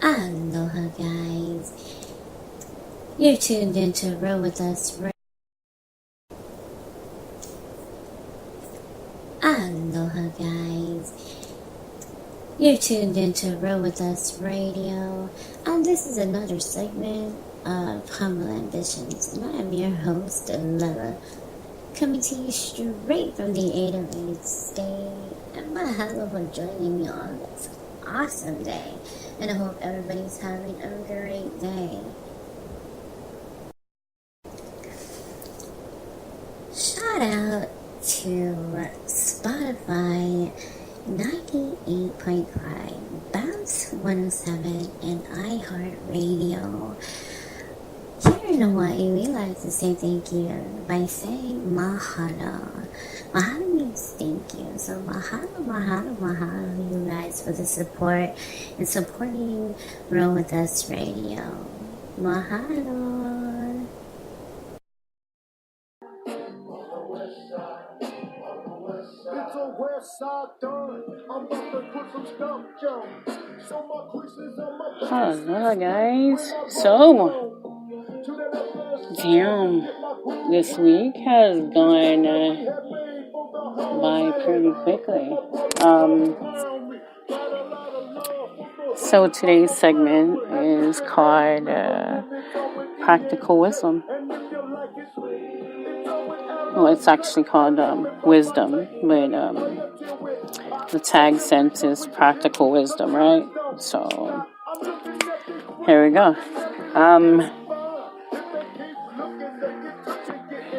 Aloha, guys. You're tuned into Roll With Us. Aloha, guys. You're tuned into Roll With Us Radio. And this is another segment of Humble Ambitions. And I am your host, Lella, coming to you straight from the 808 state. And mahalo for joining me on this awesome day. And I hope everybody's having a great day. Shout out to Spotify 98.5, Bounce 107, and iHeartRadio. Here in Hawaii, we like to say thank you by saying mahalo. Mahalo means thank you. So mahalo, you guys, for the support and supporting Roll With Us Radio. Mahalo. Hello, guys. So, damn, this week has gone by pretty quickly. So today's segment is called Practical Wisdom. Well, it's actually called Wisdom, but the tag sense is Practical Wisdom, right? So here we go.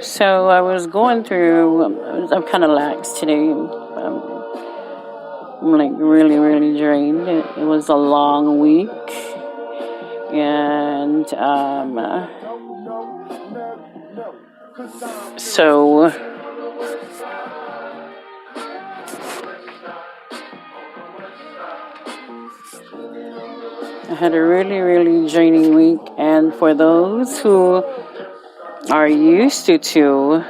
So I was going through, I'm kind of lax today. I'm like really drained. It was a long week. And so I had a really draining week. And for those who are used to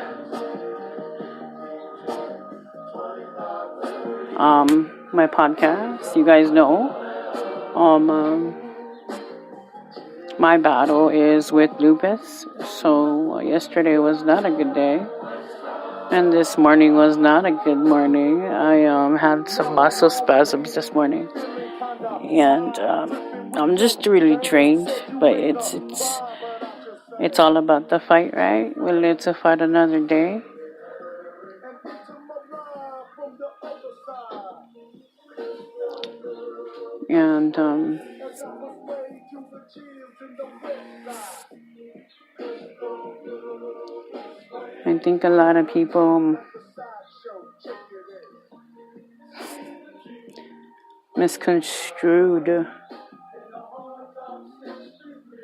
my podcast, you guys know my battle is with lupus. So yesterday was not a good day, and this morning was not a good morning. I had some muscle spasms this morning, and I'm just really drained. But it's all about the fight, right? We'll live to fight another day. And I think a lot of people misconstrued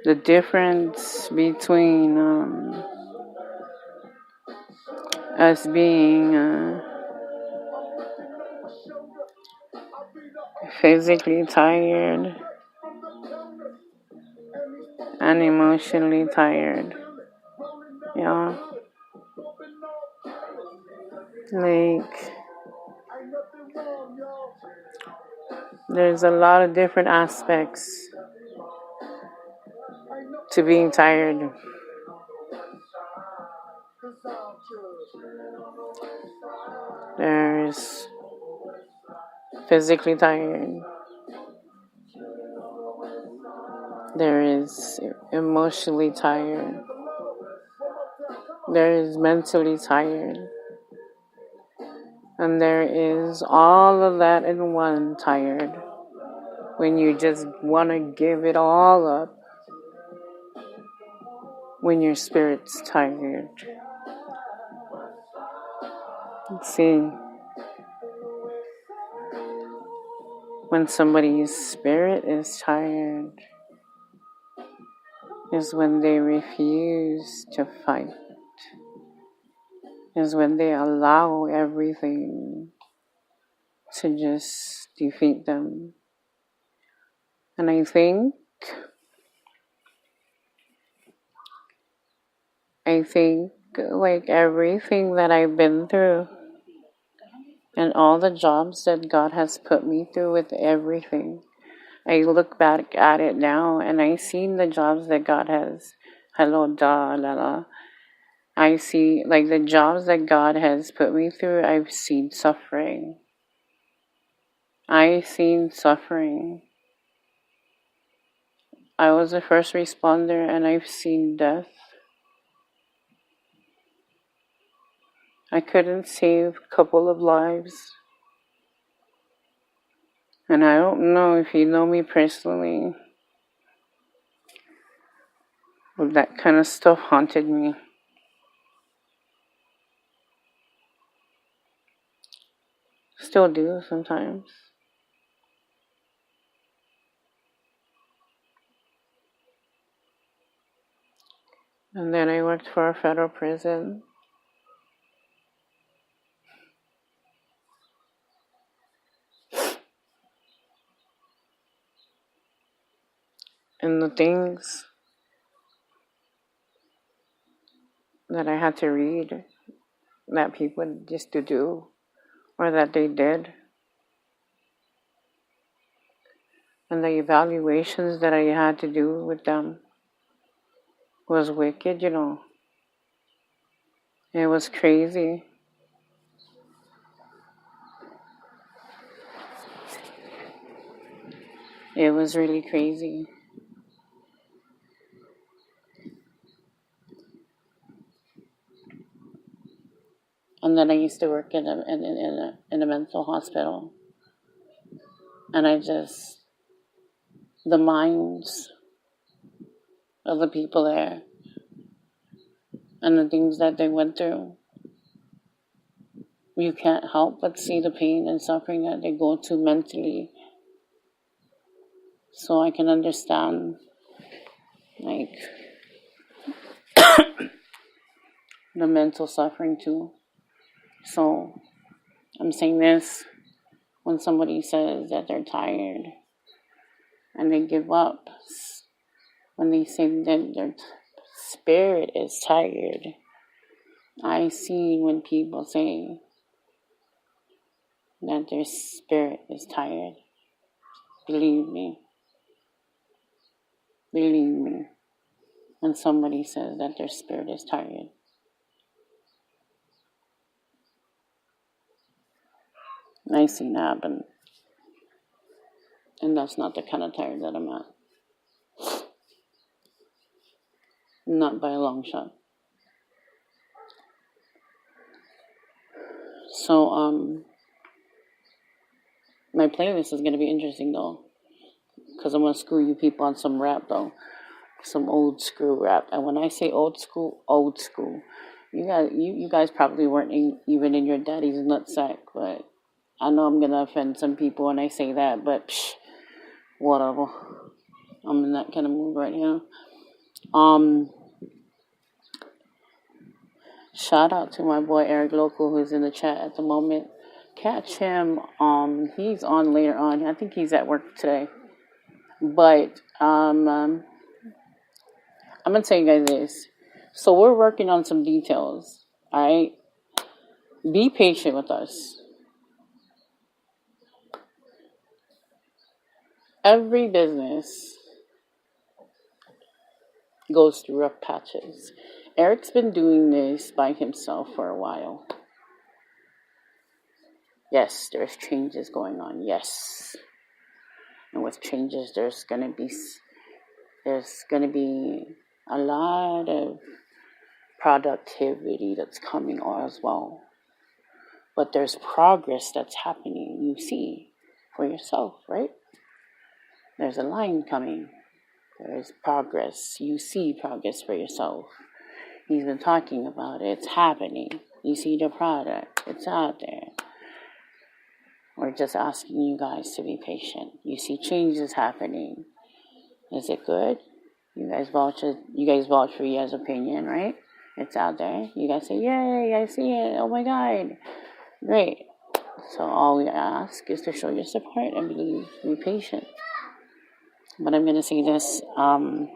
the difference between us being physically tired and emotionally tired. Yeah. Like, there's a lot of different aspects to being tired. There's physically tired. There is emotionally tired. There is mentally tired. And there is all of that in one tired. When you just want to give it all up. When your spirit's tired. See, when somebody's spirit is tired is when they refuse to fight. Is when they allow everything to just defeat them. And I think like everything that I've been through And all the jobs that God has put me through with everything. I look back at it now and I see the jobs that God has. Hello, da, la, la. I see, like, the jobs that God has put me through, I've seen suffering. I've seen suffering. I was a first responder and I've seen death. I couldn't save a couple of lives. And I don't know if you know me personally, but that kind of stuff haunted me. Still do sometimes. And then I worked for a federal prison. And the things that I had to read that people used to do or that they did, and the evaluations that I had to do with them was wicked, you know. It was crazy. It was really crazy. And then I used to work in a mental hospital. And the minds of the people there and the things that they went through, you can't help but see the pain and suffering that they go through mentally. So I can understand, like, the mental suffering too. So I'm saying this when somebody says that they're tired and they give up, when they say that their spirit is tired. I see when people say that their spirit is tired. Believe me. Believe me. When somebody says that their spirit is tired. I see that happen. And that's not the kind of tired that I'm at. Not by a long shot. So, my playlist is going to be interesting though. Because I'm going to screw you people on some rap though. Some old school rap. And when I say old school, you guys probably weren't even in your daddy's nutsack, but I know I'm gonna offend some people when I say that, but whatever. I'm in that kind of mood right now. Shout out to my boy Eric Local, who's in the chat at the moment. Catch him. He's on later on. I think he's at work today. But I'm gonna tell you guys this. So we're working on some details. Alright? Be patient with us. Every business goes through rough patches. Eric's been doing this by himself for a while. Yes, there's changes going on. Yes. And with changes, there's gonna be a lot of productivity that's coming as well. But there's progress that's happening. You see for yourself, right? There's a line coming. There's progress. You see progress for yourself. He's been talking about it. It's happening. You see the product. It's out there. We're just asking you guys to be patient. You see changes happening. Is it good? You guys vouch for your guys' opinion, right? It's out there. You guys say, yay, I see it. Oh my God. Great. So all we ask is to show your support and be patient. But I'm going to say this. I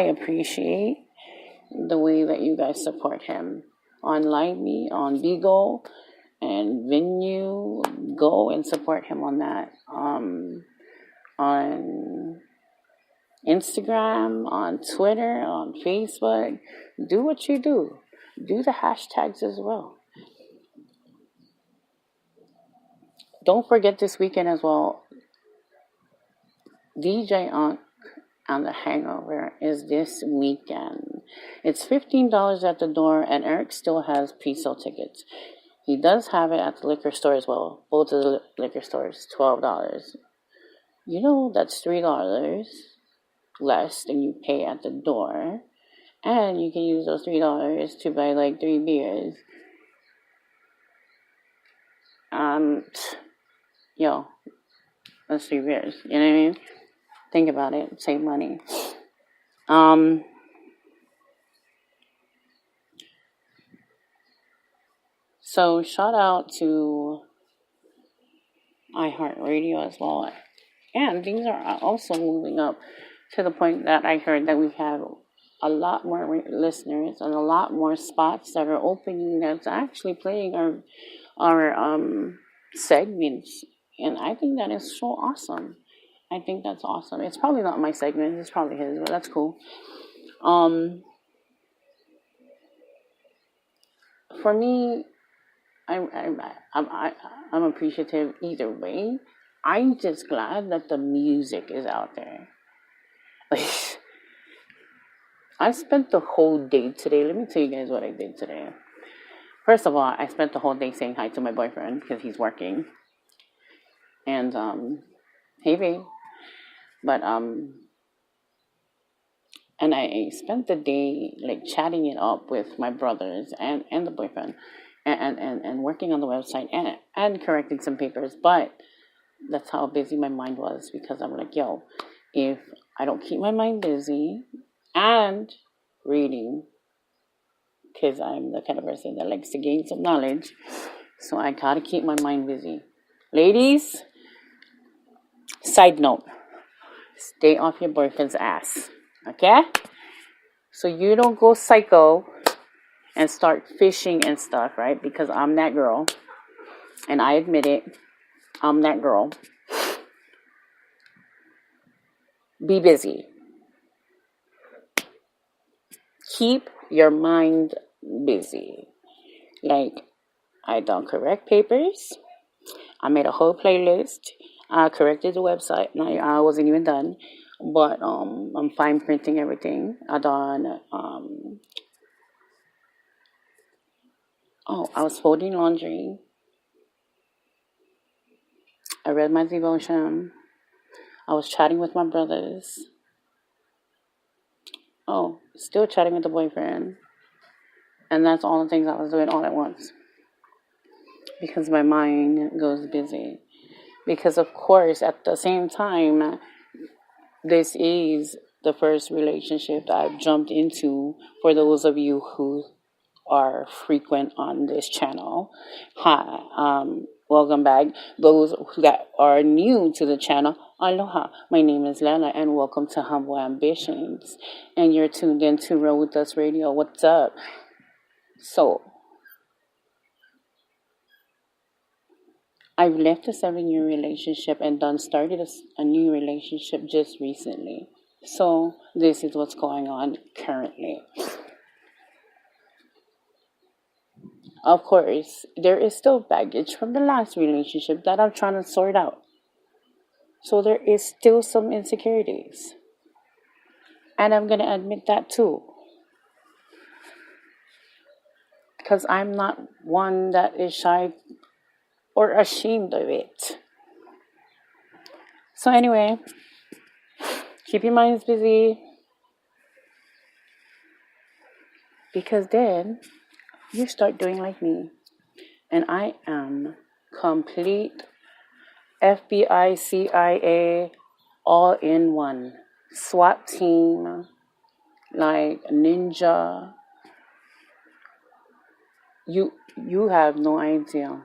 appreciate the way that you guys support him on Lively, on Beagle, and Venue. Go and support him on that. On Instagram, on Twitter, on Facebook. Do what you do. Do the hashtags as well. Don't forget this weekend as well. DJ Unk and the Hangover is this weekend. It's $15 at the door, and Eric still has pre-sale tickets. He does have it at the liquor store as well. Both of the liquor stores, $12. You know, that's $3 less than you pay at the door. And you can use those $3 to buy like 3 beers. Yo, that's 3 beers. You know what I mean? Think about it. Save money. So shout out to iHeartRadio as well. And things are also moving up to the point that I heard that we have a lot more listeners and a lot more spots that are opening that's actually playing our segments. And I think that is so awesome. I think that's awesome. It's probably not my segment. It's probably his, but that's cool. For me, I'm appreciative either way. I'm just glad that the music is out there. Like, I spent the whole day today. Let me tell you guys what I did today. First of all, I spent the whole day saying hi to my boyfriend because he's working. And hey babe. But and I spent the day like chatting it up with my brothers and the boyfriend and working on the website and correcting some papers. But that's how busy my mind was, because I'm like, yo, if I don't keep my mind busy and reading, because I'm the kind of person that likes to gain some knowledge, so I gotta keep my mind busy. Ladies, side note, stay off your boyfriend's ass, okay? So you don't go psycho and start fishing and stuff, right? Because I'm that girl, and I admit it, I'm that girl. Be busy. Keep your mind busy. Like, I done correct papers. I made a whole playlist. I corrected the website. I wasn't even done, but I'm fine printing everything. I done. I was folding laundry. I read my devotion. I was chatting with my brothers. Still chatting with the boyfriend. And that's all the things I was doing all at once. Because my mind goes busy. Because, of course, at the same time, this is the first relationship that I've jumped into. For those of you who are frequent on this channel, hi, welcome back. Those that are new to the channel, aloha. My name is Lana, and welcome to Humble Ambitions. And you're tuned in to Roll With Us Radio. What's up? So, I've left a 7-year relationship and started a new relationship just recently. So, this is what's going on currently. Of course, there is still baggage from the last relationship that I'm trying to sort out. So, there is still some insecurities. And I'm going to admit that too. Because I'm not one that is shy or ashamed of it. So anyway, keep your minds busy. Because then you start doing like me. And I am complete FBI, CIA, all in one. SWAT team, like ninja. You have no idea.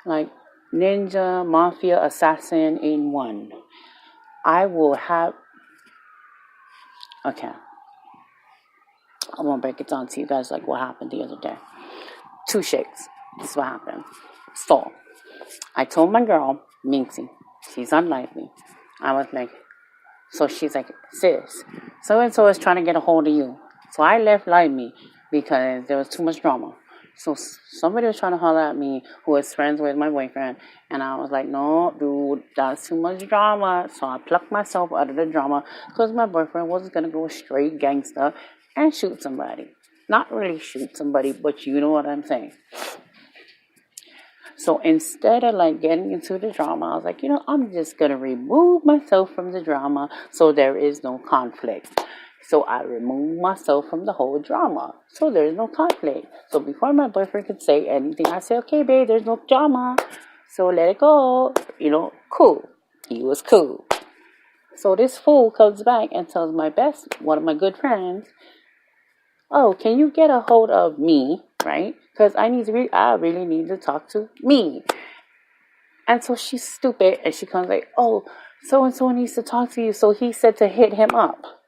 Like ninja, mafia, assassin in one. I will have... Okay. I'm gonna break it down to you guys like what happened the other day. 2 shakes. This is what happened. So I told my girl, Minxie, she's on Lively. I was like, so she's like, sis, so and so is trying to get a hold of you. So I left Lively because there was too much drama. So somebody was trying to holler at me who was friends with my boyfriend, and I was like, no, dude, that's too much drama. So I plucked myself out of the drama because my boyfriend was gonna go straight gangster and shoot somebody. Not really shoot somebody, but you know what I'm saying. So instead of like getting into the drama, I was like, I'm just gonna remove myself from the drama so there is no conflict. So I removed myself from the whole drama. So there's no conflict. So before my boyfriend could say anything, I said, okay, babe, there's no drama. So let it go. Cool. He was cool. So this fool comes back and tells one of my good friends, oh, can you get a hold of me, right? Because I really need to talk to me. And so she's stupid and she comes like, oh, so-and-so needs to talk to you. So he said to hit him up.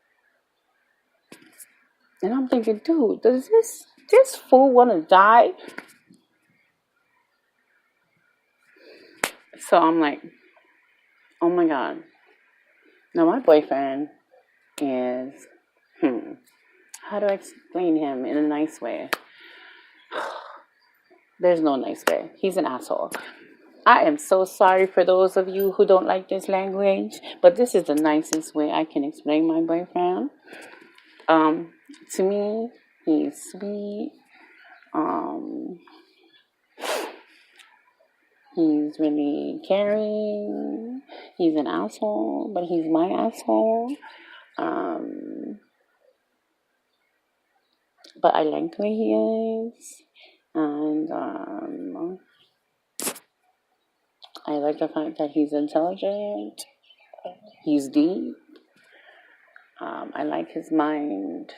And I'm thinking, dude, does this fool want to die? So I'm like, oh my God. Now my boyfriend is, how do I explain him in a nice way? There's no nice way. He's an asshole. I am so sorry for those of you who don't like this language, but this is the nicest way I can explain my boyfriend. To me, he's sweet. He's really caring. He's an asshole, but he's my asshole. But I like the way he is. And I like the fact that he's intelligent. He's deep. I like his mind.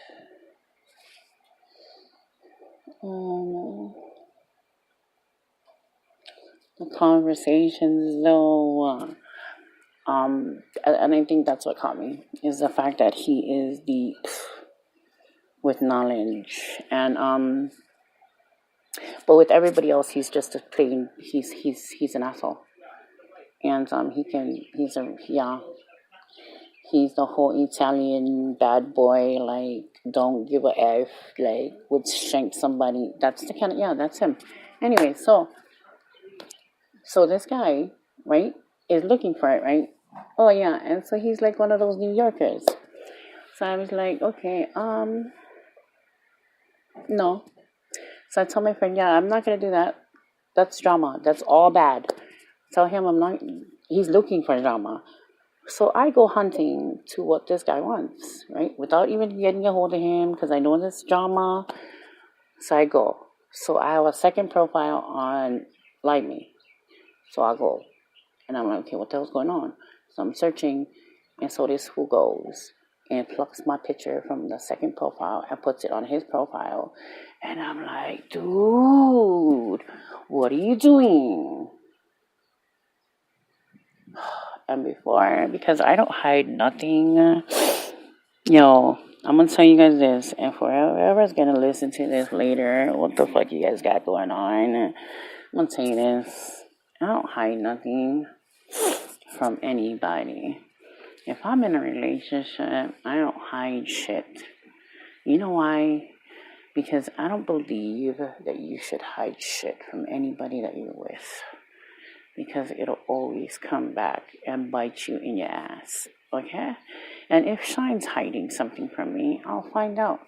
The conversations, though, and I think that's what caught me, is the fact that he is deep with knowledge. And but with everybody else, he's just a plain. He's an asshole. And he's the whole Italian bad boy, like, don't give a F, like, would shank somebody. That's the kind of, that's him. Anyway, so this guy, right, is looking for it, right? Oh, yeah, and so he's like one of those New Yorkers. So I was like, okay, no. So I told my friend, I'm not going to do that. That's drama. That's all bad. Tell him he's looking for drama. So I go hunting to what this guy wants, right? Without even getting a hold of him, because I know this drama. So I go. So I have a second profile on Like Me. So I go. And I'm like, okay, what the hell's going on? So I'm searching. And so this fool goes and plucks my picture from the second profile and puts it on his profile. And I'm like, dude, what are you doing? And because I don't hide nothing, I'm going to tell you guys this, and for whoever's going to listen to this later, what the fuck you guys got going on, I'm going to tell you this, I don't hide nothing from anybody. If I'm in a relationship, I don't hide shit. You know why? Because I don't believe that you should hide shit from anybody that you're with. Because it'll always come back and bite you in your ass, okay? And if Shine's hiding something from me, I'll find out.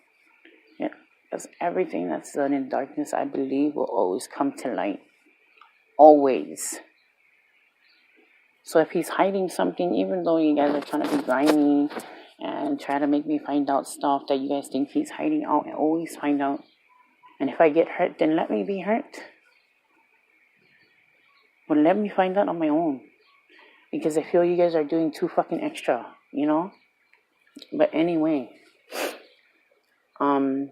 Yeah, because everything that's done in darkness, I believe, will always come to light. Always. So if he's hiding something, even though you guys are trying to be grimy and try to make me find out stuff that you guys think he's hiding, I'll always find out. And if I get hurt, then let me be hurt. But let me find out on my own. Because I feel you guys are doing too fucking extra, But anyway. So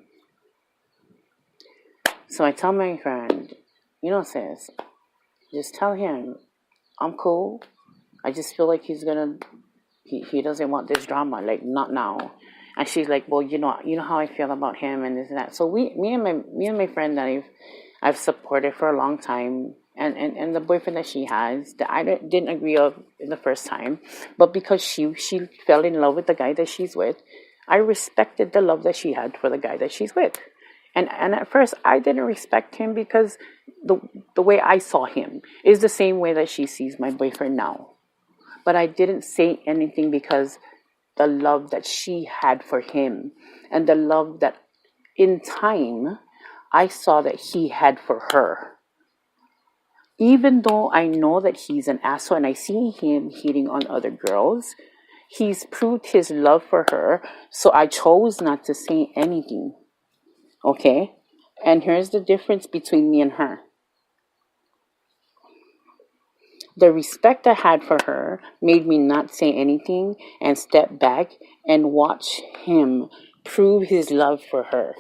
I tell my friend, sis, just tell him I'm cool. I just feel like he doesn't want this drama, like, not now. And she's like, well, you know how I feel about him and this and that. So me and my friend that I've supported for a long time, and the boyfriend that she has, that I didn't agree of in the first time, but because she fell in love with the guy that she's with, I respected the love that she had for the guy that she's with. And at first I didn't respect him because the way I saw him is the same way that she sees my boyfriend now. But I didn't say anything because the love that she had for him and the love that in time I saw that he had for her. Even though I know that he's an asshole and I see him hitting on other girls, he's proved his love for her, so I chose not to say anything. Okay? And here's the difference between me and her. The respect I had for her made me not say anything and step back and watch him prove his love for her.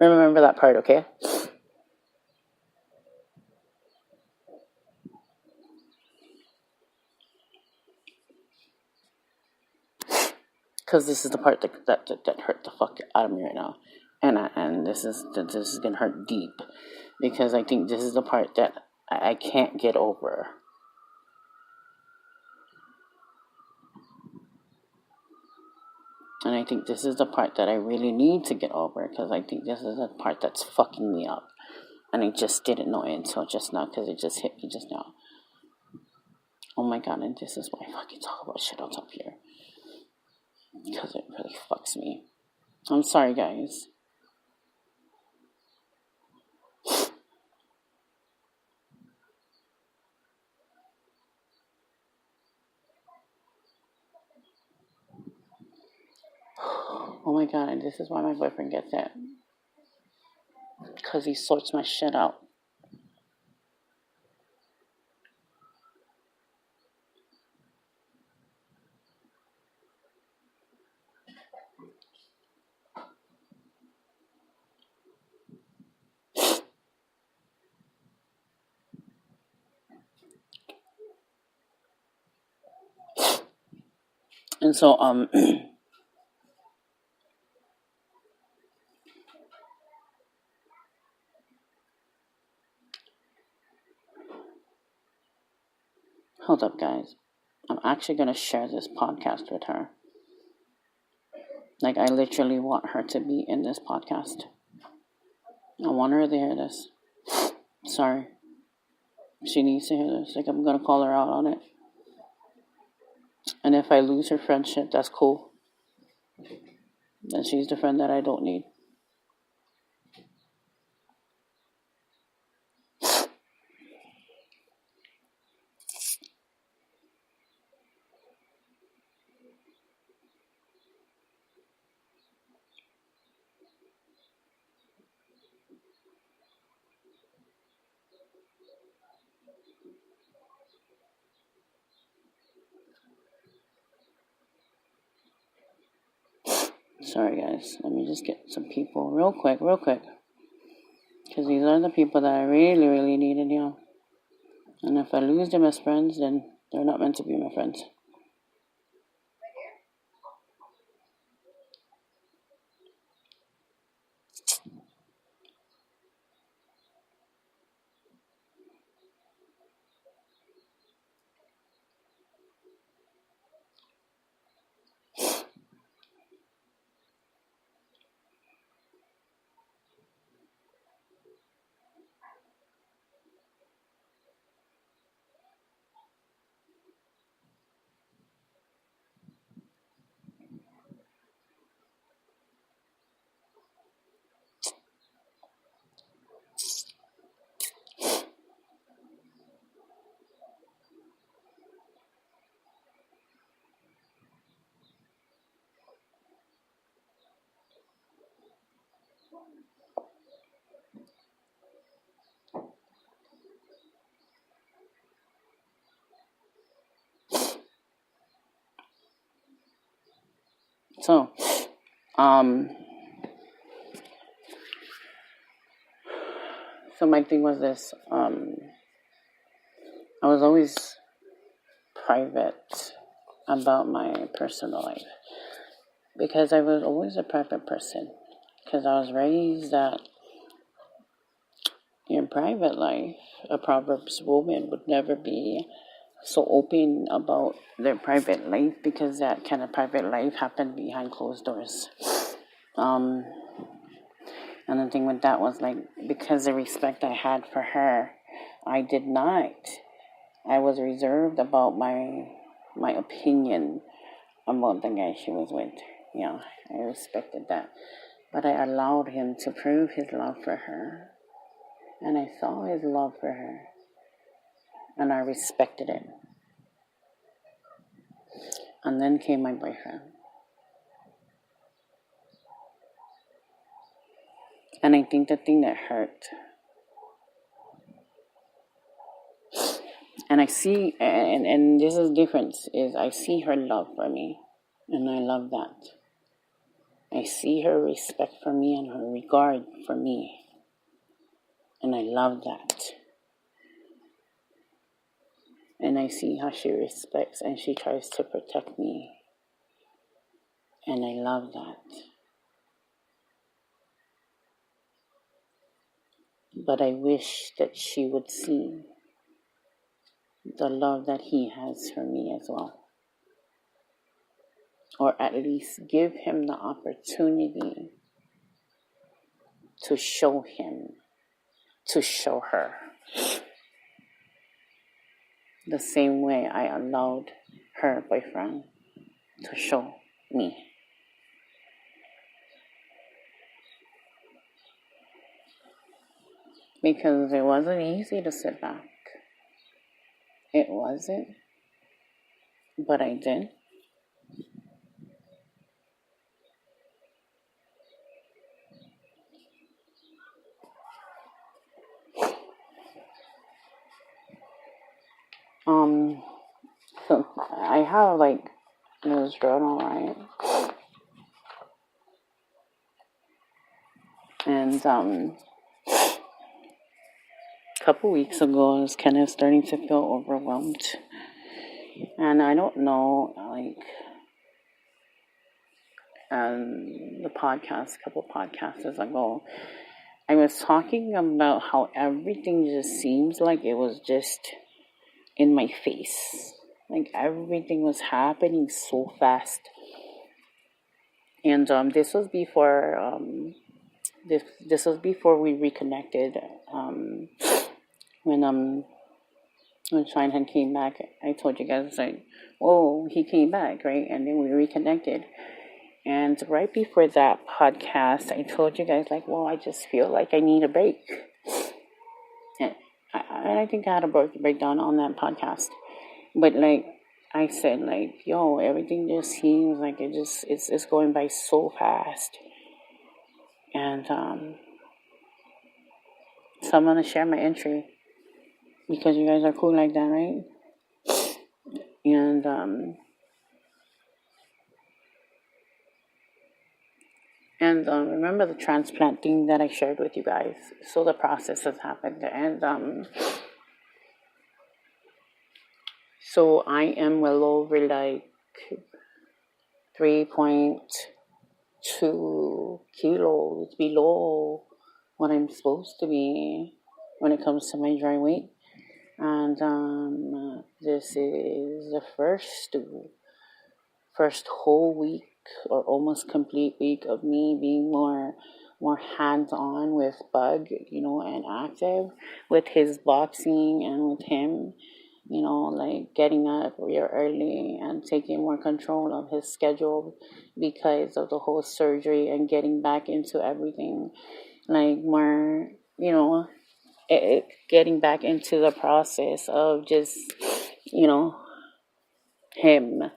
Remember that part, okay? Because this is the part that hurt the fuck out of me right now, and this is gonna hurt deep, because I think this is the part that I can't get over. And I think this is the part that I really need to get over, because I think this is the part that's fucking me up. And I just didn't know it until just now, because it just hit me just now. Oh my god, and this is why I fucking talk about shit on top here. Because it really fucks me. I'm sorry, guys. Oh my god, and this is why my boyfriend gets it. Because he sorts my shit out. And so, hold up, guys. I'm actually going to share this podcast with her. Like, I literally want her to be in this podcast. I want her to hear this. Sorry. She needs to hear this. Like, I'm going to call her out on it. And if I lose her friendship, that's cool. Then she's the friend that I don't need. Sorry, guys. Let me just get some people real quick. Because these are the people that I really, really needed, And if I lose them as friends, then they're not meant to be my friends. So, So my thing was this, I was always private about my personal life because I was always a private person because I was raised that in private life, a Proverbs woman would never be so open about their private life because that kind of private life happened behind closed doors. And the thing with that was like, because the respect I had for her, I did not. I was reserved about my opinion about the guy she was with. Yeah, I respected that. But I allowed him to prove his love for her. And I saw his love for her. And I respected it. And then came my boyfriend. And I think the thing that hurt, and I see, and this is difference, is I see her love for me. And I love that. I see her respect for me and her regard for me. And I love that. And I see how she respects and she tries to protect me. And I love that. But I wish that she would see the love that he has for me as well. Or at least give him the opportunity to show him, to show her. The same way I allowed her boyfriend to show me. Because it wasn't easy to sit back. It wasn't. But I did. So I have like this journal, right? And a couple weeks ago, I was kind of starting to feel overwhelmed. And I don't know, like, the podcast, a couple podcasts ago, I was talking about how everything just seems like it was just in my face. Like everything was happening so fast. And this was before this was before we reconnected. When Shinehead came back, I told you guys like, oh, he came back, right? And then we reconnected. And right before that podcast, I told you guys like, well, I just feel like I need a break. And I think I had a breakdown on that podcast. But like I said, like, yo, everything just seems like it's going by so fast. And so I'm gonna share my entry because you guys are cool like that, right? And remember the transplant thing that I shared with you guys. So the process has happened, and so I am well over like 3.2 kilos below what I'm supposed to be when it comes to my dry weight. And this is the first whole week or almost complete week of me being more hands-on with Bug, and active with his boxing and with him, like getting up real early and taking more control of his schedule because of the whole surgery and getting back into everything, like more, getting back into the process of just, him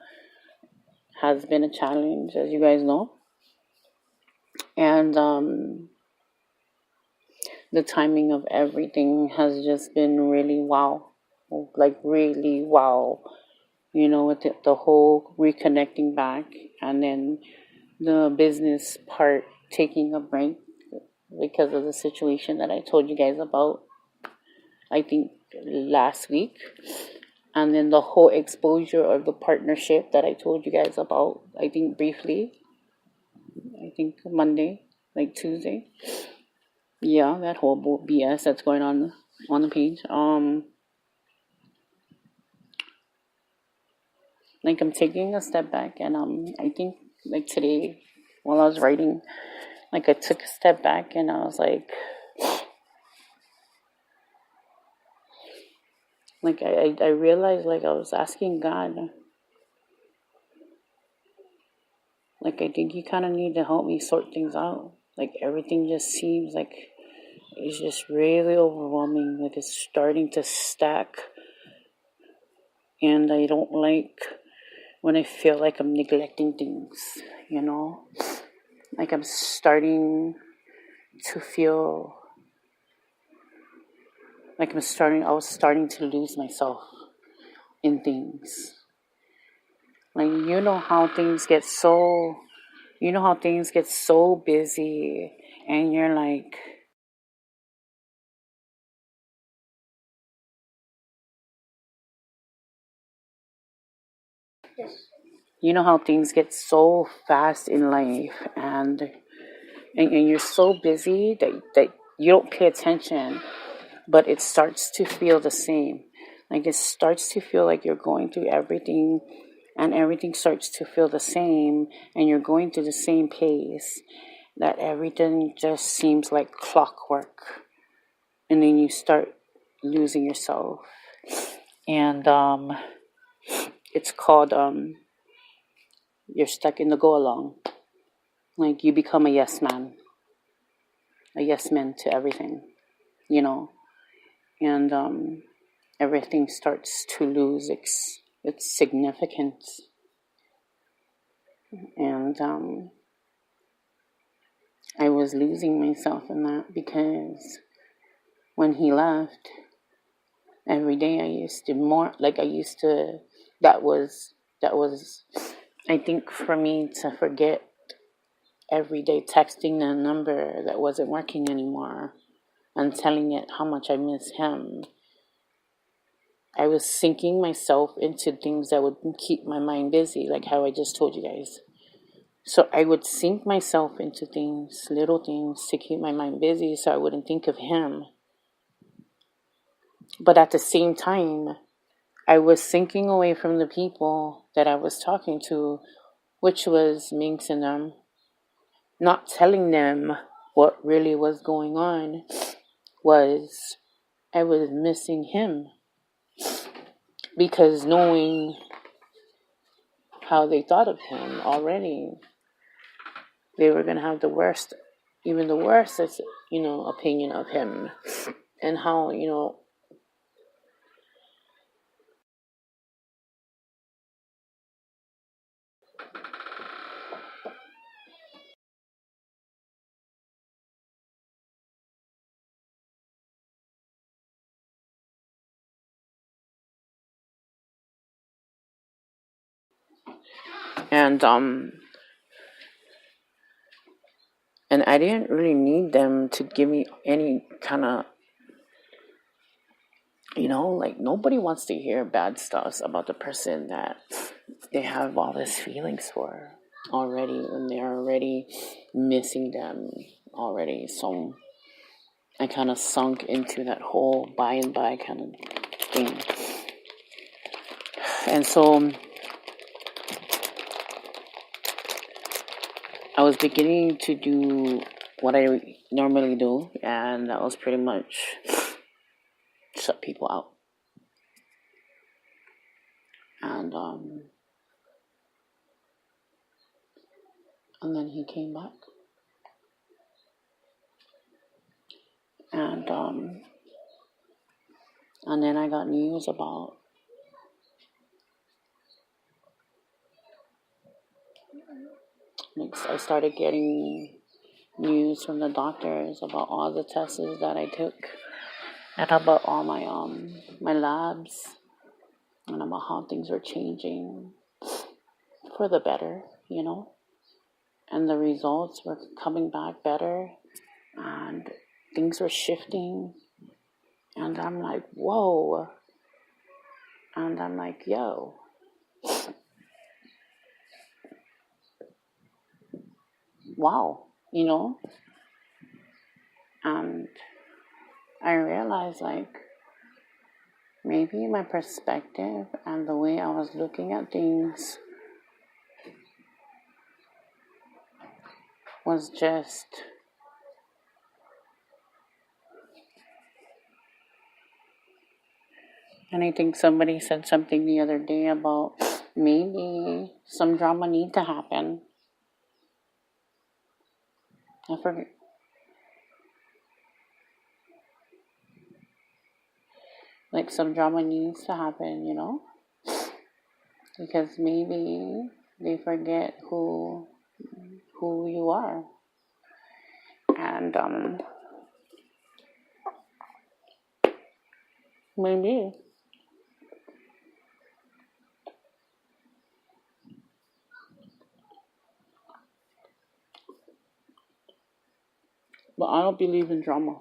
has been a challenge, as you guys know. And the timing of everything has just been really wow. Like really wow. With the whole reconnecting back and then the business part taking a break because of the situation that I told you guys about, I think, last week. And then the whole exposure of the partnership that I told you guys about, I think briefly, I think Monday, like Tuesday. Yeah, that whole BS that's going on the page. Like I'm taking a step back, and I think like today, while I was writing, like I took a step back, and I was like I realized, like I was asking God, like I think you kind of need to help me sort things out. Like everything just seems like it's just really overwhelming. Like it's starting to stack, and I don't like when I feel like I'm neglecting things, you know? Like I'm starting to feel like I was starting to lose myself in things. Like, how things get so busy, and you're like, how things get so fast in life, and you're so busy that you don't pay attention, but it starts to feel the same. Like it starts to feel like you're going through everything, and everything starts to feel the same, and you're going through the same pace, that everything just seems like clockwork. And then you start losing yourself. And it's called you're stuck in the go along. Like you become a yes man to everything, and everything starts to lose its significance. And I was losing myself in that, because when he left, every day that was I think, for me to forget every day texting that number that wasn't working anymore and telling it how much I miss him. I was sinking myself into things that would keep my mind busy, like how I just told you guys. So I would sink myself into things, little things, to keep my mind busy so I wouldn't think of him. But at the same time, I was sinking away from the people that I was talking to, which was minxing them, not telling them what really was going on. Was I was missing him, because knowing how they thought of him already, they were going to have the worst opinion of him, and how, and I didn't really need them to give me any kind of, like, nobody wants to hear bad stuff about the person that they have all these feelings for already, when they're already missing them already. So I kind of sunk into that whole by and by kind of thing. And so I was beginning to do what I normally do, and that was pretty much shut people out. And then he came back. And then I got news about I started getting news from the doctors about all the tests that I took, and about all my labs, and about how things were changing for the better, and the results were coming back better. and things were shifting, and I'm like, whoa, and I'm like, yo, wow, and I realized, like, maybe my perspective and the way I was looking at things was just, and I think somebody said something the other day about maybe some drama need to happen. I forget. Like, some drama needs to happen, because maybe they forget who you are. And maybe. But I don't believe in drama.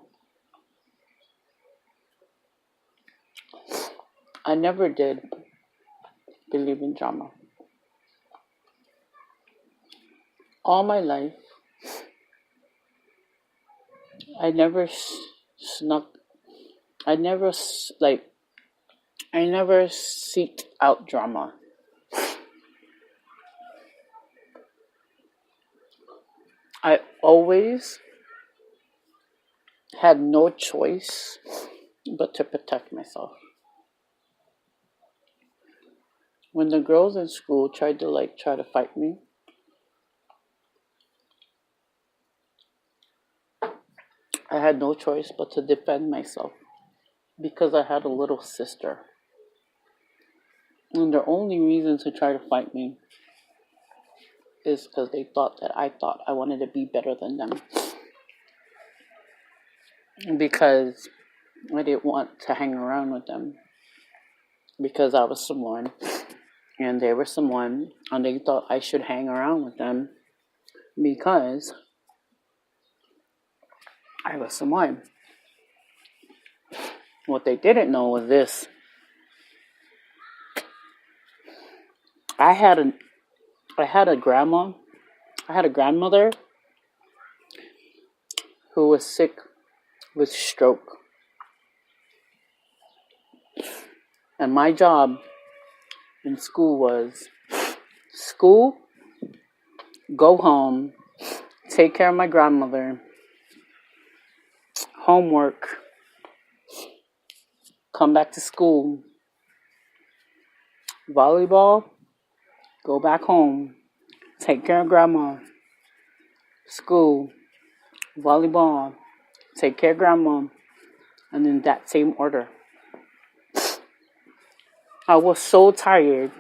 I never did believe in drama. All my life, I never snuck. I never I never seeked out drama. I always had no choice but to protect myself. When the girls in school tried to fight me, I had no choice but to defend myself because I had a little sister. And their only reason to try to fight me is because they thought I wanted to be better than them. Because I didn't want to hang around with them. Because I was someone and they were someone, and they thought I should hang around with them because I was someone. What they didn't know was this. I had a grandmother who was sick with stroke. And my job in school was school, go home, take care of my grandmother, homework, come back to school, volleyball, go back home, take care of grandma, school, volleyball, take care of grandma, and in that same order. I was so tired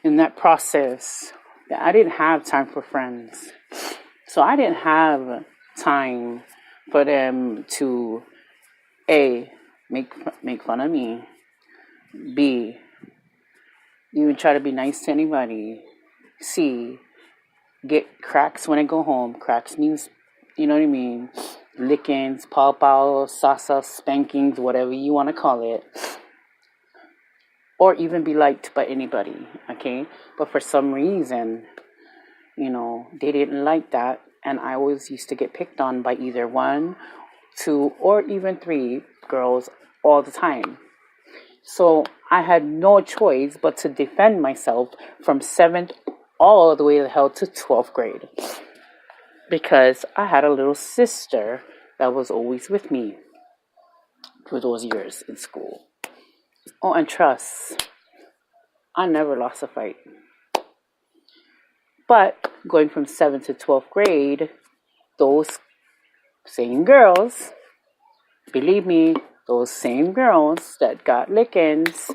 in that process that I didn't have time for friends. So I didn't have time for them to A, make fun of me, B, even try to be nice to anybody, C, get cracks when I go home. Cracks means, you know what I mean, lickings, pow, sasa, spankings, whatever you want to call it. Or even be liked by anybody, okay? But for some reason, they didn't like that. And I always used to get picked on by either 1, 2, or even 3 girls all the time. So I had no choice but to defend myself from 7th all the way to hell to 12th grade. Because I had a little sister that was always with me for those years in school. Oh, and trust, I never lost a fight. But going from 7th to 12th grade, those same girls, believe me, those same girls that got lickings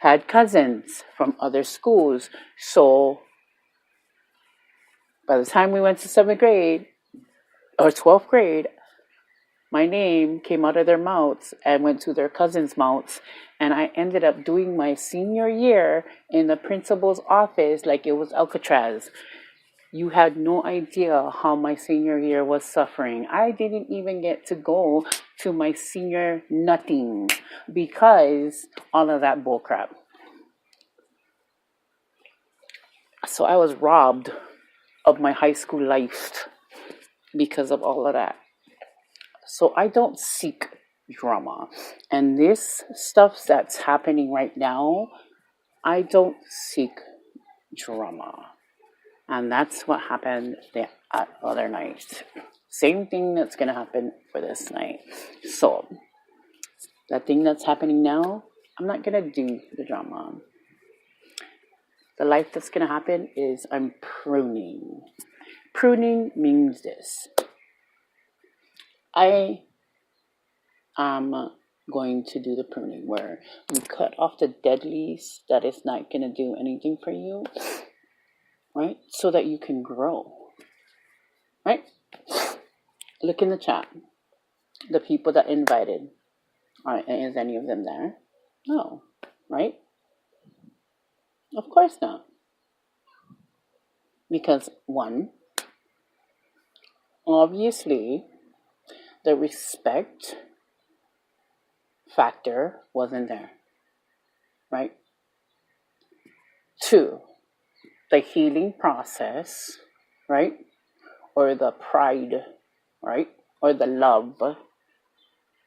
had cousins from other schools. So by the time we went to 7th grade or 12th grade, my name came out of their mouths and went to their cousins' mouths. And I ended up doing my senior year in the principal's office like it was Alcatraz. You had no idea how my senior year was suffering. I didn't even get to go to my senior nothing because all of that bullcrap. So I was robbed of my high school life because of all of that. So I don't seek drama. And this stuff that's happening right now, I don't seek drama. And that's what happened the other night. Same thing that's going to happen for this night. So, the thing that's happening now, I'm not going to do the drama. The life that's going to happen is I'm pruning. Pruning means this. I am going to do the pruning where we cut off the dead leaves that is not going to do anything for you, right? So that you can grow, right? Look in the chat. The people that invited, is any of them there? No, right? Of course not. Because one, obviously, the respect factor wasn't there, right? Two, the healing process, right? Or the pride, right? Or the love,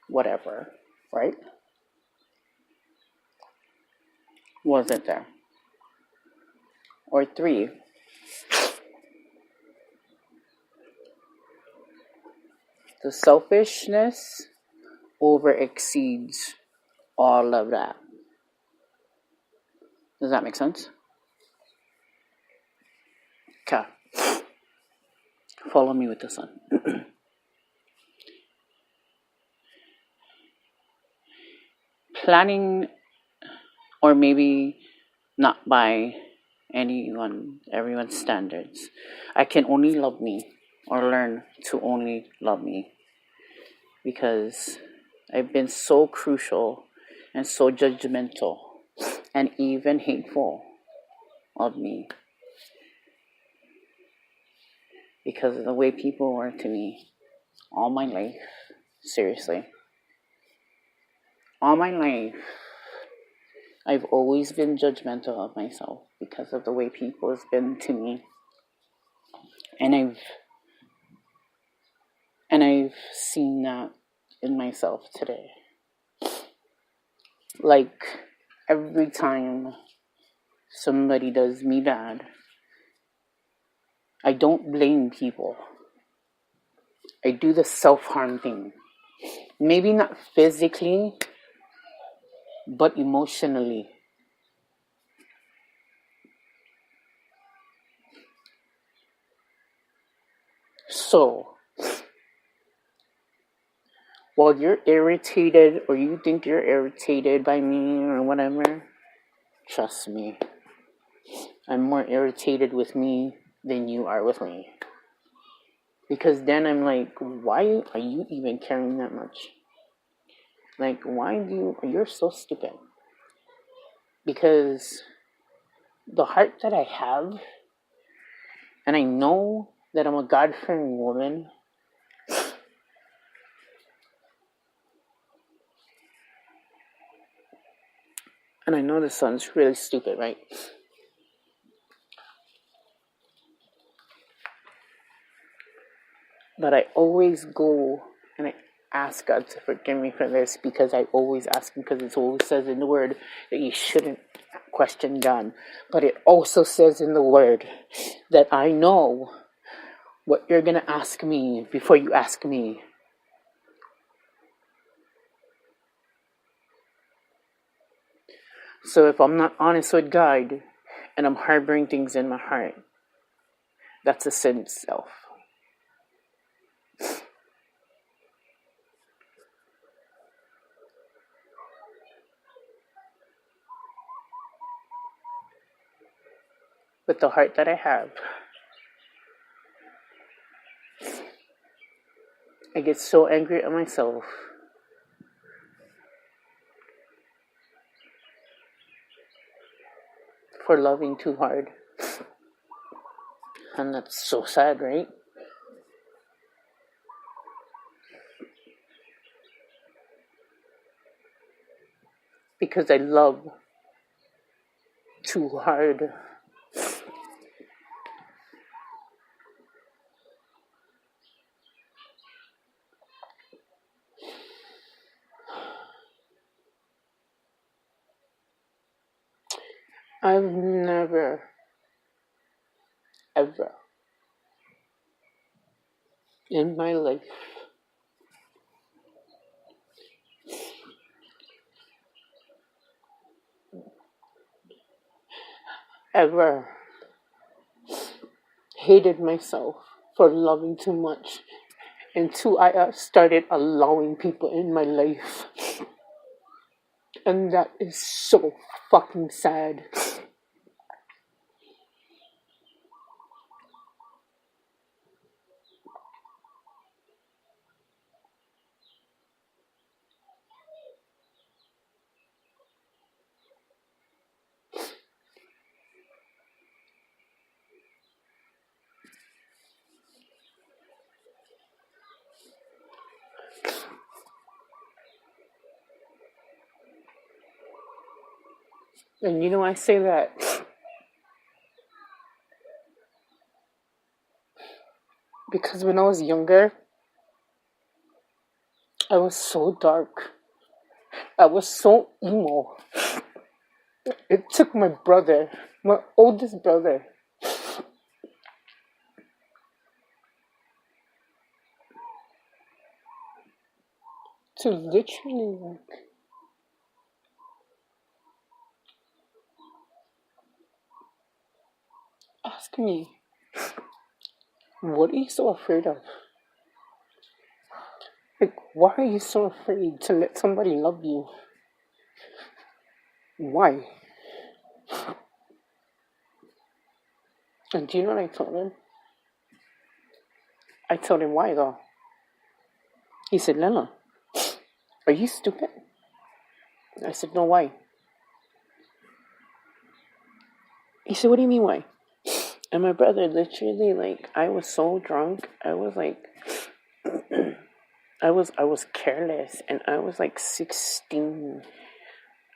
whatever, right? Wasn't there. Or three, the selfishness over exceeds all of that. Does that make sense? Okay. Follow me with this one. Planning, or maybe not by everyone's standards. I can only love me, or learn to only love me, because I've been so crucial and so judgmental and even hateful of me because of the way people were to me all my life. Seriously. All my life, I've always been judgmental of myself because of the way people have been to me. And I've seen that in myself today. Like, every time somebody does me bad, I don't blame people. I do the self-harm thing. Maybe not physically, but emotionally. So, while you're irritated, or you think you're irritated by me or whatever, trust me, I'm more irritated with me than you are with me. Because then I'm like, why are you even caring that much? Like, you're so stupid. Because the heart that I have, and I know that I'm a God-fearing woman, and I know this sounds really stupid, right? But I always go and I ask God to forgive me for this, because I always ask Him, because it always says in the Word that you shouldn't question God. But it also says in the Word that I know what you're going to ask me before you ask me. So if I'm not honest with God and I'm harboring things in my heart, that's a sin itself. With the heart that I have, I get so angry at myself for loving too hard. And that's so sad, right? Because I love too hard. I've never, ever in my life ever hated myself for loving too much until I started allowing people in my life. And that is so fucking sad. And you know, I say that because when I was younger, I was so dark. I was so emo. It took my brother, my oldest brother, to literally ask me, what are you so afraid of? Why are you so afraid to let somebody love you? Why? And do you know what I told him? I told him, why though? He said, Lena, are you stupid? I said, no, why? He said, what do you mean, why? And my brother literally, I was so drunk. I was I was careless, and I was 16.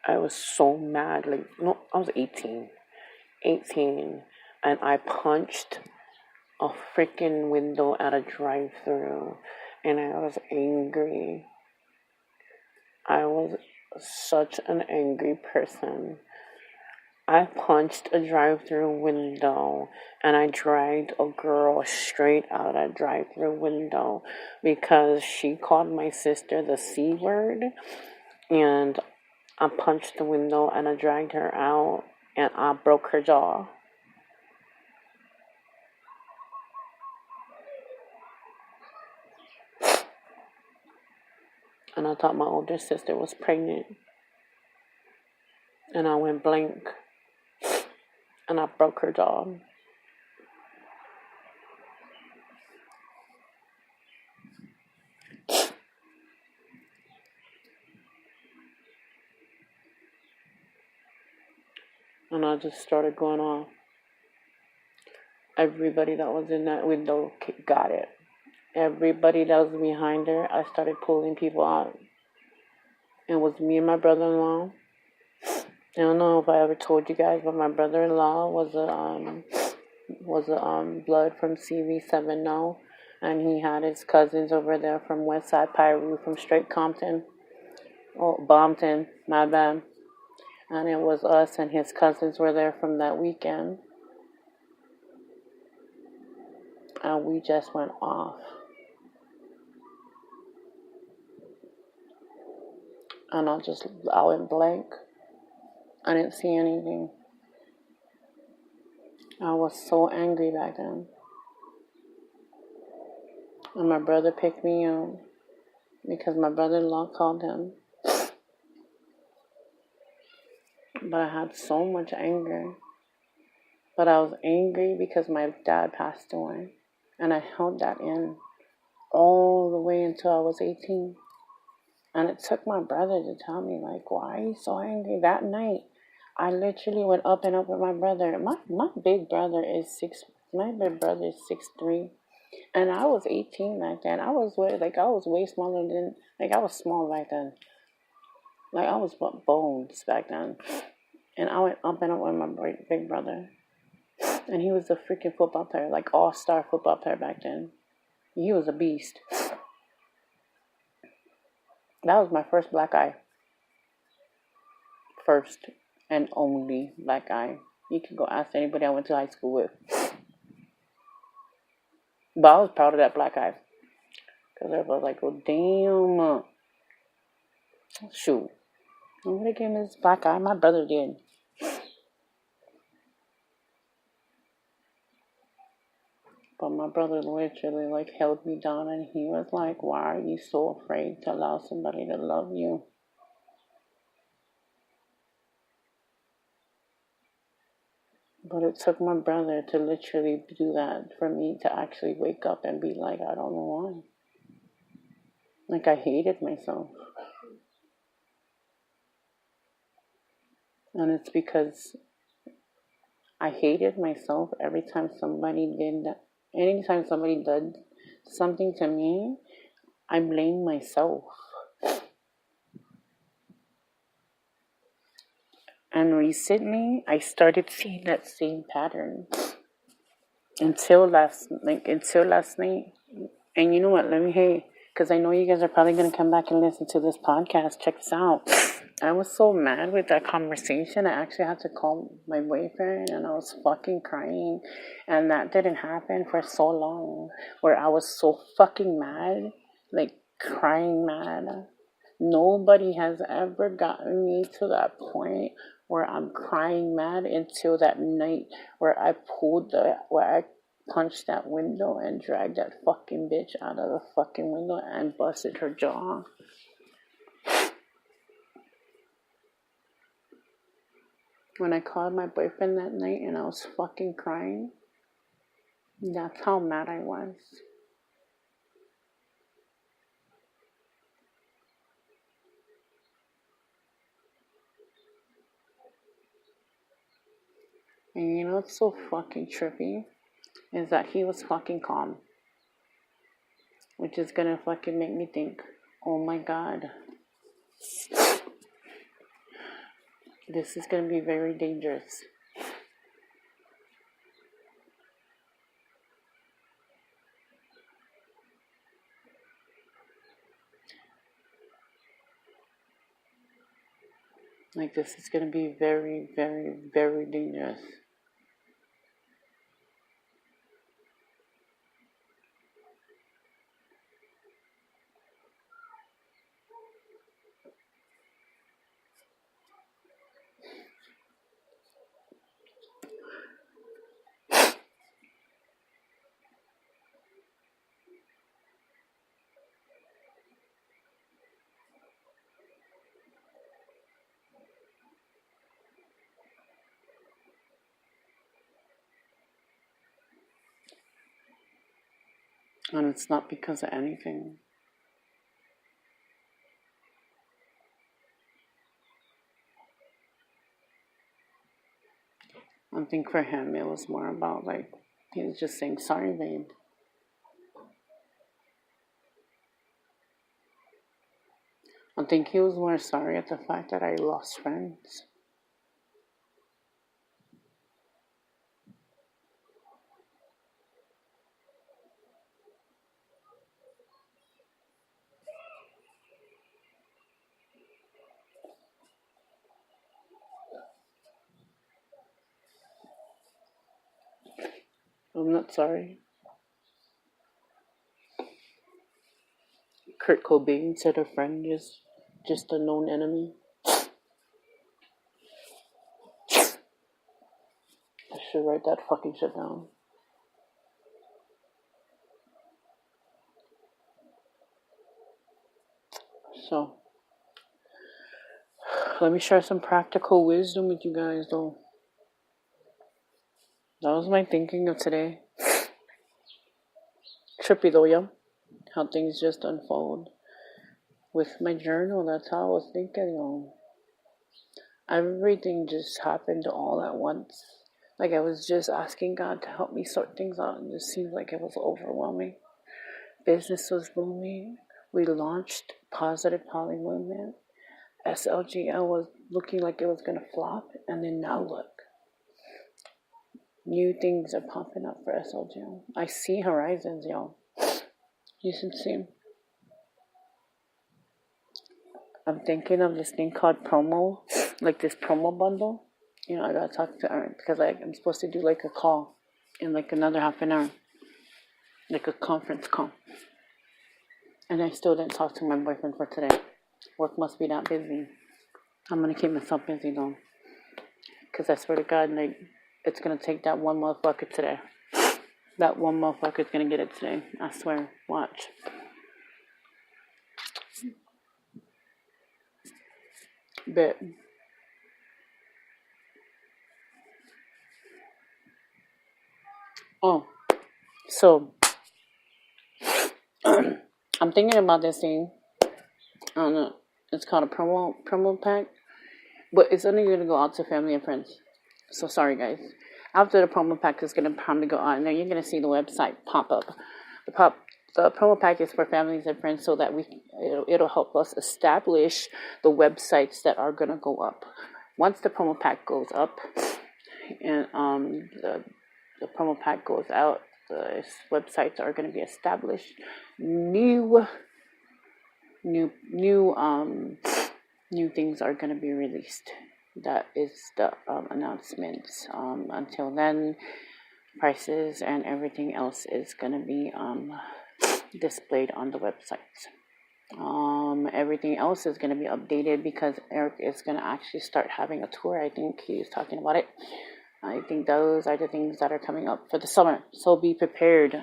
I was so mad. No, I was 18. 18. And I punched a freaking window at a drive-thru, and I was angry. I was such an angry person. I punched a drive-thru window, and I dragged a girl straight out a drive-thru window because she called my sister the C word, and I punched the window and I dragged her out, and I broke her jaw. And I thought my older sister was pregnant. And I went blank. And I broke her jaw. And I just started going off. Everybody that was in that window got it. Everybody that was behind her, I started pulling people out. It was me and my brother-in-law. I don't know if I ever told you guys, but my brother-in-law was a blood from CV7 now, and he had his cousins over there from Westside Piru, from straight Compton, Bompton, my bad. And it was us, and his cousins were there from that weekend, and we just went off. And I went blank. I didn't see anything. I was so angry back then. And my brother picked me up because my brother-in-law called him. But I had so much anger. But I was angry because my dad passed away. And I held that in all the way until I was 18. And it took my brother to tell me, why are you so angry? That night, I literally went up and up with my brother. My big brother is My big brother is 6'3", and I was 18 back then. I was way smaller than, I was small back then. I was bones back then. And I went up and up with my big brother. And he was a freaking football player, all-star football player back then. He was a beast. That was my first black eye. First and only black eye. You can go ask anybody I went to high school with. But I was proud of that black eye. Because everybody was like, oh, damn. Shoot. Nobody gave me this black eye. My brother did. But my brother literally, held me down. And he was like, why are you so afraid to allow somebody to love you? But it took my brother to literally do that for me to actually wake up and be like, I don't know why. I hated myself. And it's because I hated myself anytime somebody did something to me, I blamed myself. And recently, I started seeing that same pattern. Until last night. And you know what? Because I know you guys are probably going to come back and listen to this podcast. Check this out. I was so mad with that conversation. I actually had to call my boyfriend and I was fucking crying. And that didn't happen for so long. Where I was so fucking mad. Crying mad. Nobody has ever gotten me to that point where I'm crying mad until that night where I punched that window and dragged that fucking bitch out of the fucking window and busted her jaw. When I called my boyfriend that night and I was fucking crying, that's how mad I was. And you know what's so fucking trippy? Is that he was fucking calm. Which is gonna fucking make me think, oh my god. This is gonna be very dangerous. This is gonna be very, very, very dangerous. And it's not because of anything. I think for him it was more about he was just saying, sorry, babe. I think he was more sorry at the fact that I lost friends. I'm not sorry. Kurt Cobain said a friend is just a known enemy. I should write that fucking shit down. So, let me share some practical wisdom with you guys, though. That was my thinking of today. Trippy, though, yeah? How things just unfold. With my journal, that's how I was thinking, Everything just happened all at once. Like I was just asking God to help me sort things out, and it seemed like it was overwhelming. Business was booming. We launched Positive Poly Movement. SLGL was looking like it was going to flop, and then now look. New things are popping up for SLGL. I see horizons, y'all. You should see them. I'm thinking of this thing called promo, like this promo bundle. You know, I gotta talk to Aaron because I'm supposed to do like a call in like another half an hour, like a conference call. And I still didn't talk to my boyfriend for today. Work must be that busy. I'm gonna keep myself busy though, because I swear to God, like it's gonna take that one motherfucker today. That one motherfucker's gonna get it today. I swear. Watch. But so I'm thinking about this thing. I don't know. It's called a promo pack, but it's only gonna go out to family and friends. So sorry, guys. After the promo pack is gonna probably go on, then you're gonna see the website pop up. The promo pack is for families and friends, so that it'll help us establish the websites that are gonna go up. Once the promo pack goes up, and the promo pack goes out, the websites are gonna be established. New things are gonna be released. That is the announcements. Until then, prices and everything else is going to be displayed on the websites. Everything else is going to be updated because Eric is going to actually start having a tour. I think he's talking about it. I think those are the things that are coming up for the summer. So be prepared.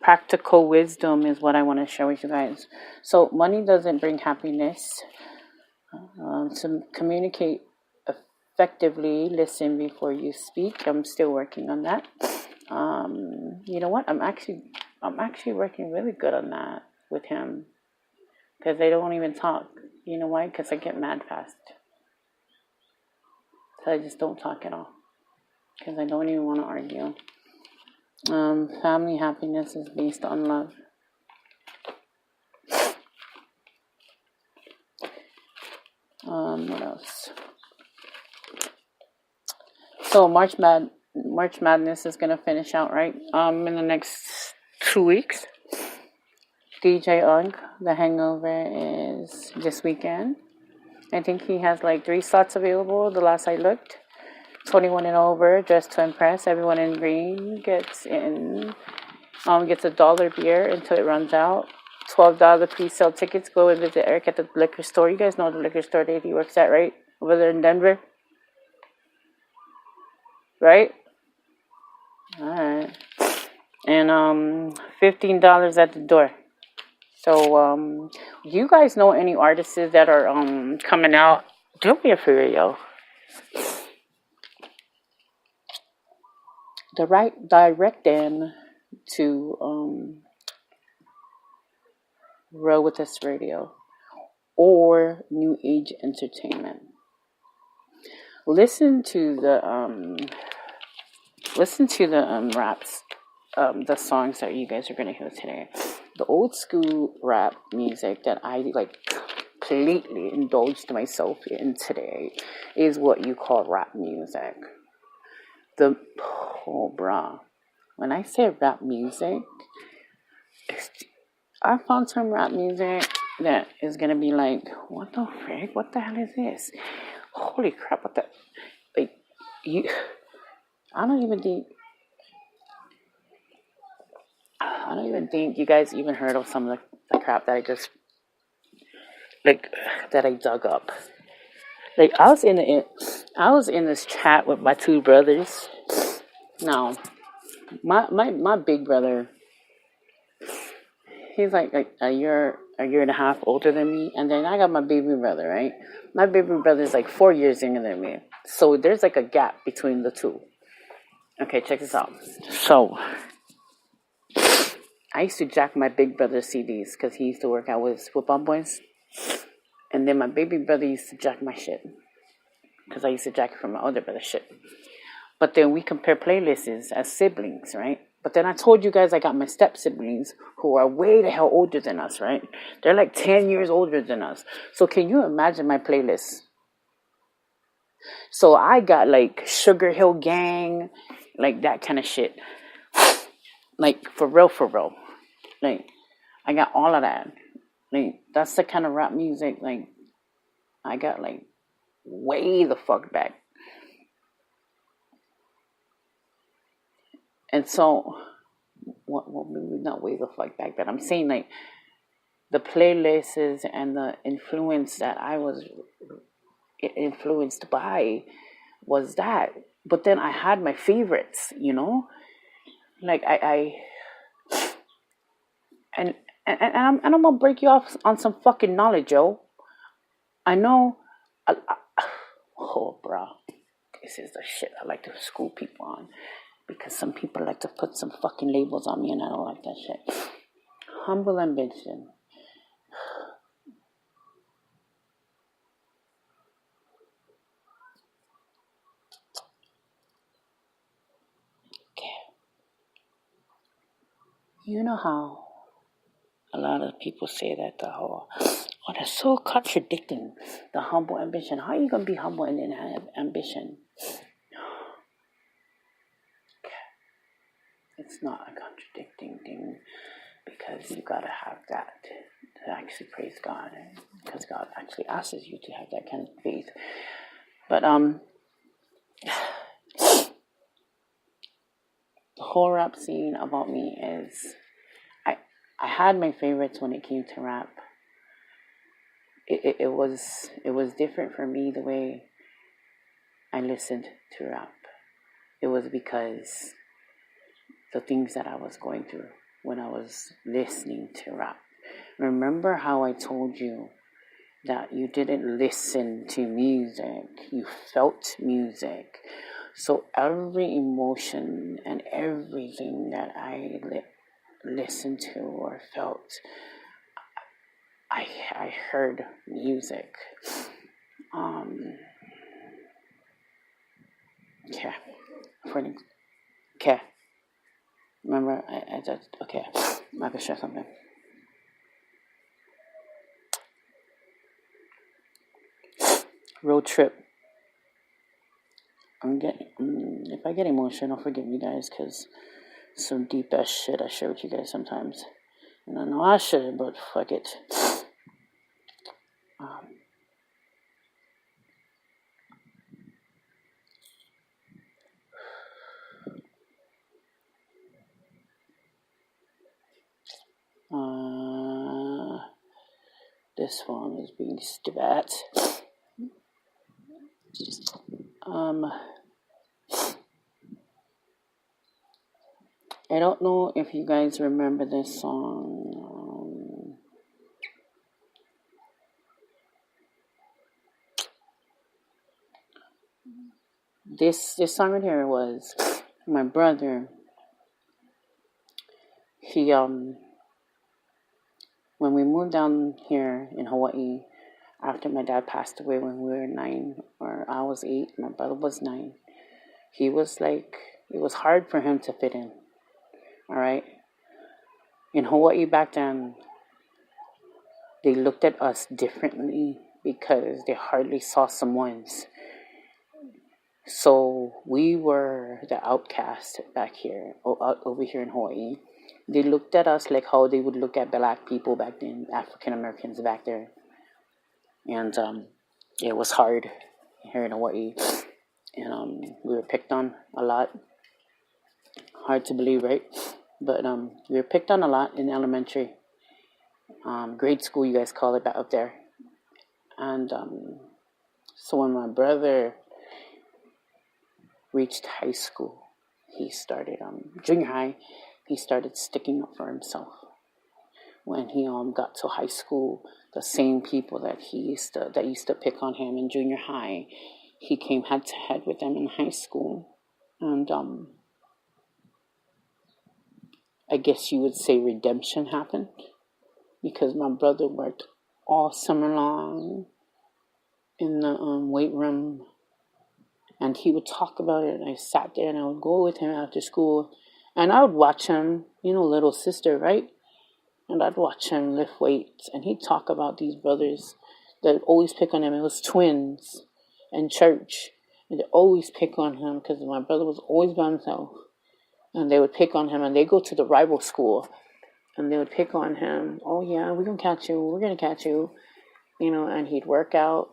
Practical wisdom is what I want to share with you guys. So money doesn't bring happiness. To communicate effectively, listen before you speak. I'm still working on that. You know what? I'm actually working really good on that with him because they don't even talk. You know why? Because I get mad fast. So I just don't talk at all because I don't even want to argue. Family happiness is based on love. What else? So March Madness is gonna finish out right in the next 2 weeks. DJ Ugg, The Hangover is this weekend. I think he has like 3 slots available. The last I looked, 21 and over, Dressed to Impress. Everyone in green gets a $1 beer until it runs out. $12 pre-sale tickets. Go and visit Eric at the liquor store. You guys know the liquor store that he works at, right? Over there in Denver. Right? Alright. And $15 at the door. So do you guys know any artists that are coming out? Do me a favor, yo. Direct them to Row With Us Radio or New Age Entertainment. Listen to the raps, the songs that you guys are gonna hear today. The old school rap music that I like completely indulged myself in today is what you call rap music. When I say rap music, I found some rap music that is gonna be like, what the frick? What the hell is this? Holy crap! What the I don't even think you guys even heard of some of the crap that I dug up. Like I was in this chat with my 2 brothers. Now, my big brother, he's like a year and a half older than me, and then I got my baby brother, right? My baby brother is like 4 years younger than me, so there's like a gap between the two. Okay, check this out. So I used to jack my big brother's CDs because he used to work out with Football Boys, and then my baby brother used to jack my shit. because I used to jack it from my older brother shit. But then we compare playlists as siblings, right? But then I told you guys I got my step siblings who are way the hell older than us, right? They're like 10 years older than us. So can you imagine my playlist? So I got like Sugar Hill Gang, like that kind of shit. Like for real. Like I got all of that. Like that's the kind of rap music like I got like way the fuck back. And so well, maybe not way the fuck back, but I'm saying like the playlists and the influence that I was influenced by was that. But then I had my favorites, you know, like and I'm gonna break you off on some fucking knowledge, yo. I know, oh, bro, this is the shit I like to school people on, because some people like to put some fucking labels on me, and I don't like that shit. Humble ambition. You know how a lot of people say that the whole, oh, that's so contradicting, the humble ambition. How are you going to be humble and then have ambition? It's not a contradicting thing, because you got to have that to actually praise God, because God actually asks you to have that kind of faith. But the whole rap scene about me is, I had my favorites when it came to rap. It was different for me the way I listened to rap. It was because the things that I was going through when I was listening to rap. Remember how I told you that you didn't listen to music, you felt music. So every emotion and everything that I listened to or felt, I heard music. Okay. Okay. Remember, I just, okay. I can share something. Road trip. If I get emotional, forgive me, guys, because some deep ass shit I share with you guys sometimes. And I know I should, but fuck it. This one is being stabbed at. I don't know if you guys remember this song. This song right here was my brother. He when we moved down here in Hawaii, after my dad passed away when we were 9, or I was 8, my brother was 9. He was like, it was hard for him to fit in. All right. In Hawaii back then, they looked at us differently because they hardly saw Samoans. So we were the outcast back here, over here in Hawaii. They looked at us like how they would look at black people back then, African Americans back there. And it was hard here in Hawaii. And we were picked on a lot. Hard to believe, right? But we were picked on a lot in elementary. Grade school, you guys call it back up there. And so when my brother reached high school, he started junior high, he started sticking up for himself. When he got to high school, the same people that used to pick on him in junior high, he came head to head with them in high school. And I guess you would say redemption happened, because my brother worked all summer long in the weight room, And he would talk about it, and I sat there and I would go with him after school, and I would watch him, little sister, right? And I'd watch him lift weights, and he'd talk about these brothers that always pick on him. It was twins in church, and they always pick on him because my brother was always by himself. And they would pick on him, and they go to the rival school, and they would pick on him. Oh, yeah, we're going to catch you. We're going to catch you. And he'd work out.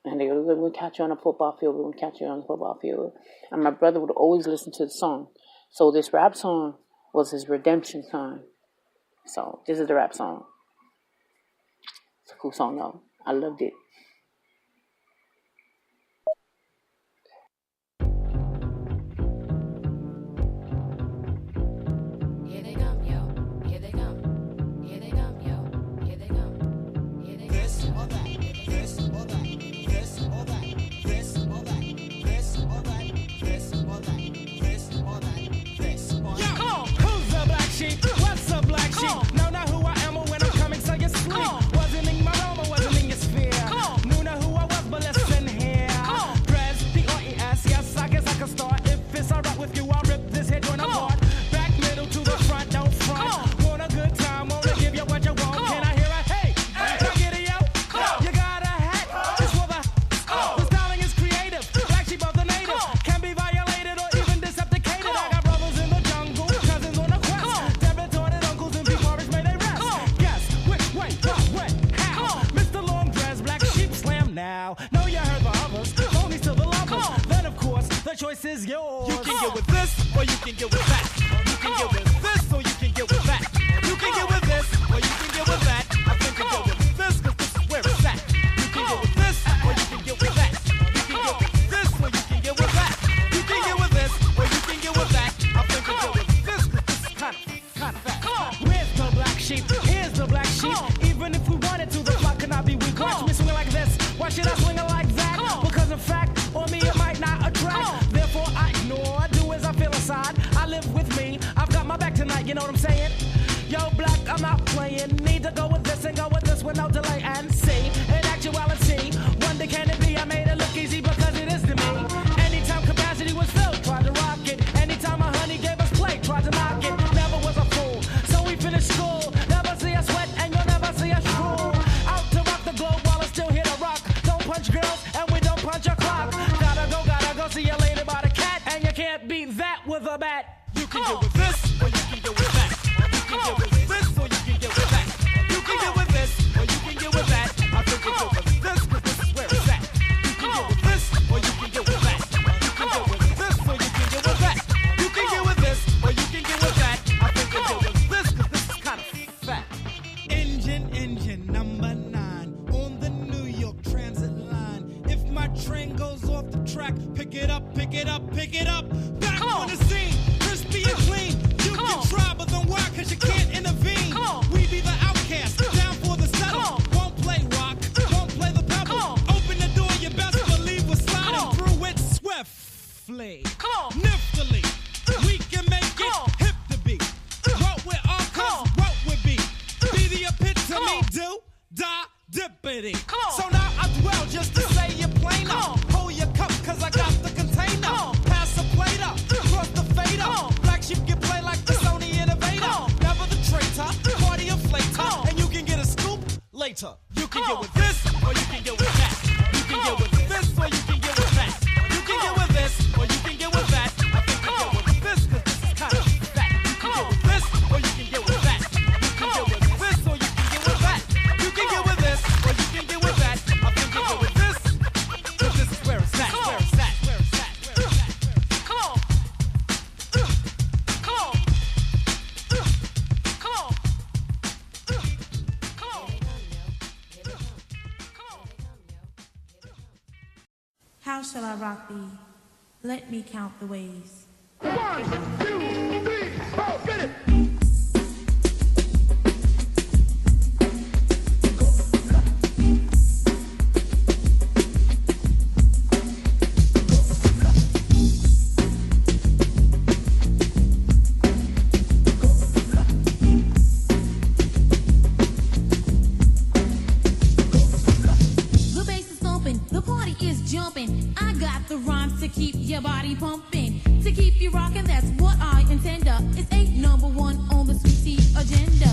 And they would catch you on a football field. We would catch you on the football field. And my brother would always listen to the song. So this rap song was his redemption song. So this is the rap song. It's a cool song, though. I loved it. Is yours. You can get with this, or you can get with that. You can get with this, or you can get with that. You can get with this, or you can get with that. I think you get with this, cause this is where it's at. You can get with this, or you can get with that. You can get with this, or you can get with that. You can get with this, or you can get with that. I think you get with this, cause this is kind of fat. Where's the black sheep? Here's the black sheep. Even if we wanted to, the flock cannot be weak. Watch me swing like this. Why should I swing it like that? Because in fact, on me it might not attract. I ignore, do as I feel inside. I live with me, I've got my back tonight, you know what I'm saying? Yo, black, I'm not playing. Need to go with this and go with this with no delay and see. In actuality, wonder can it be? I made it look easy because it is to me. Anytime capacity was filled, tried to rock it. Anytime my honey gave us play, tried to knock it. Never was a fool, so we finished school. Never see us sweat and you'll never see us drool. Out to rock the globe while I still hit a rock. Don't punch girls and we don't punch a clock. Gotta go, see you later by the cat. And you can't beat that with a bat. You can get with this, or you can get with that. You can get with this, or you can get with that. You can get with this, or you can get with that. I think you get with this, cause this is where it's at. You can get with this, or you can get with that. You can get with this, or you can get with that. You can get with this, or you can get with that. I think you get with this, cause this is kind of fat. Engine number 9 on the New York Transit line. If my train goes off the track, pick it up, pick it up, pick it up. Back on the scene, crispy and clean. You can try, but then why? Cause you can't intervene. We be the outcast, down for the settle. Won't play rock, won't play the pebble. Open the door, you best believe we're sliding through it swiftly. Niftily, we can make it hip to be. What we're all cause, what we be. Be the epitome, do, die, dippity. So now I dwell just to say you plain up. Hold your cup, cause I got the container. Pass the plate up, cross the fader. Black sheep can play like the Sony Innovator. Never the traitor, party inflator. And you can get a scoop later. You can get with this, or you can get with that. You can get with this, or you can get with that. You can get with this, or you can get with that. I think you get with this, cause this is kind of fat. You can get with this, or you can get with that. You can get with this, or you can get with that. You can get with this, or you can get with that. I think you get with this, cause this is where it's at. Where it's at. Where it's at. Where it's at. Come on. Come on. Come on. How shall I rock thee? Let me count the ways. 1, 2, 3, 4, get it! The bass is thumping, the party is jumping. I to keep your body pumping, to keep you rocking. That's what I intend. It's ain't number one on the sweet tea agenda.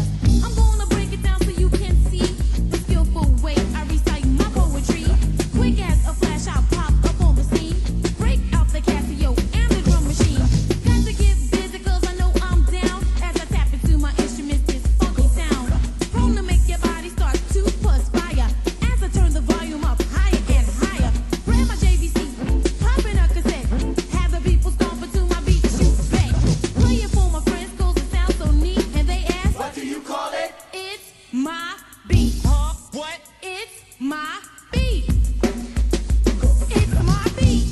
I'm gonna break it down so you can see the skillful way I recite my poetry. Quick as a flash, I'll pop up on the scene, break out the Casio and the drum machine. Got to get busy 'cause I know I'm down as I tap into my instruments, this funky sound. Prone to make your body start to perspire as I turn the volume up higher and higher. Grab my JVC, pop in a cassette, have the people stomping to my beat, shoot back. Play it for my friends 'cause it sounds so neat, and they ask, what do you call it? It's my beat. Huh? What? It's my beat. It's my beat.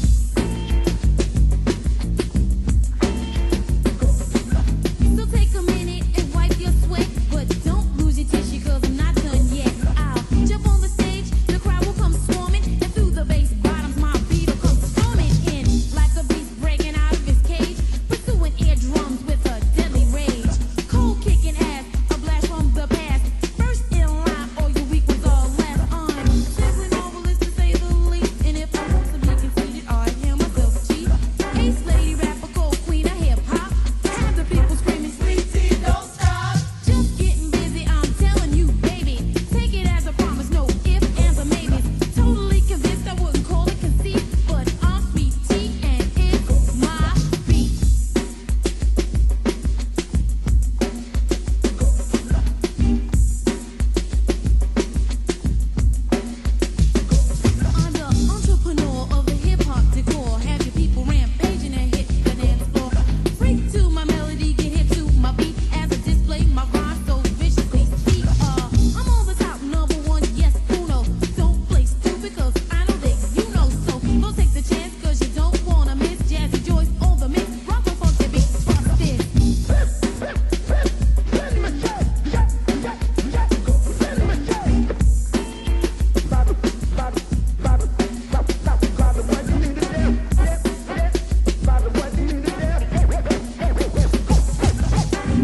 So take a minute and wipe your sweat, but don't lose your tissue 'cause I'm not done yet. I'll jump on the stage, the crowd will come swarming, and through the bass bottoms my beat will come storming in like a beast breaking out of his cage, pursuing eardrums with a deadly rage. Cold kicking ass, a blast from the past. First in line, all your weak ones all last on. Simply marvelous to say the least, and if I want to be conceited, I hear myself cheat. Ace lady rapper, cold queen of hip hop, have the people screaming, "Sweet tea, don't stop!" Just getting busy, I'm telling you, baby. Take it as a promise, no ifs, ands, or maybes. Totally convinced I wouldn't call it conceit, but I'm sweet tea and it's my beat. I'm the entrepreneur of the hip-hop decor. Have your people rampaging and hit the dance floor. Freak to my melody, get hip to my beat as I display my rhyme so viciously. See, I'm on the top, number one, yes, uno. Don't play stupid 'cause I know that you know. So don't take the chance 'cause you don't wanna miss Jazzy Joyce on the mix. Rock and funky beat, trust this.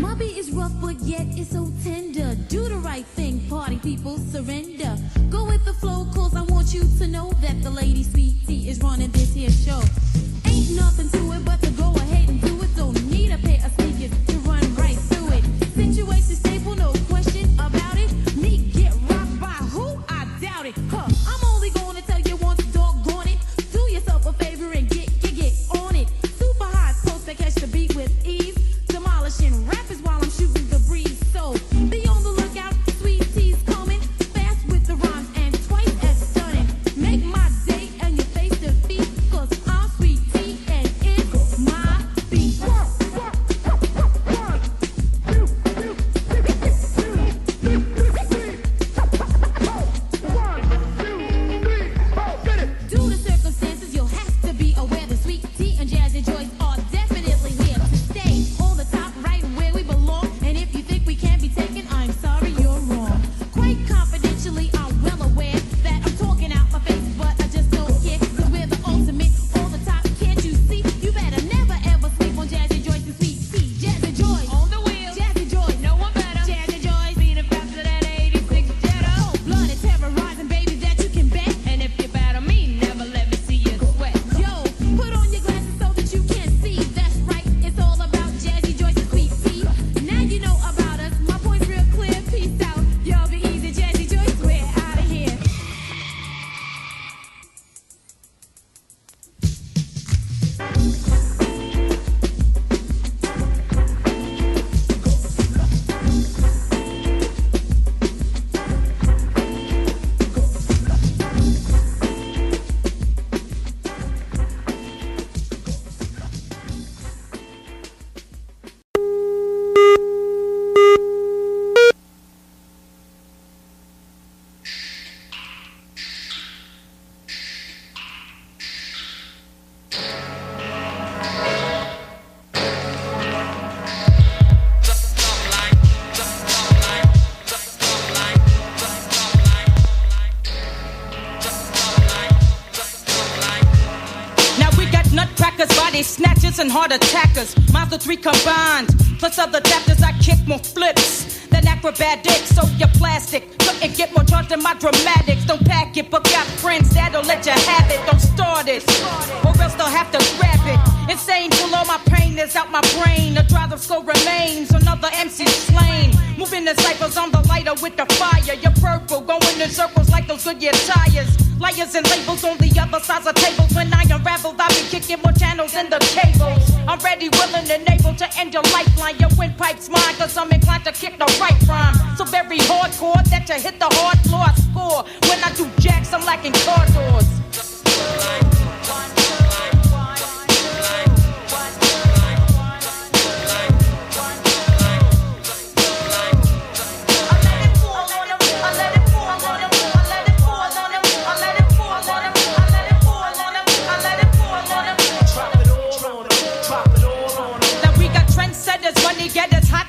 My beat is rough, but yet it's so tender. Do the right thing, party people, surrender. Go with the flow, 'cause I want you to know that the lady Sweet Tea is running this here show. Ain't nothing to it but to go ahead and do it. Don't need a pair of sneakers to run right through it. Situation stable, no question about it. Me get rocked by who? I doubt it. Huh, I'm only gonna tell you once, doggone it. Do yourself a favor and get on it. Super high post to catch the beat with ease. Demolishing rappers while I'm shooting the breeze. So be on the lookout, Sweet Tea's coming fast with the rhymes and twice as stunning. Make my day and your face to feet, 'cause I'm Sweet Tea and it's my beat. Due to circumstances, you'll have to be aware that Sweet Tea and Jazzy Joyce are definitely here to stay on the top, right where we belong. And if you think we can't be taken, I'm sorry, you're wrong. Quite confidentially, I'm well aware that I'm talking out my face, but I just don't care, 'cause we're the ultimate on the top. Can't you see? You better never ever sleep on Jazzy Joyce and Sweet Tea. Jazzy Joyce on the wheel. Jazzy Joyce, no one better. Jazzy Joyce, beating faster than 86 Jetta. Blooded, terrorizing, baby, that you can bet. And if you battle me, never let me see you sweat. Yo, put on your glasses so that you can see. That's right, it's all about Jazzy Joyce and Sweet Tea. Now you know about us. My point's real clear. Peace out. Y'all be easy, Jazzy Joyce. We're out of here. snatchers and heart attackers. Mazda 3 combined, plus other adapters. I kick more flips than acrobatics. So you're plastic, couldn't get more charged than my dramatics. Don't pack it, but got friends that'll let you have it. Don't start it, or else they'll have fires out my brain. The drive of skull remains. Another MC slain. Moving the cycles on the lighter with the fire. You're purple, going in circles like those Goodyear tires. Liars and labels on the other sides of tables. When I unravel, I be kicking more channels than the cables. I'm ready, willing, and able to end your lifeline. Your windpipe's mine, cause I'm inclined to kick the right rhyme. So very hardcore that you hit the hard floor. I score. When I do jacks, I'm lacking car doors.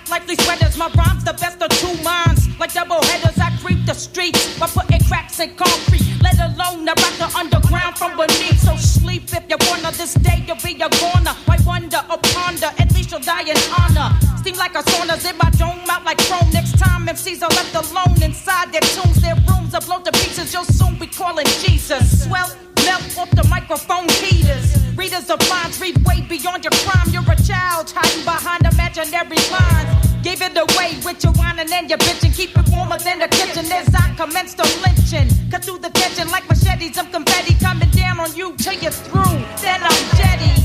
Likely sweaters, my rhymes the best of two minds. Like double headers, I creep the streets by putting cracks in concrete. Let alone about the underground from beneath. So sleep if you're born on this day, you'll be a goner. Why wonder or ponder? At least you'll die in honor. Steam like a sauna, zip my dome out like chrome. Next time MCs are left alone inside their tombs, their rooms are blown to pieces. You'll soon be calling Jesus. Swell, melt off the microphone heaters. Readers of lines read way beyond your crime. You're a child hiding behind imaginary lines. Gave it away with your whining and your bitching. Keep it warmer than the kitchen as I commence the lynching. Cut through the tension like machetes of confetti. Coming down on you till you're through. Then I'm jetty.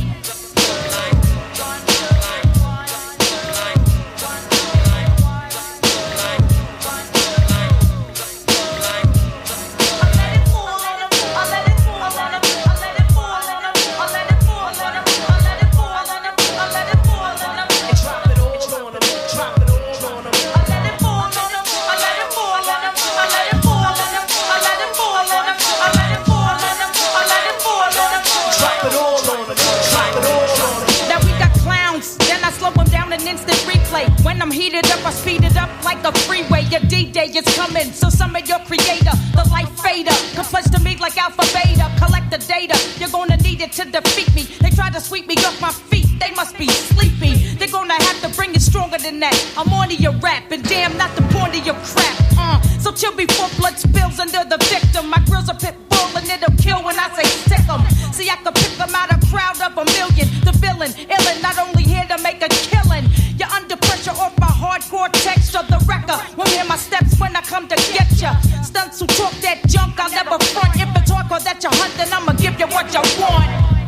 When I'm heated up, I speed it up like a freeway. Your D-Day is coming, so summon your creator. The life fader, complex to me like alpha beta. Collect the data, you're gonna need it to defeat me. They try to sweep me off my feet, they must be sleepy. They're gonna have to bring it stronger than that. I'm on to your rap, and damn, not the point of your crap. So chill before blood spills under the victim. My grill's a pit bull, and it'll kill when I say sick 'em. See, I could pick 'em out a crowd of a million. The villain, illin', not only here to make a killing. You're under pressure off my hardcore texture. The wrecker won't hear my steps when I come to get ya. Stunts who talk that junk, I'll never front. If it's hardcore that you're hunting, I'ma give you what you want.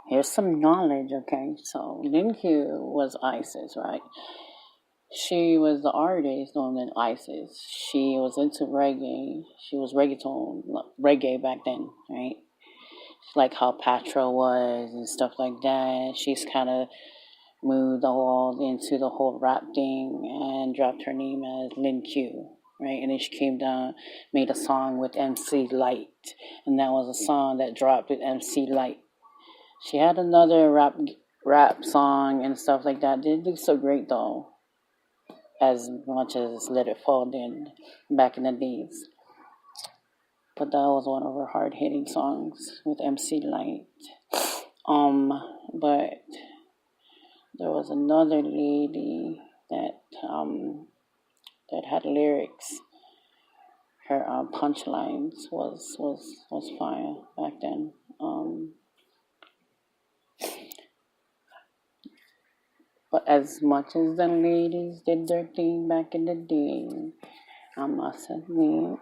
Here's some knowledge, okay? So Lin Q was Isis, right? She was the artist known as Isis. She was into reggae. She was reggae back then, right? Like how Patra was and stuff like that. She's kind of moved all into the whole rap thing and dropped her name as Lin Q, right? And then she came down, made a song with MC Lyte, and that was a song that dropped with MC Lyte. She had another rap song and stuff like that. Didn't do so great though, as much as Let It Fall did back in the days. But that was one of her hard-hitting songs with MC Lyte. But there was another lady that had lyrics. Her punchlines was fire back then. But as much as the ladies did their thing back in the day, I must admit,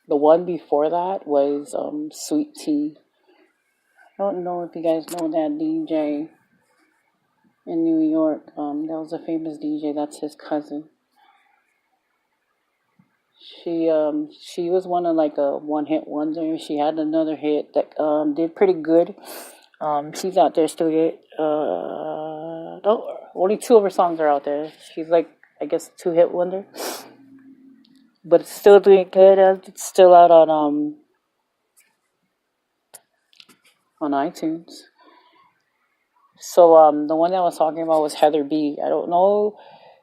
the one before that was Sweet Tea. I don't know if you guys know that DJ in New York. That was a famous DJ. That's his cousin. She was one of like a one-hit wonder. She had another hit that did pretty good. She's out there still yet. Only 2 of her songs are out there. She's like, I guess, 2-hit wonder. but it's still doing good. It's still out on iTunes. So the one that I was talking about was Heather B. I don't know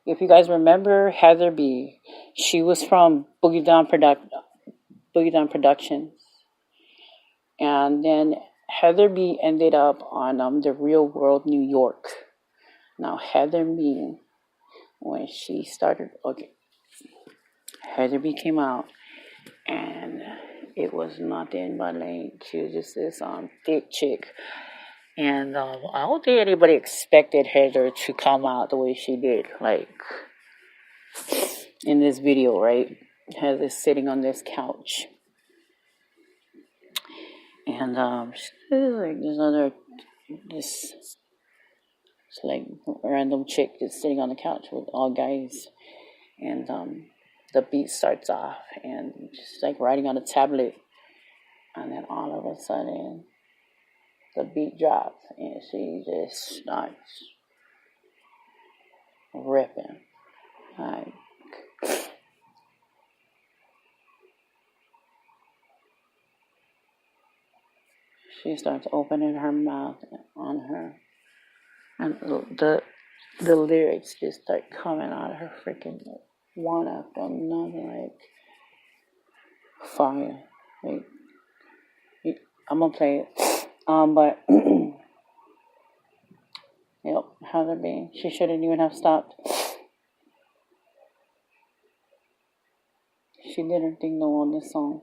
if you guys remember Heather B. She was from Boogie Down Productions, and then Heather B ended up on The Real World New York. Now Heather B, when she started, Heather B came out, and it was nothing but like she was just this thick chick. And I don't think anybody expected Heather to come out the way she did. Like in this video, right? Heather sitting on this couch, and like this like random chick just sitting on the couch with all guys, and the beat starts off, and she's like writing on a tablet, and then all of a sudden the beat drops, and she just starts ripping. Like, she starts opening her mouth on her, and the lyrics just start coming out of her freaking one after another, like fire. Like, I'm gonna play it. But yep, Heather B. She shouldn't even have stopped. She did her thing though on this song.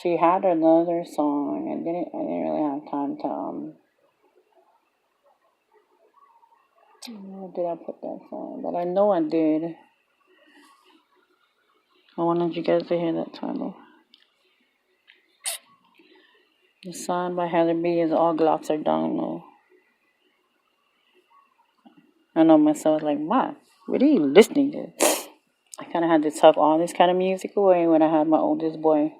She had another song. I didn't really have time to where did I put that song? But I know I did. I wanted you guys to hear that title. The song by Heather B is All Glocks Are Down Low. I know myself like, what are you listening to? I kind of had to tuck all this kind of music away when I had my oldest boy.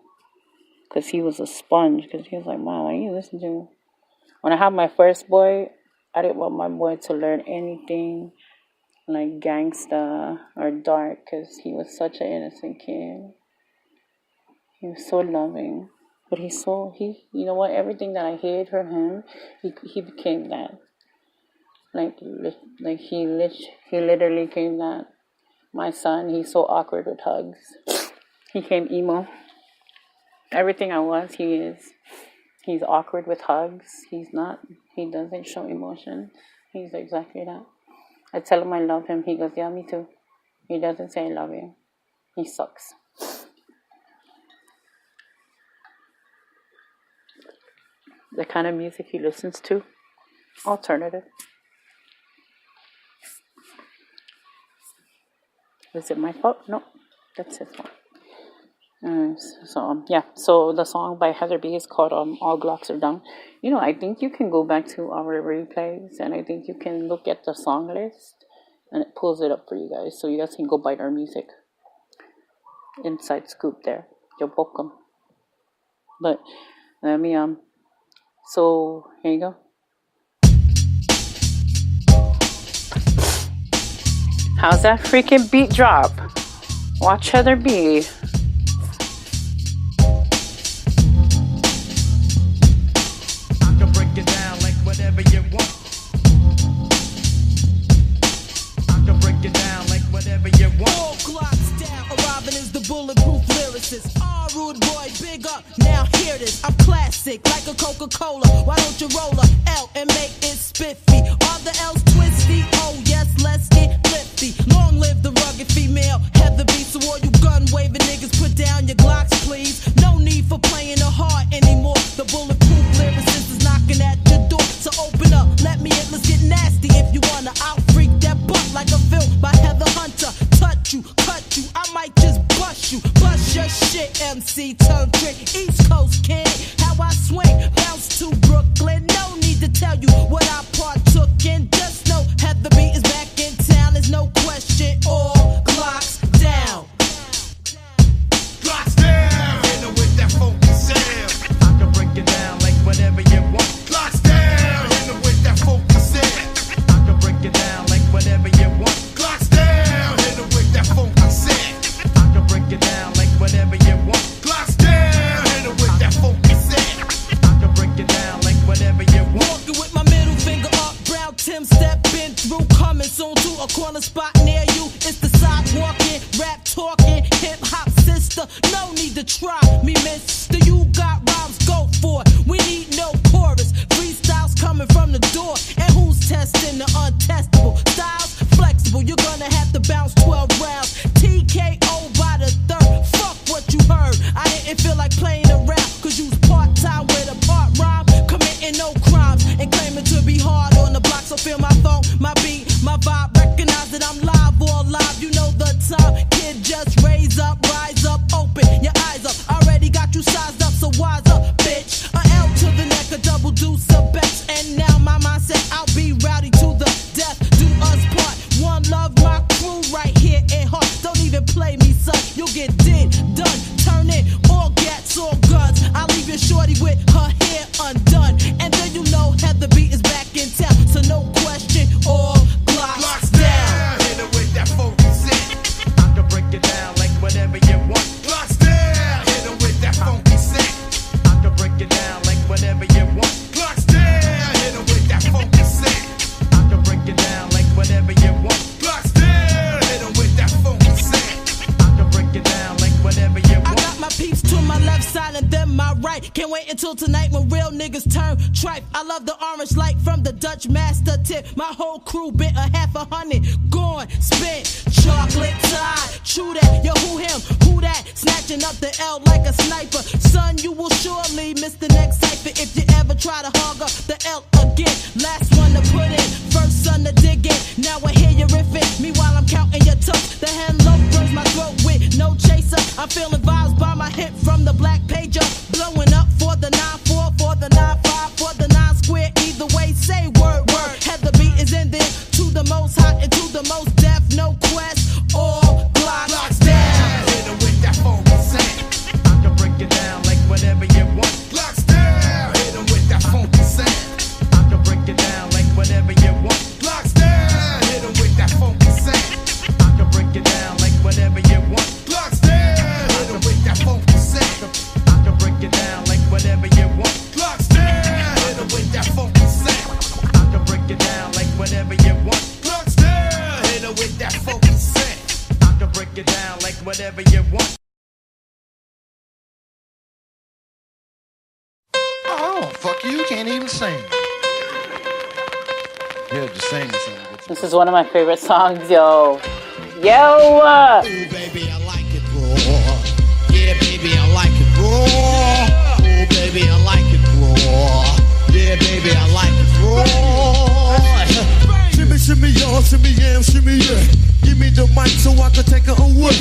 Because he was a sponge. Because he was like, Mom, what are you listening to? When I had my first boy, I didn't want my boy to learn anything like gangsta or dark. Because he was such an innocent kid. He was so loving. But you know what? Everything that I hid from him, he became that. Like he literally became that. My son, he's so awkward with hugs. He came emo. Everything I was, he is. He's awkward with hugs. He doesn't show emotion. He's exactly that. I tell him I love him. He goes, yeah, me too. He doesn't say I love you. He sucks. The kind of music he listens to, alternative. Is it my fault? No, that's his fault. So the song by Heather B is called All Glocks Are Down. You know, I think you can go back to our replays, and I think you can look at the song list, and it pulls it up for you guys, so you guys can go bite our music. Inside scoop there. You're welcome. But let me so here you go. How's that freaking beat drop? Watch Heather B. I can break it down like whatever you want. I can break it down like whatever you want. All Glocks down, arriving is the bulletproof lyricist. Rude boy, big up, now hear this. I'm classic, like a Coca-Cola. Why don't you roll a L and make it spiffy? Are the L's twisty? Oh yes, let's get lifty. Long live the rugged female Heather B. So all you gun-waving niggas, put down your Glocks, please. No need for playing the heart anymore. The bulletproof lyricist is knocking at your door. So open up, let me in, let's get nasty. If you wanna out-freak that butt like a film by Heather Hunter. Touch you, cut you, I might just bust you. Bust your shit, MC, tongue trick, East Coast kid. How I swing, bounce to Brooklyn. No need to tell you what I partook in. Just know Heather B is back in town. There's no question. All Glocks down. Glocks down. Hit 'em with that funky sound. I can break it down like whatever you want. Glocks down. Hit 'em with that funky sound. I can break it down like whatever you want. Glocks down. Hit 'em with that funky sound. I can break it talking hip hop sister. No need to try me, mister. You got rhymes, go for it. We need no chorus. Freestyles coming from the door. And who's testing the untestable? Styles flexible. You're gonna have to bounce 12 rounds. TKO by the third. Fuck what you heard. I didn't feel like playing around. Cause you's part-time with a part rhyme. Committing no crimes. And claiming to be hard on the block. So feel my phone, my beat, my vibe. Recognize that I'm live or live. You know the time. Kid, just raise up, rise up, open your eyes up. Already got you sized up, so wise up, bitch. A L to the neck, a double deuce, a best. And now my mindset, I'll be rowdy to the death. Do us part. One love, my crew right here in heart. Don't even play me, son. You'll get did, done. Turn it, all gats, all guns. I'll leave your shorty with her hair undone. And then you know Heather B is back in town. So no question, all glocks down. Hit it with that focus in. I can break it down like whatever you want. Blocks down. Hit it with that funky set. I can break it down like whatever you want. Blocks down. Hit it with that funky set. I can break it down like whatever you want. Blocks down. Hit it with that funky set. I can break it down like whatever you I want. got my peeps to my left side and then my right. Can't wait until tonight when real niggas turn tripe. I love the orange light from the Dutch master tip. My whole crew bit a half 100. Gone, spent, chocolate tie. True that, yo, who him, who that? Snatching up the L like a sniper. Son, you will surely miss the next cipher if you ever try to hog up the L again. Last one to put in, first son to dig in. Now I hear you riffing, meanwhile I'm counting your toes. The hand low burns my throat with no chaser. I'm feeling vibes by my hip from the black pager. Blowing up for the 9-4, for the 9-5, for the 9 square. Either way, say word, word. Heather B is in there to the most hot and to the most deaf. No quest, all glocks down. Hit it with that funky set. I can break it down like whatever you want. Blocks down. Hit it with that funky set. I can break it down like whatever you want. Blocks down. Hit it with that funky set. I can break it down like whatever you want. Blocks down. Hit it with that funky set. I can break it down like whatever you want. Blocks down. Hit it with that funky set. I can break it down like whatever you want. Blocks down. Hit it with that funky set. I can break it down like whatever you want. Oh, fuck you can't even sing. Yeah, just sing this one. This is one of my favorite songs, yo. Yo! Oh, baby, I like it raw. Yeah, baby, I like it raw. Oh, baby, I like it raw. Yeah, baby, I like it raw. Shimmy, shimmy, y'all, shimmy, yam, shimmy, yeah. Give me the mic so I can take it away.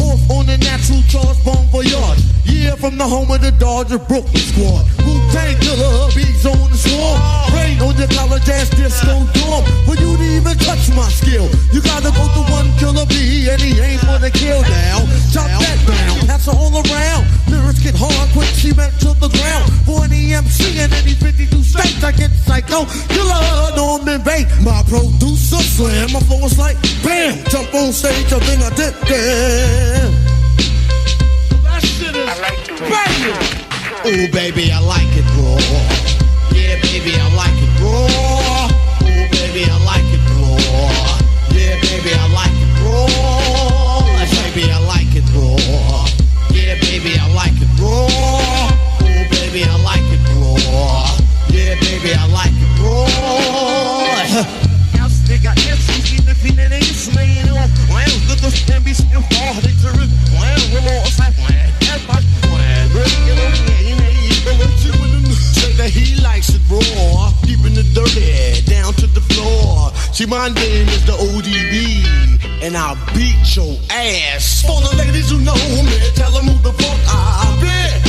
Off on the natural charge, Bon Voyage. Yeah, from the home of the Dodger Brooklyn squad. Wu-Tang Killer, beats on the swarm. Rain on your college ass disco dorm. For you to even touch my skill, you gotta go to one killer B, and he ain't for the kill now. Chop that down, that's all around. Lyrics get hard, quick cement to the ground. For any MC in any 52 states, I get psycho. Killer, Norman Bates, my producer slam. My flow is like bam, jump on stage, and then I dip there. That shit is banging. Oh, baby, I like it raw. Yeah, baby, I like it raw. Oh, baby, I like it raw. Yeah, baby, I like it raw. Baby, I like it raw. Yeah, baby, I like it raw. Oh, baby, I like it raw. Yeah, baby, I like it raw. Nigga, MC, even if he ain't slaying on. Well, good to stand be still hard to it. Well, we're all side plan. Everybody, say that he likes it raw, keeping it dirty down to the floor. See, my name is the ODB, and I'll beat your ass. For the ladies who know me, tell them who the fuck I been.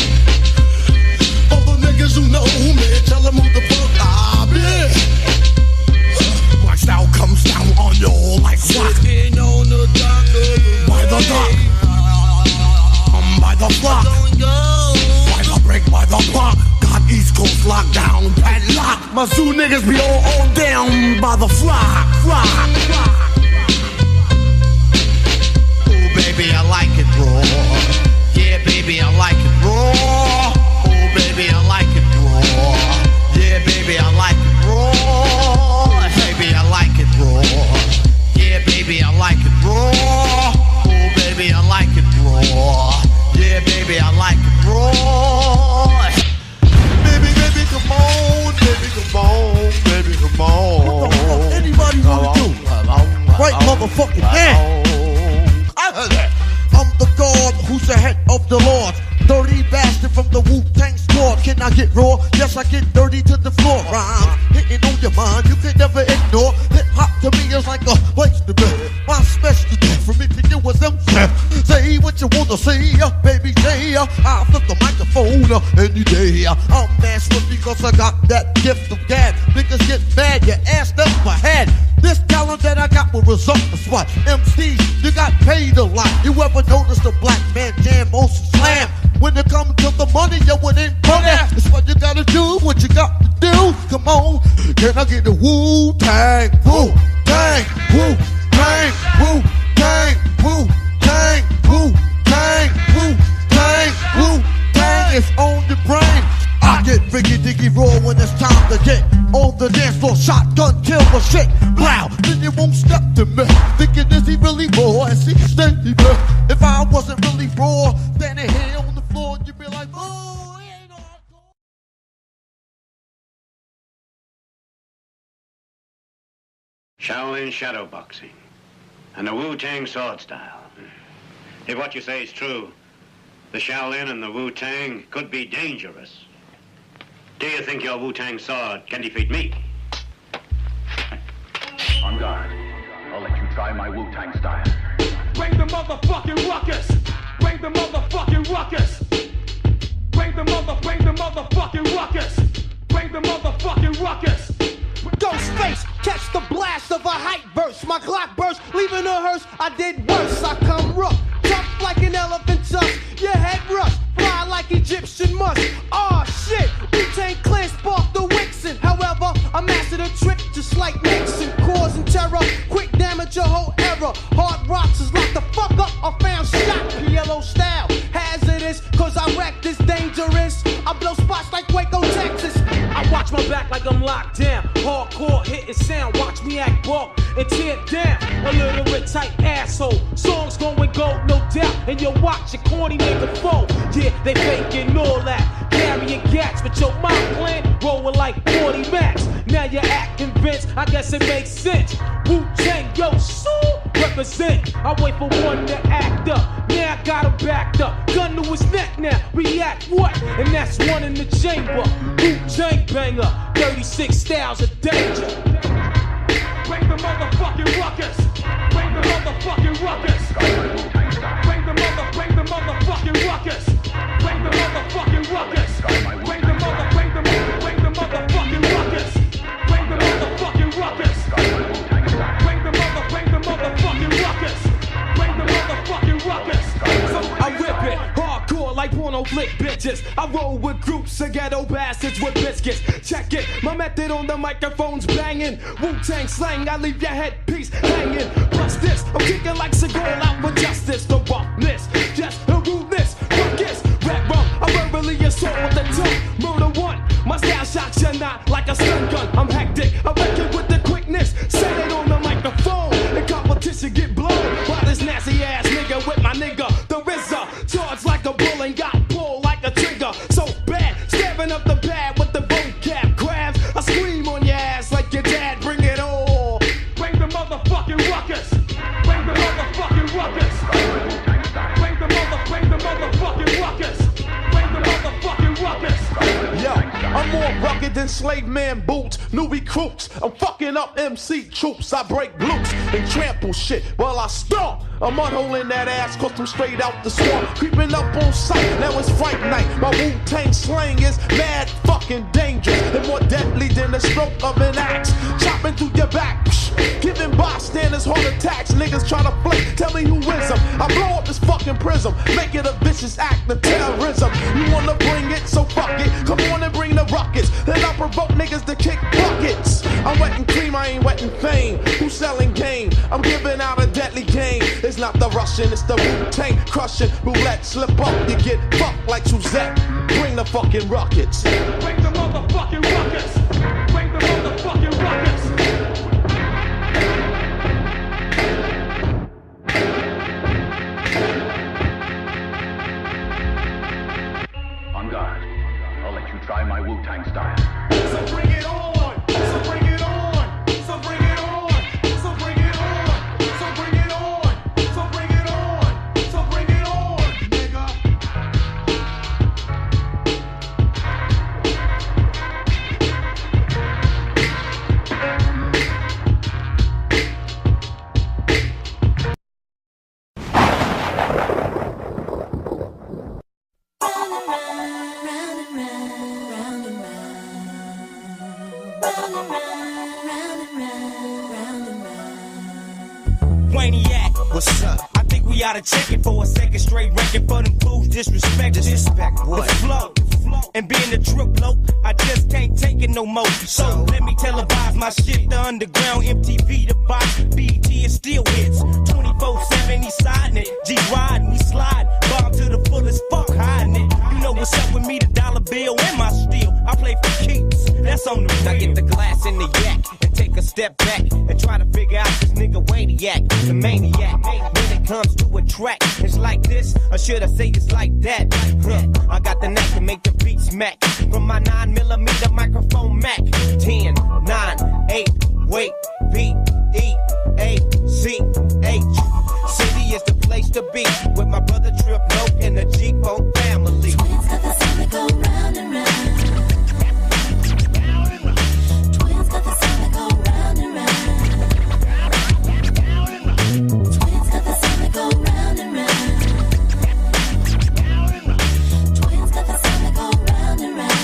For the niggas who know me, tell them who the fuck I been. My style comes down on you like rock. Sitting on the dock, by the dock, by the block, by the break, by the block. Got East Coast lockdown, padlock. My zoo niggas be all on down by the flock. Oh baby, I like it raw. Yeah, baby, I like it raw. Oh baby, I like it raw. Yeah, baby, I like it raw. Baby, I like it raw. Yeah, baby, I like it raw. Oh baby, I like the head of the Lord. Dirty bastard from the Wu-Tang squad. Can I get raw? Yes, I get dirty to the floor. Rhymes hitting on your mind, you can never ignore. Hip hop to me is like a place to be. My specialty for me to do is them say what you wanna say, baby J. I'll flip the microphone any day. I'm master because I got that gift of gab. Niggas get mad, your ass up my head. This talent that I got will result in what? MCs, you got paid a lot. You ever noticed a black man jam most slam? When it comes to the money, yo, it ain't money. It's what you gotta do, what you got to do. Come on, can I get the Wu-Tang? Wu-Tang, Wu-Tang, Wu-Tang, Wu-Tang, Wu-Tang, Wu-Tang, Wu-Tang is on the brain. I get Ricky Diggy raw when it's time to get on the dance floor. Shotgun, kill the shit. Wow, then you won't step to me. Thinking, is he really raw? Is he steady? If I wasn't really raw, standing here on the floor, you'd be like, oh, he ain't hardcore. Shaolin shadow boxing and the Wu-Tang sword style. If what you say is true, the Shaolin and the Wu-Tang could be dangerous. Do you think your Wu-Tang sword can defeat me? On guard. I'll let you try my Wu-Tang style. Bring the motherfucking ruckus. Bring the motherfucking ruckus. Bring the motherfucking ruckus. Bring the motherfucking ruckus. Ghostface, catch the blast of a hype verse. My Glock burst, leaving a hearse. I did worse. I come rough, tough like an elephant tusk. Your head rush, fly like Egyptian musk. Aw shit, Wu-Tang Clan sparked the Wixen. However, I mastered a trick just like Nixon, causing terror. Quick damage your whole era. Hard rocks is locked the fuck up. I found shot, PLO style. Hazardous, cause I wreck this dangerous. I blow spots like Waco, Texas. I watch my back like I'm locked down. Hardcore hitting sound, watch me act bulk and tear down. A little bit tight asshole. Songs going gold, no doubt. And you watch your corny nigga fold. Yeah, they faking all that. Carrying gats, but your mind plan rolling like 40 max. Now you're acting convinced, I guess it makes sense. Wu-Tang, yo, so represent. I wait for one to act up. Now I got him backed up. Gun to his neck now. React what? And that's one in the chamber. Wu-Tang banger. 36 styles of danger. Bring the motherfucking ruckus. Bring the motherfucking ruckus. Bring the motherfucking ruckus. Bring the motherfucking ruckus. Bring the motherfucking ruckus. Bring the motherfucking ruckus. Bring the motherfucking ruckus. Bring the motherfucking ruckus. So I rip it hardcore like porno flick bitches. I roll with groups of ghetto bastards with biscuits. Check it, my method on the microphone's banging. Wu-Tang slang, I leave your headpiece hanging. Plus this, I'm kicking like Seagull out for justice. The roughness, just the rudeness. Ruckus, rap rum, I verbally assault with the tongue. Murder one, my style shocks you not like a stun gun. I'm hectic, I reckon with the quickness. Set it on the microphone, and competition get blown by this nasty ass nigga with my nigga, the RZA. Charged like a bull and got pulled like a trigger. So bad, stabbing up the pad with the vocab grabs. I scream on your ass like your dad, bring it on. Bring the motherfucking ruckus. Bring the motherfucking ruckus. Bring the motherfucking ruckus. Bring the motherfucking ruckus. Yo, I'm more rugged than slave man boots, new recruits. I'm fucking up MC troops. I break loops and trample shit while I stomp. I'm unholing that ass cause I'm straight out the swamp. Creeping up on sight, now it's Fright Night. My Wu-Tang slang is mad fucking dangerous and more deadly than the stroke of an axe. Chopping through your back, giving bystanders heart attacks. Niggas try to flick, tell me who is them. I blow up this fucking prism, make it a vicious act of terrorism. You wanna bring it, so fuck it. Come on and bring the ruckus. Then I provoke niggas to kick buckets. I'm wetting cream, I ain't wetting fame. Who's selling game? I'm giving out a deadly game. It's not the Russian, it's the Wu-Tang crushing. Roulette, slip up, you get fucked like Suzette. Bring the fucking ruckus. Bring the motherfucking ruckus. Bring the motherfucking ruckus. On guard. I'll let you try my Wu-Tang style. So bring it on. So bring it on. So bring it on. So bring it on. So bring it on. So bring it on. So bring it on. Nigga. Gotta check it for a second straight record for them fools disrespect. Disrespect what? The flow. And being the trip low, I just can't take it no more. So let me televise my shit, the underground MTV, the box, BET is still hits. 24/7, he siding it, G riding, we slide, bomb to the fullest, fuck hiding it. You know what's up with me, the dollar bill and my steel. I play for keeps, that's on the real. I get the glass in the yak and take a step back and try to figure out this nigga Waniac, the maniac. When it comes to a track, it's like this, or should I say it's like that? I got the knack to make the beat smack from my 9mm microphone Mac. 10, 9, 8, wait, B, E, A, C, H. City is the place to be with my brother Trip Loke and the G-Funk family. Twins got the sound that go round and round. Twins got the sound that go round and round. Twins got the sound that go round and round. Twins got the sound that go round and round.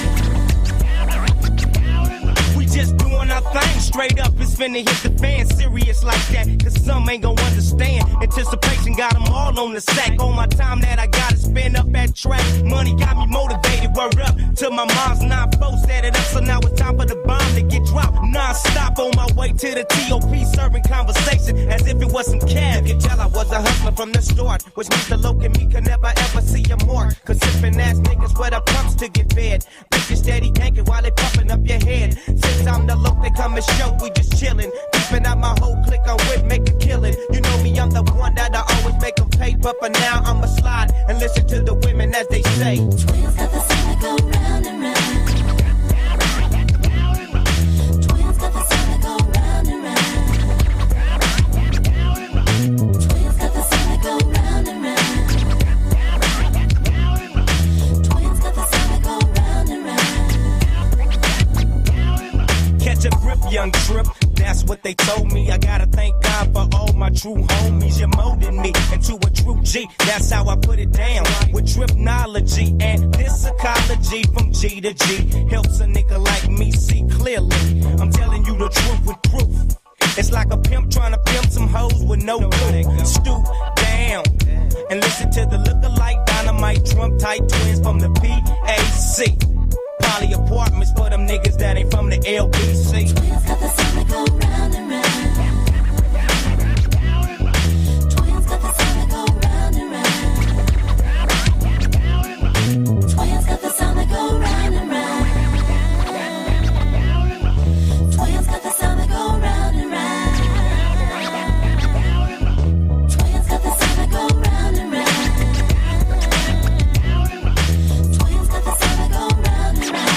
We just doing our thing straight up. It's finna hit the fan serious like that. Cause some ain't gon' understand. Anticipation got them all on the sack. All my time that I gotta spend up at track. Money got me motivated. Word up to my mom's 9-4 set it up. So now it's time for the bomb to get dropped. Non-stop on my way to the TOP, serving conversation as if it was some cash. You can tell I was a hustler from the start, which means the loc and me could never ever see a mark. Cause sippin' ass niggas wear the pumps to get fed. Bitches steady yanking while they pumping up your head. Since I'm the loc, they come and show we just chillin'. Keeping out my whole clique on with make a killing. You know me, I'm the one that I always make them pay. But for now, I'ma slide and listen to the women as they say. Twins got the sound that go round and round. Twins got the sound that go round and round. Twins got the sound that go round and round. Twins got the sound that go round and round. Catch a grip, young Trip. That's what they told me. I gotta thank God for all my true homies. You molded me into a true G. That's how I put it down with Tripnology and this psychology from G to G helps a nigga like me see clearly. I'm telling you the truth with proof. It's like a pimp trying to pimp some hoes with no clue. Stoop down and listen to the lookalike dynamite drum tight twins from the PAC. Poly apartments for them niggas that ain't from the LBC. Twins got the sound that go round and round. Twins got the sound that go round and round. Twins got the sound that go round and round. Twins got the sound that go round and round. Twins got the sound that go round and round. Twins got the sound that go round and round.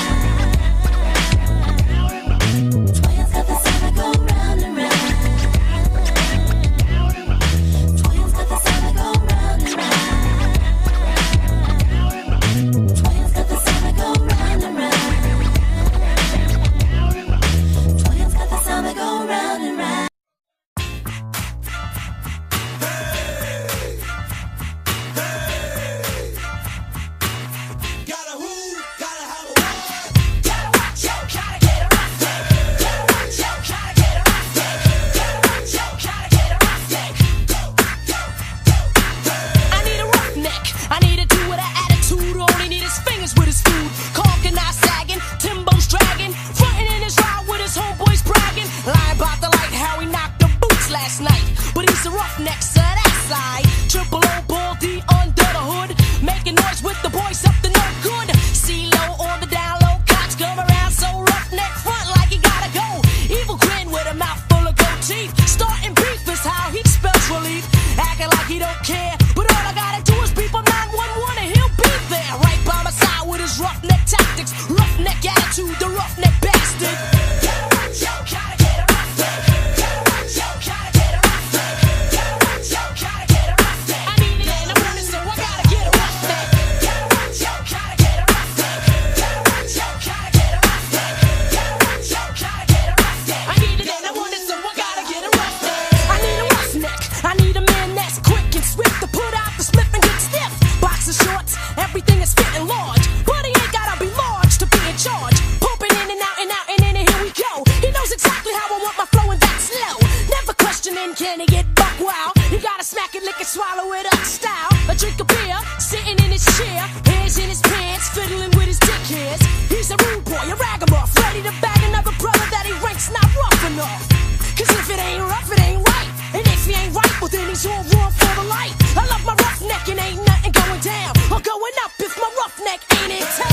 going down or going up if my roughneck ain't in town.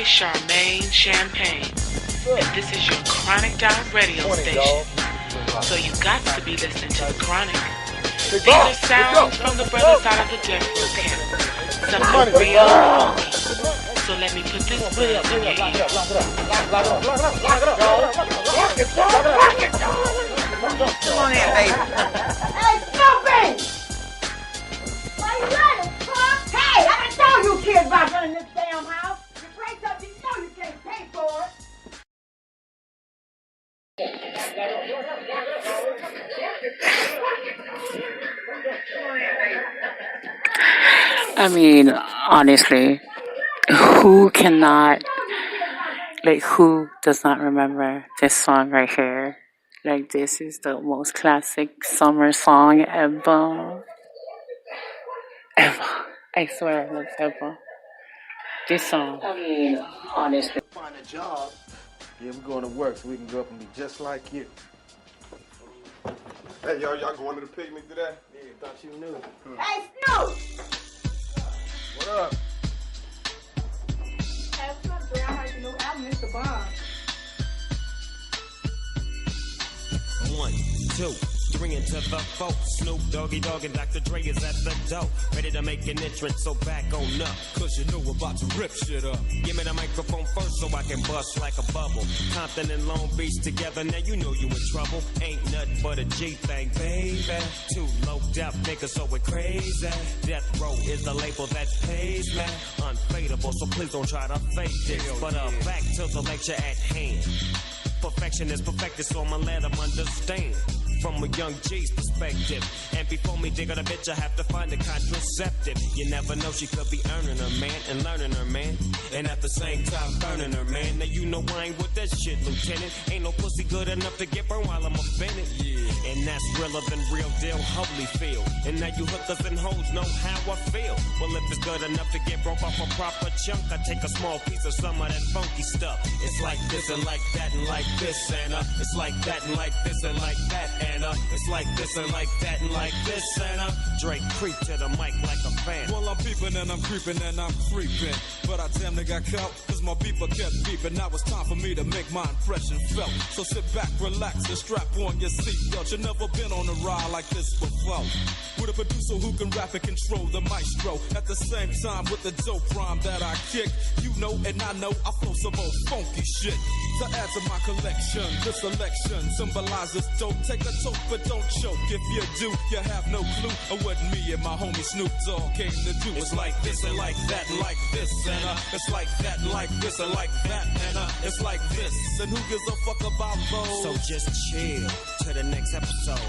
Charmaine Champagne, and this is your Chronic Out radio station. So you got to be listening to the Chronic. These are sounds from the brothers out of the Death Row Camp. Something real funky. So let me put this buzz in your ear. Come on in, baby. Hey, Snoopy! Why you running, huh? Hey, I done told you kids about running this damn house. You play something you know you can't pay for it. I mean, honestly, who does not remember this song right here? Like, this is the most classic summer song ever. Ever. I swear, it's ever. This song. I mean, honestly. Find a job. Yeah, we're going to work so we can grow up and be just like you. Hey, y'all going to the picnic today? Yeah, thought you knew. Hey, Snoop! What up? Hey, what's up, Dre? I heard your new album, Mr. Bond. 1, 2, 3 into the 4. Snoop Doggy Dogg and Dr. Dre is at the door. Ready to make an entrance, so back on up. Cause you know we're about to rip shit up. Give me the microphone first so I can bust like a bubble. Compton and Long Beach together, now you know you in trouble. Ain't nothing but a G thing, baby. Too low death niggas, so we're crazy. Death Row is the label that pays me. Unfadable, so please don't try to fake this. But back to the lecture at hand. Perfection is perfected, so I'ma let them understand. From a young G's perspective. And before me dig on a bitch, I have to find a contraceptive. You never know, she could be earning her man and learning her man. And at the same time, burning her man. Now you know I ain't with that shit, Lieutenant. Ain't no pussy good enough to get burned while I'm offended. Yeah. And that's realer than real deal, Holyfield. And now you hookers and hoes know how I feel. Well, if it's good enough to get broke off a proper chunk, I take a small piece of some of that funky stuff. It's like this and like that and like this, and it's like that and like this and like that, and it's like this and like that and like this, and Drake creep to the mic like a fan. Well, I'm peeping and I'm creeping and I'm creeping, but I damn near got caught, cause my beeper kept beeping. Now it's time for me to make my impression felt. So sit back, relax, and strap on your seatbelt. You've never been on a ride like this before, with a producer who can rap and control the maestro. At the same time with the dope rhyme that I kick, you know and I know I flow some old funky shit. To add to my collection, this selection symbolizes dope. Take a toke but don't choke. If you do, you have no clue of what me and my homie Snoop Dogg came to do. It's like this and like that and like this, and it's like that and like this and like that, and it's like this. And who gives a fuck about those? So just chill to the next episode.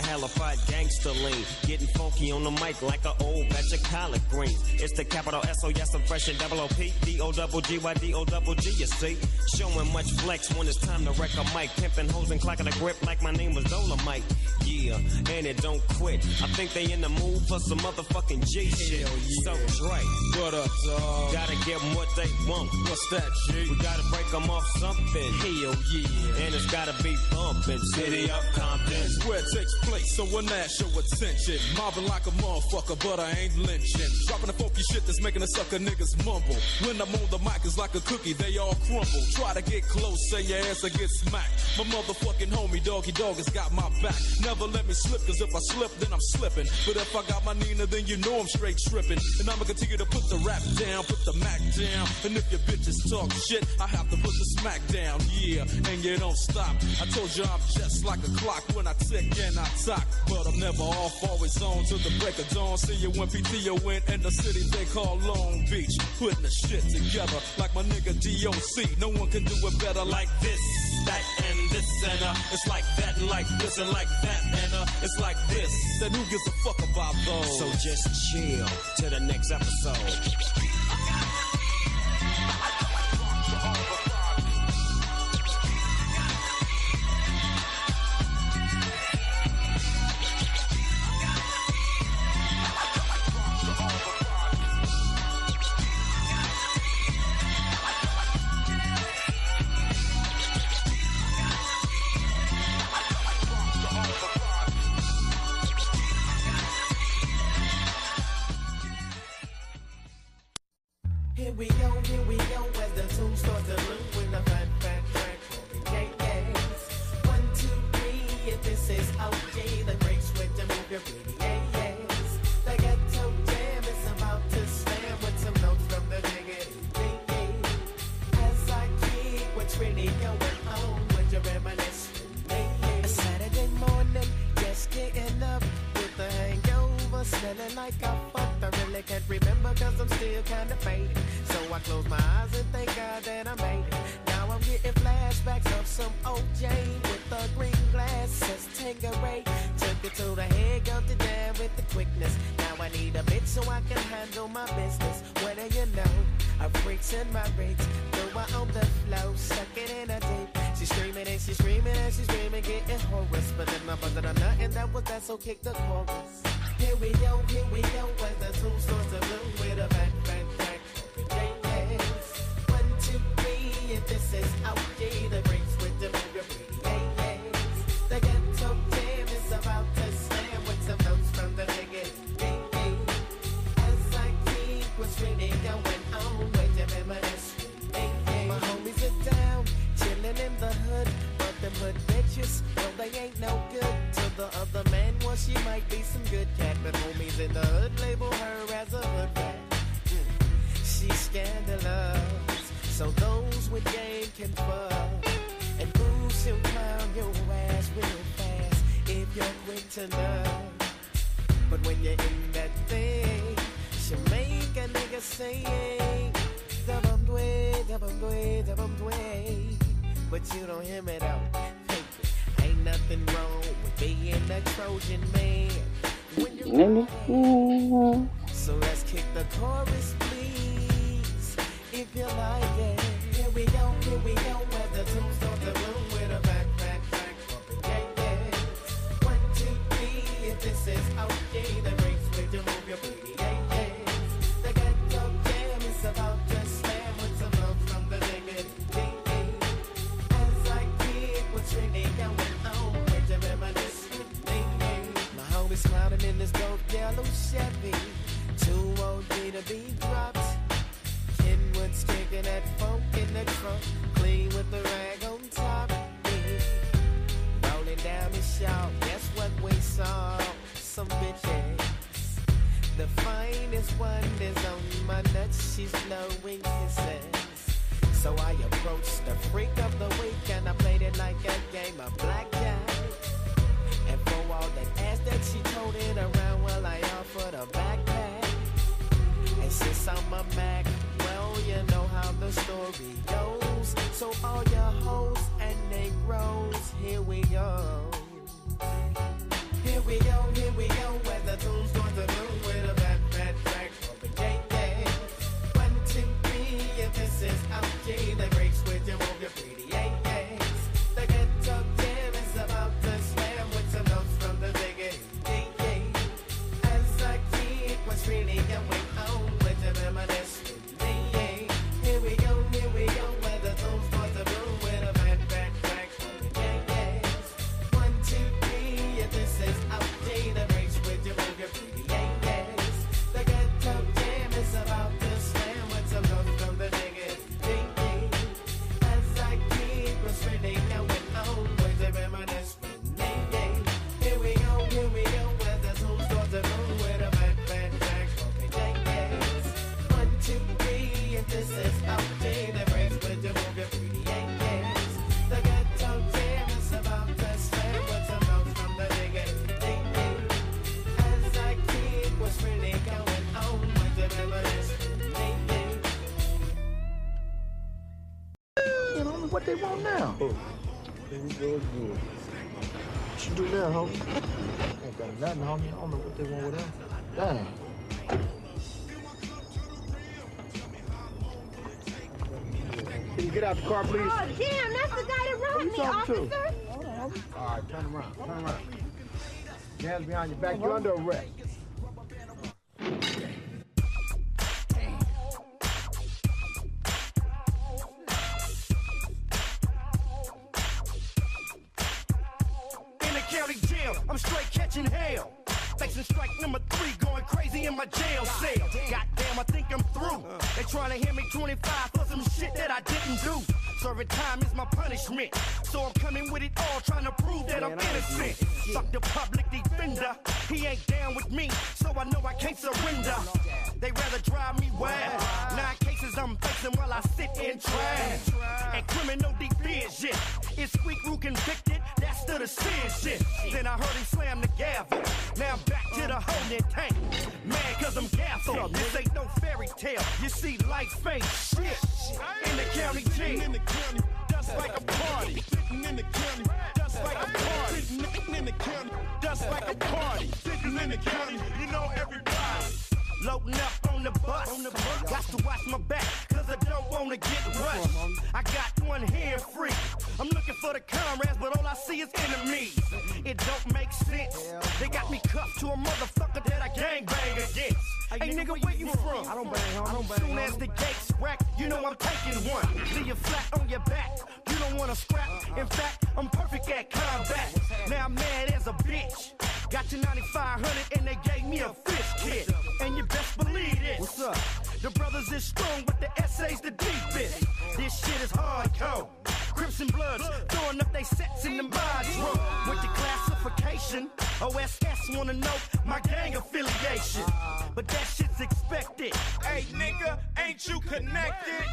halified gangster lean. Getting funky on the mic like an old batch of collard greens. It's the capital S-O, yes, I'm fresh and double O-P. D-O-double-G-Y-D-O-double-G, you see. Showing much flex when it's time to wreck a mic. Pimping hoes and clocking a grip like my name was Dolomite. Yeah, and it don't quit. I think they in the mood for some motherfucking G shit. So Dre, what up, dog? Gotta give them what they want. What's that, G? We gotta break them off something. Hell yeah. And it's gotta be bumpin'. City of Compton. It's where it takes place, so when that show attention. Mobbing like a motherfucker, but I ain't lynching. Dropping the funky shit that's making the sucker niggas mumble. When I'm on the mic, it's like a cookie, they all crumble. Try to get close, say your ass will get smacked. My motherfucking homie, Doggy Dog, has got my back. Never let me slip, cause if I slip, then I'm slipping. But if I got my Nina, then you know I'm straight tripping. And I'ma continue to put the rap down, put the Mac down. And if your bitches talk shit, I have to put the smack down. Yeah, and you don't stop. I told you I'm just like a clock when I tick and I talk. But I'm never off, always on till the break of dawn. See you when PTO went in the city they call Long Beach. Putting the shit together like my nigga DOC. No one can do it better like this, that, and this, and it's like that, and like this, and like that, and it's like this. Then who gives a fuck about those? So just chill to the next episode. Here we go, as the tune starts to loop with the fat track. Yeah. 1, 2, 3, if this is OJ, the great switch to move your pretty yes. The ghetto jam is about to slam with some notes from the nigga. As I kick what's really going on with your reminiscence. A Saturday morning, just getting up with the hangover, smelling like I fucked. I really can't remember cause I'm still kinda faded. So I close my eyes and thank God that I made it. Now I'm getting flashbacks of some OJ with the green glasses, Tangeray. Took it to the head, got the jam with the quickness. Now I need a bitch so I can handle my business. What do you know? A freak's in my rates. Throw her on the floor, suck it in a tape. She's screaming and she's screaming and she's screaming, getting hoarse. But then I busted a nut and that was that, so kick the chorus. Here we go, as the tune starts to bloom with a bang, bang, bang. Yes. 1, 2, 3, if this is OJ, the breaks with the move your pretty yes. The ghetto jam is about to slam with some notes from the niggas. As I keep what's really going on with your reminiscence. My homies are down, chilling in the hood, but them hood bitches, well they ain't no good. To the other man, well she might be some good cat, but homies in the hood label her as a hood rat. She's scandalous, so those with game can fuck. And booze will clown your ass real fast if you're quick to nut. But when you're in that thing, she'll make a nigga say, dabam dway, dabam dway, dabam dway. But you don't hear me though. Ain't nothing wrong with being a Trojan man. When you're so let's kick the chorus, please, if you like it. Here we go, where the tune starts to bloom with a back, bumping, yes. 1, 2, 3, if this is OJ, the breaks with you move your pretty, yes. The ghetto jam is about to slam with some love from the niggas, as I kick what's really going on with your reminiscence, my homies clowning in this dope yellow Chevy. 2 OG to be dropped. Kenwood's kicking that funk in the trunk, clean with the rag on top. Rolling down the shop, guess what we saw? Some bitches. The finest one is on my nuts, she's blowing kisses. So I approached the freak of the week and I played it like a game of blackjack. And for all that ass that she toted around, well I offered a backpack. And since I'm a Mac, well, you know how the story goes. So all your hoes and Negroes, here we go. Here What they want now? Here we go again. What you do now, homie? Ain't got nothing, homie. I don't know what they want with that. Dang. Can you get out the car, please? Oh, damn, that's the guy that wrote me, officer. All right, turn around. Hands behind your back. You're under arrest. In the county jail, I'm straight catching hell. Facing strike number 3, going crazy in my jail cell. Goddamn, I think I'm through. They trying to hand me 25 for some shit that I didn't do. Serving time is my punishment. So I'm coming with it all, trying to prove that I'm innocent. Fuck the public defender. He ain't down with me, so I know I can't surrender. They rather drive me wild. 9 cases I'm facing while I sit in trial. And criminal division. It's squeak who convicted, that's the decision. Then I heard him slam the gavel. Now I'm back to the holding tank. Man, cause I'm gaffled. This ain't no fairy tale. You see, life ain't shit. In the county jail. In the county, just like a party. Sitting in the county, just like a party. Sitting in the county, just like a party. Sitting in the county, you know everybody. Loading up on the bus. Got to watch my back, cause I don't wanna get rushed. I got one hand free. I'm looking for the comrades, but all I see is enemies. It don't make sense. They got me cuffed to a motherfucker that I gangbang against. Hey nigga, where you from? I don't bang on. Soon as the gates crack, you know I'm taking one. See you flat on your back. You don't wanna scrap. In fact, I'm perfect at combat. Now I'm mad as a bitch. Got your 9500 and they gave me a fish kit. And you best believe this. What's up? The brothers is strong, but the essays the deepest. This shit is hardcore. Crips and Bloods throwing up they sets in the bedroom. With the classification, OSS wanna know my gang affiliation. But that shit's expected. Hey nigga, ain't you connected?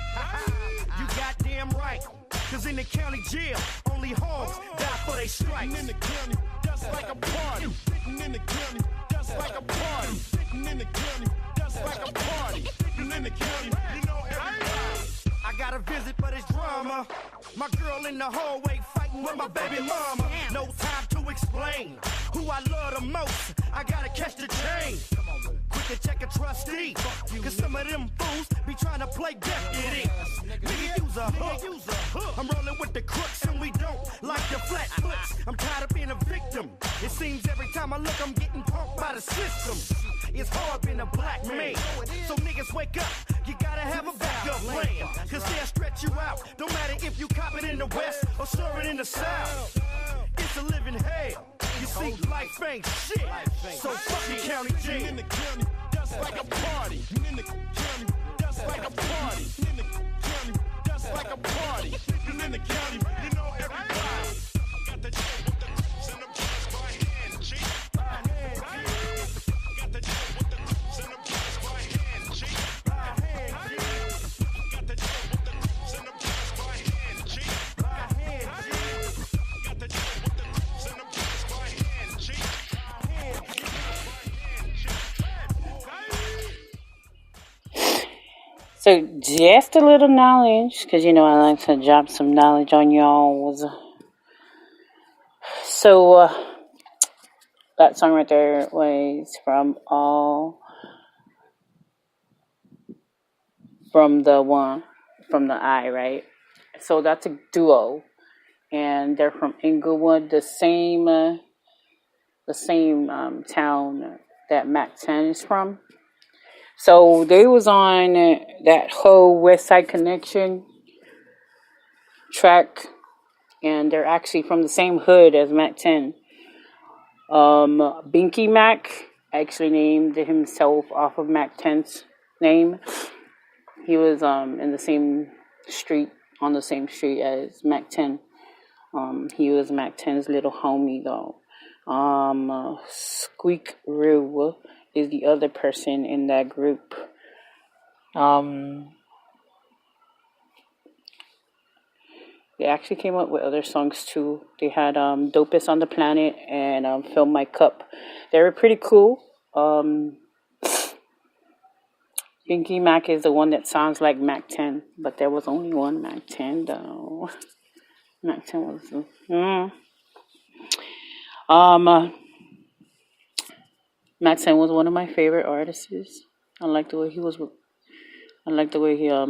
You goddamn right. Cause in the county jail, only hogs die for they stripes. In the county, just like a party. Sitting in the county, just like a party. Sitting in the county, just like a party. Sitting in the county, you know everybody. I got a visit, but it's drama. My girl in the hallway fighting with my baby mama. No time to explain who I love the most. I gotta catch the chain. Quick to check a trustee. Cause some of them fools be trying to play deputy. Nigga, use a hook. I'm rolling with the crooks and we don't like the flat foots. I'm tired of being a victim. It seems every time I look, I'm getting punked by the system. It's hard being a black man. So niggas wake up. You gotta have a backup plan. Cause they'll stretch you out. Don't matter if you cop it in the West or stir it in the South. It's a living hell. You see, life ain't shit. So fuck the county jail. In the county, just like a party. In the county, just like a party. In the county, just like a party. In the county, you know everybody. Got the jail with the crips and the bloods by hand, G. Got the jail with the crips and the bloods by hand, G. Got the jail with the crips and the bloods by hand, G. Got the jail with the crips and the bloods by hand, G. So just a little knowledge, because you know I like to drop some knowledge on y'all. So that song right there was from the I, right? So that's a duo, and they're from Inglewood, the same town that Mac 10 is from. So they was on that whole West Side Connection track, and they're actually from the same hood as Mac 10. Binky Mac actually named himself off of Mac 10's name. He was in the same street, on the same street as Mac 10. He was Mac 10's little homie though. Squeak Roo is the other person in that group. They actually came up with other songs too. They had Dopest on the Planet and Fill My Cup. They were pretty cool. Pinky Mac is the one that sounds like Mac 10, but there was only one Mac 10 though. Mac 10 was Mac 10 was one of my favorite artists. I like the way he was. I like the way he I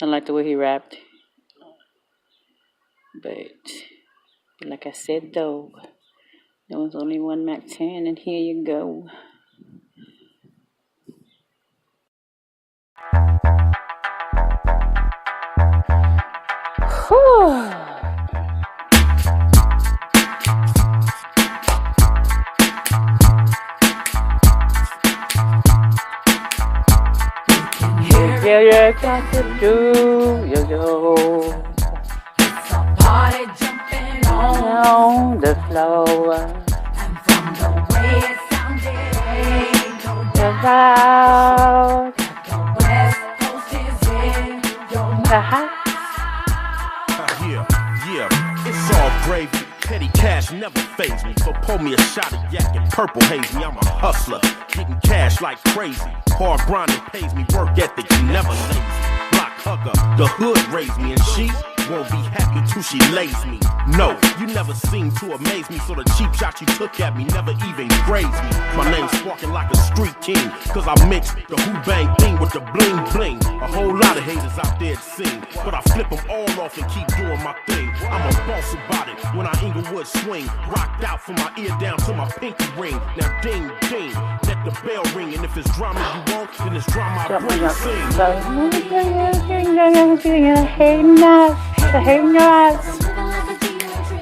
like the way he rapped. But like I said though, there was only one Mac 10, and here you go. Whew. Yeah, you got to do, yo. Party jumping On the floor. and from the way it sounded, ain't no doubt About the West Coast is in your the house. Yeah, it's all gravy. Petty cash never faze me. So pour me a shot of yak and purple haze me. I'm a hustler, getting cash like crazy. Hard grinding pays me, work ethic, you never lazy. Block hugger, the hood raised me, and she won't be happy till she lays me. No, you never seem to amaze me, so the cheap shot you took at me never even grazed me. My name's sparking like a street king, cause I mix the who bang thing with the bling bling. A whole lot of haters out there to sing, but I flip them all off and keep doing my thing. I'm a boss about it when I Inglewood swing. Rocked out from my ear down to my pinky ring. Now ding ding, let the bell ring, and if it's drama you want, then it's drama I bring you sing. Hating us, hating your ass.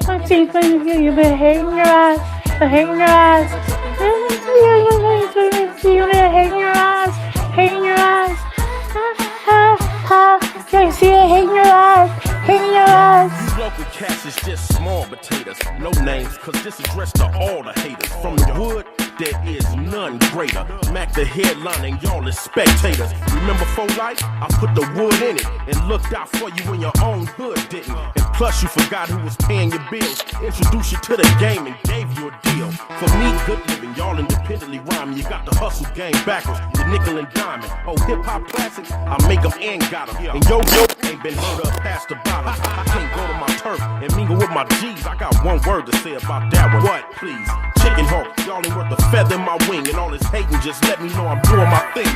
My teeth, you've been hating your ass, hating your ass. You've been hating your ass, hating your ass. I see it, hating your ass, hating your ass. These local cats is just small potatoes, no names, cause this addressed to all the haters. From the wood, there is none greater. Mac the headline and y'all is spectators. Remember for life, I put the wood in it and looked out for you when your own hood didn't. And plus you forgot who was paying your bills. Introduced you to the game and gave you a deal. For me, good living, y'all independently rhyming. You got the hustle game backwards, the nickel and diamond. Oh, hip-hop classics, I make them and got them. And yo ain't been heard of past the bottom. I can't go to my turf and mingle with my G's. I got one word to say about that one. What, please? Chicken hawk, y'all ain't worth a feather in my wing. And all this hating, just let me know I'm doing my thing.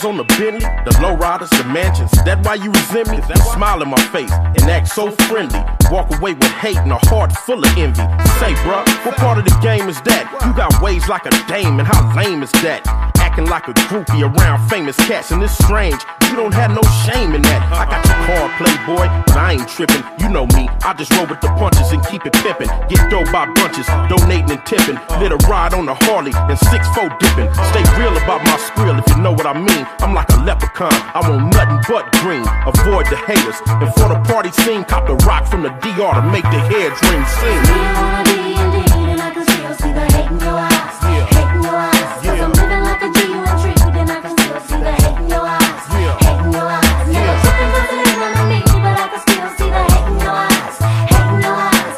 On the Bentley, the lowriders, the mansions. That why you resent me? That smile in my face and act so friendly. Walk away with hate and a heart full of envy. Say, bruh, what part of the game is that? You got waves like a dame, and how lame is that? Acting like a groupie around famous cats, and it's strange. You don't have no shame in that. I got your card, playboy, but I ain't tripping. You know me, I just roll with the punches and keep it pimping. Get dough by bunches, donating and tipping. Lit a ride on the Harley and 6'4" dipping. Stay real about my skrill if you know what I mean. I'm like a leprechaun, I want nothing but green. Avoid the haters, and for the party scene, cop the rock from the DR to make the heads ring sing. You wanna be indeed, and I can still see the hate in your eyes. Hate in your eyes, cause I'm living like a G intrigue, and I can still see the hate in your eyes. Hate in your eyes, never tripping cause it ain't on me, but I can still see the hate in your eyes. Hate in your eyes,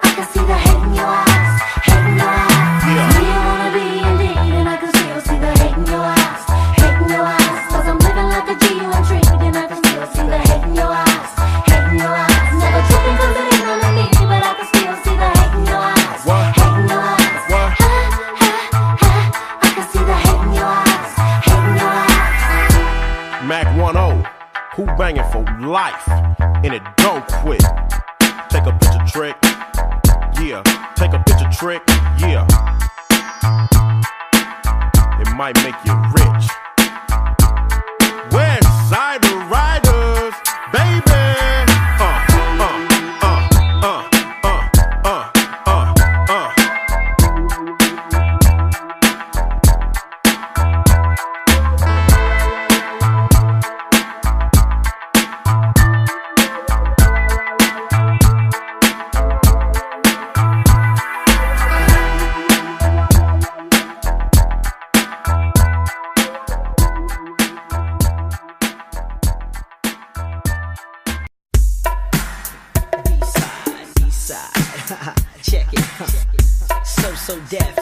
I can see the hate in your eyes. Hate in your eyes, you wanna be indeed, and I can still see the hate in your eyes. Hate in your eyes, cause I'm living like a G intrigue, and I can still see the hate in your eyes. Hate in your eyes, never tripping cause it ain't on me, but I can still see the hate in your eyes. Hate in your eyes, I can see the hate in your eyes. Hate in your eyes. Mac 1-0, who banging for life, and it don't quit. Take a picture trick, yeah. Take a picture trick, yeah. And might make you rich. West Side Riders, baby. Check it. So deaf,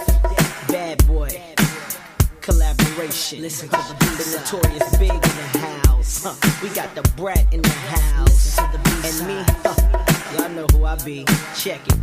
bad boy. Collaboration. Listen to the notorious big in the house. We got the brat in the house. And me, y'all know who I be. Check it.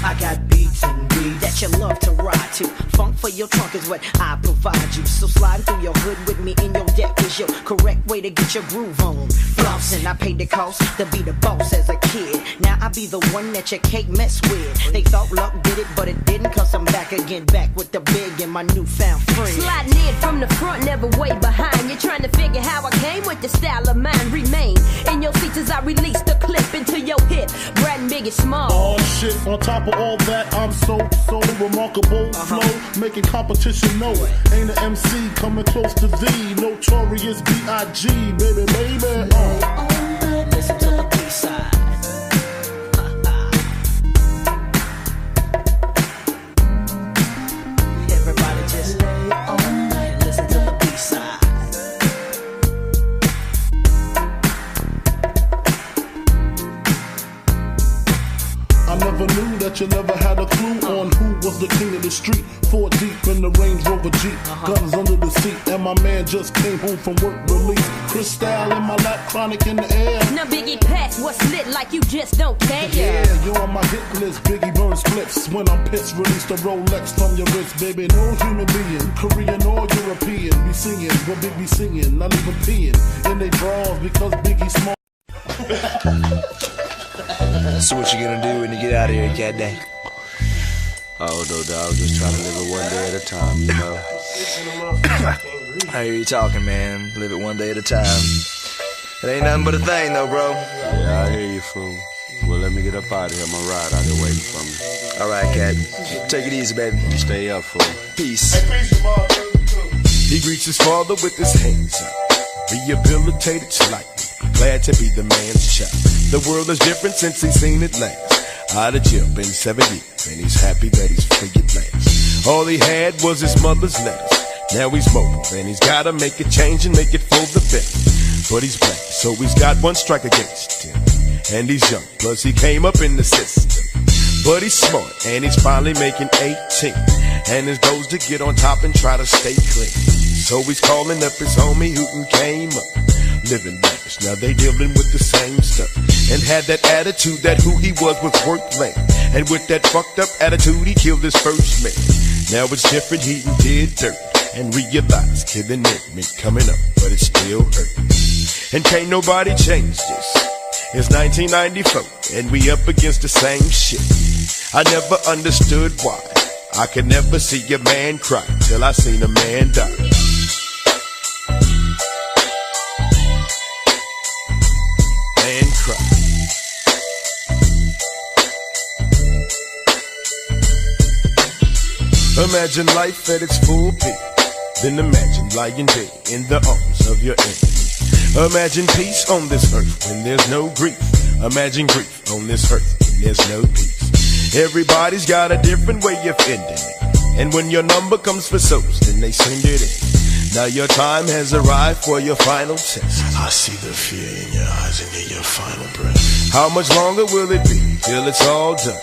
I got beats and beats that you love to ride to. Funk for your trunk is what I provide you. So slide through your hood with me in your deck is your correct way to get your groove on. Flossing, I paid the cost to be the boss as a kid. Now I be the one that you can't mess with. They thought luck did it, but it didn't, cause I'm back again, back with the big and my newfound friend. Sliding in from the front, never way behind. You're trying to figure how I came with the style of mine. Remain in your seats as I release the clip into your hip. Brad and Biggie Small. Oh shit, on top of all that, I'm so remarkable. Flow, making competition know it. Ain't an MC coming close to thee. Notorious B.I.G. baby. Listen to the B-side. Everybody just lay on and listen to the B-side. I never knew that you never had a clue on who was the king of the street. 4 deep in the Range Rover Jeep, guns under the seat, and my man just came home from work release. Crystal in my lap, chronic in the air. Now Biggie Pass, what's lit like you just don't care? Yeah, you're on my hit list. Biggie burns clips when I'm pissed. Release the Rolex from your wrist, baby. No human being, Korean or European, be singing what Big be singing, not even peeing in they drawers because Biggie small. So what you gonna do when you get out of here, cat day? Oh no, dog, just trying to live it one day at a time, you know. I hear you talking, man. Live it one day at a time. It ain't nothing but a thing, though, bro. Yeah, I hear you, fool. Well, let me get up out of here. My ride out here waiting for me. All right, cat. Take it easy, baby. You stay up, fool. Peace. He greets his father with his hands up. Rehabilitated slightly. Glad to be the man's child. The world is different since he's seen it last. Out of jail, been 7 years, and he's happy that he's free at last. All he had was his mother's letters. Now he's mobile, and he's gotta make a change and make it for the better. But he's black, so he's got one strike against him. And he's young, plus he came up in the system. But he's smart, and he's finally making 18. And his goal's to get on top and try to stay clean. So he's calling up his homie who came up. Living lavish, now they dealing with the same stuff. And had that attitude that who he was worth land. And with that fucked up attitude, he killed his first man. Now it's different, he did dirt. And realized killing it meant coming up, but it still hurt. And can't nobody change this. It's 1994, and we up against the same shit. I never understood why. I could never see a man cry till I seen a man die. Man cry. Imagine life at its full peak. Then imagine lying dead in the arms of your enemy. Imagine peace on this earth when there's no grief. Imagine grief on this earth when there's no peace. Everybody's got a different way of ending it. And when your number comes for souls, then they send it in. Now your time has arrived for your final test. I see the fear in your eyes and hear your final breath. How much longer will it be till it's all done?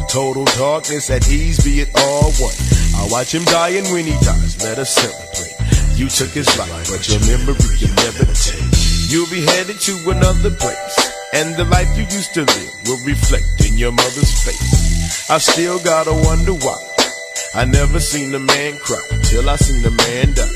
Total darkness at ease, be it all one. I'll watch him die, and when he dies, let us celebrate. You took his life, but your memory you never take. You'll be headed to another place, and the life you used to live will reflect in your mother's face. I still gotta wonder why I never seen a man cry till I seen a man die.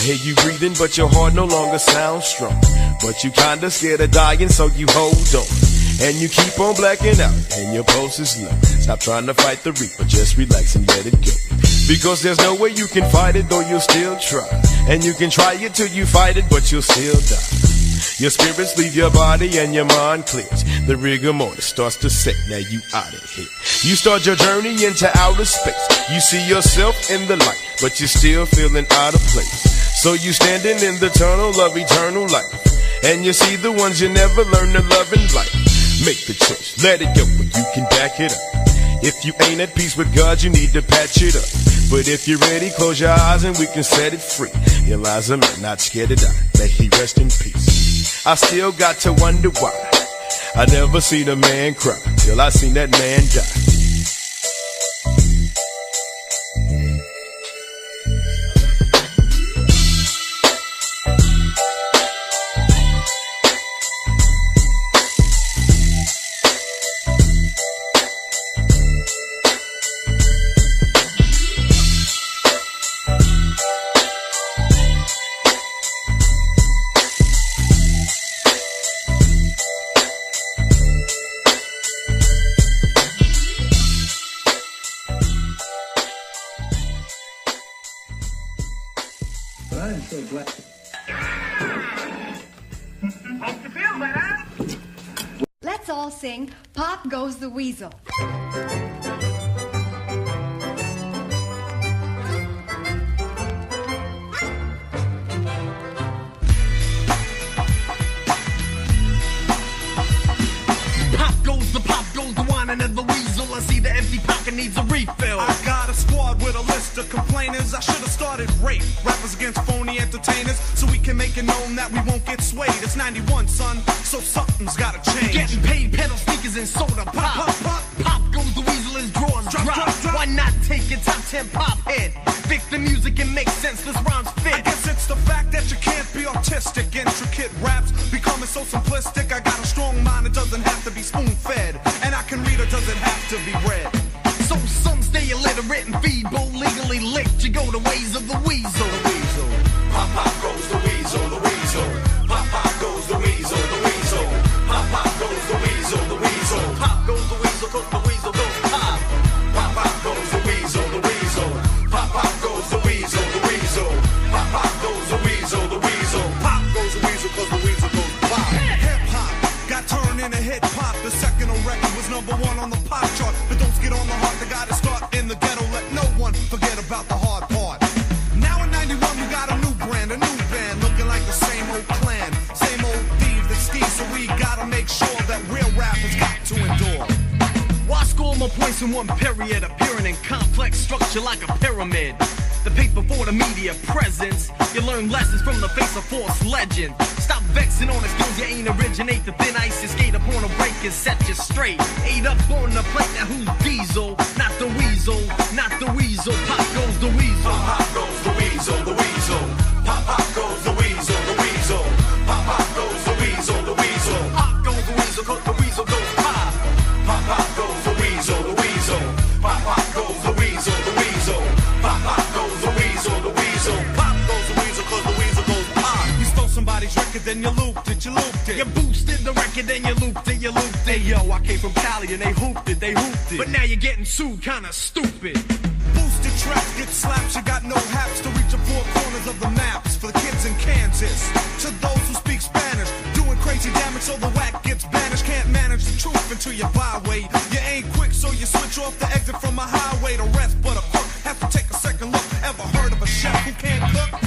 hear you breathing, but your heart no longer sounds strong. But you kinda scared of dying, so you hold on. And you keep on blacking out, and your pulse is low. Stop trying to fight the reaper, just relax and let it go. Because there's no way you can fight it, though you'll still try. And you can try it till you fight it, but you'll still die. Your spirits leave your body and your mind clears. The rigor mortis starts to set, now you out of here. You start your journey into outer space. You see yourself in the light, but you're still feeling out of place. So you standing in the tunnel of eternal life, and you see the ones you never learned to love in life. Make the choice, let it go, but you can back it up. If you ain't at peace with God, you need to patch it up. But if you're ready, close your eyes and we can set it free. Eliza man, not scared to die, may he rest in peace. I still got to wonder why I never seen a man cry till I seen that man die. I'm so glad. Hope you feel better. Let's all sing Pop Goes the Weasel. Pop goes the whining of the weasel. I see the empty pocket needs a refill. I got a squad with a list of complainers. I should have started rape. Rappers against phony entertainers, so we can make it known that we won't get swayed. It's 91, son, so something's gotta change. Getting paid, pedal sneakers and soda pop. Pop goes the weasel is drawing drop. Why not take your top 10 pop hit? Fix the music and make sense, this rhymes fit. I guess it's the fact that you can't be artistic. Intricate raps becoming so simplistic. I got a strong mind, it doesn't have to be spoon-fed. And I can read, it doesn't have to be read. So some stay illiterate and feeble, legally licked. You go the ways of the weasel. The weasel. Pop goes the weasel, the weasel. Pop goes the weasel, the weasel. Pop goes the weasel, the weasel. Pop goes the weasel, cause the weasel goes pop. Pop goes the weasel, the weasel. Pop goes the weasel, the weasel. Pop goes the weasel, the weasel. Pop goes the weasel, cause the weasel goes pop. Hip hop got turned into hip hop. The second record was #1 on the pop chart. But don't get on the heart, the gotta start in the ghetto. Let no one forget about the hard part. Now in 91 we got a new brand, a new band, looking like the same old clan, same old thieves that ski. So we gotta make sure that real rappers got to endure. Why score more points in one period, appearing in complex structure like a pyramid? The paper for the media presence. You learn lessons from the face of false legend. Stop vexing on the skills you ain't originate. The thin ice you skate upon a break and set you straight. Ate up on the plate, now who's Diesel? Not the weasel, not the weasel. Pop goes the weasel. Pop goes the weasel, the weasel. Pop goes the weasel, the weasel. Pop goes the weasel, the weasel. Pop goes the weasel, cause the weasel goes pop. Pop goes the weasel, the weasel. Pop goes the weasel, the weasel. Pop goes the weasel, the weasel. Pop goes the weasel, cause the weasel goes pop. You stole somebody's record, then you looped it, you looped it. You boosted the record, then you looped it, you looped it. Hey yo, I came from Cali and they hooped it, they hooped it. But now you're getting sued, kinda stupid. Boosted tracks get slapped, you got no haps to reach the four corners of the maps. For the kids in Kansas, to those who speak Spanish, doing crazy damage so the whack gets banished. Can't manage the truth until you byway. You ain't quick, so you switch off the exit from a highway. The rest but a crook have to take a second look. Ever heard of a chef who can't cook?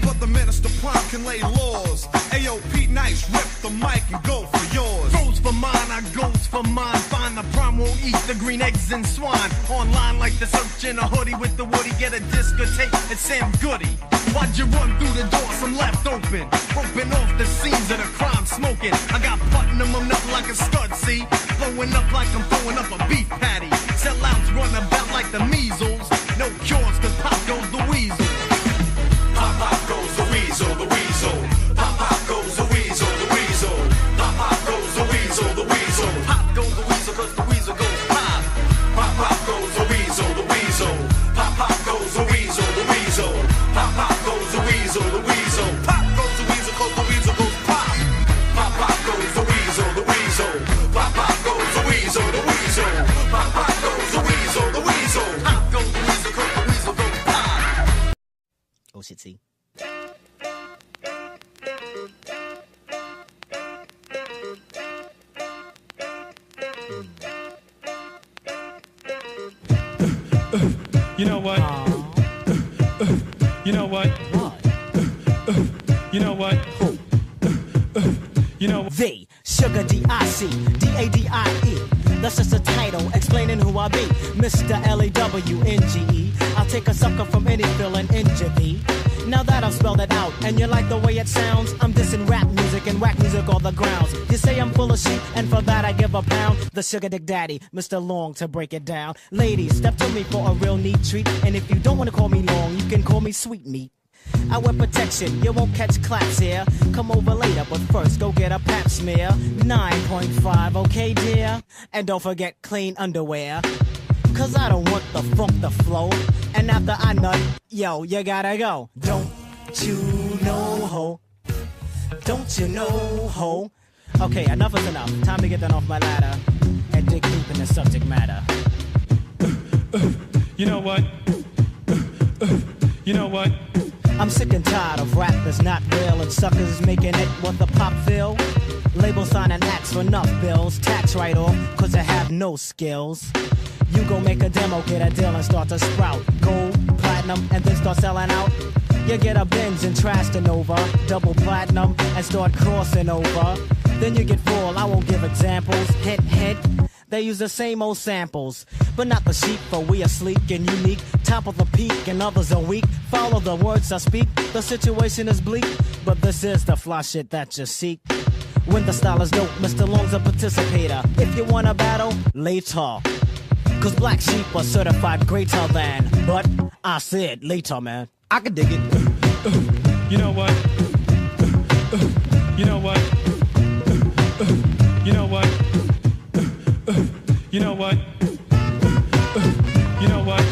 But the minister prime can lay laws. Ayo, Pete Nice, rip the mic and go for yours. Goes for mine, I goes for mine. Find the prime, won't eat the green eggs and swine. Online like the search in a hoodie with the woody. Get a discotheque at Sam Goody. Why'd you run through the door? Some left open. Roping off the scenes of the crime smoking. I got button them up like a scud, see? Blowing up like I'm throwing up a beef patty. Sellouts run about like the measles. No cures, cause pop goes the weasel. Pop goes the weasel, the weasel. Pop goes the weasel, the weasel. Pop goes the weasel, the weasel. Pop goes the weasel, cause the weasel goes pop. Pop goes the weasel, the weasel. Pop goes the weasel, the weasel. Pop goes the weasel, the bullshit, see? You know what? You know what? You know what? You know V, Sugar D-I-C, D-A-D-I-E. That's just a title explaining who I be. Mr. L-A-W-N-G-E. I'll take a sucker from any feeling injure thee. Now that I've spelled it out, and you like the way it sounds, I'm dissing rap music and whack music all the grounds. You say I'm full of shit, and for that I give a pound. The Sugar Dick Daddy, Mr. Long, to break it down. Ladies, step to me for a real neat treat, and if you don't want to call me Long, you can call me Sweet Meat. I wear protection, you won't catch claps here. Come over later, but first go get a pap smear. 9.5, okay dear? And don't forget clean underwear. Cause I don't want the funk to flow. And after I nut, yo, you gotta go. Don't you know, ho? Don't you know, ho? Okay, enough is enough. Time to get that off my ladder and dig deep in the subject matter. You know what? You know what? I'm sick and tired of rap that's not real and suckers making it what the pop feel. Label signing acts for enough bills. Tax write off, cause I have no skills. You go make a demo, get a deal and start to sprout. Gold, platinum, and then start selling out. You get a Benz and trash the Nova. Double platinum and start crossing over. Then you get full, I won't give examples. Hint, hint. They use the same old samples, but not the sheep, for we are sleek and unique. Top of the peak and others are weak. Follow the words I speak, the situation is bleak, but this is the fly shit that you seek. When the style is dope, Mr. Long's a participator. If you want a battle, later. Cause black sheep are certified greater than. But I said later, man. I can dig it. You know what? You know what? You know what? You know what? You know what?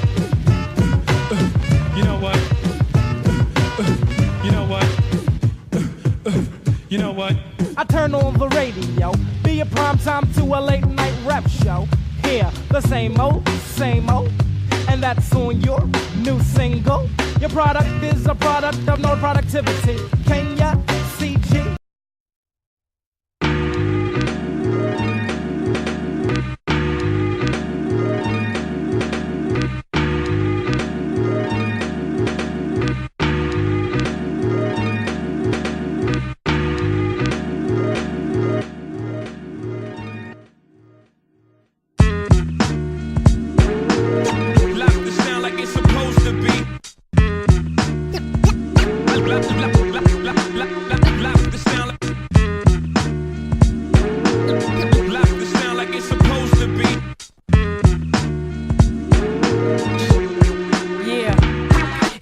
You know what? You know what? You know what? I turn on the radio, be a prime time to a late night rap show. Hear the same old, and that's on your new single. Your product is a product of no productivity. Can ya CG?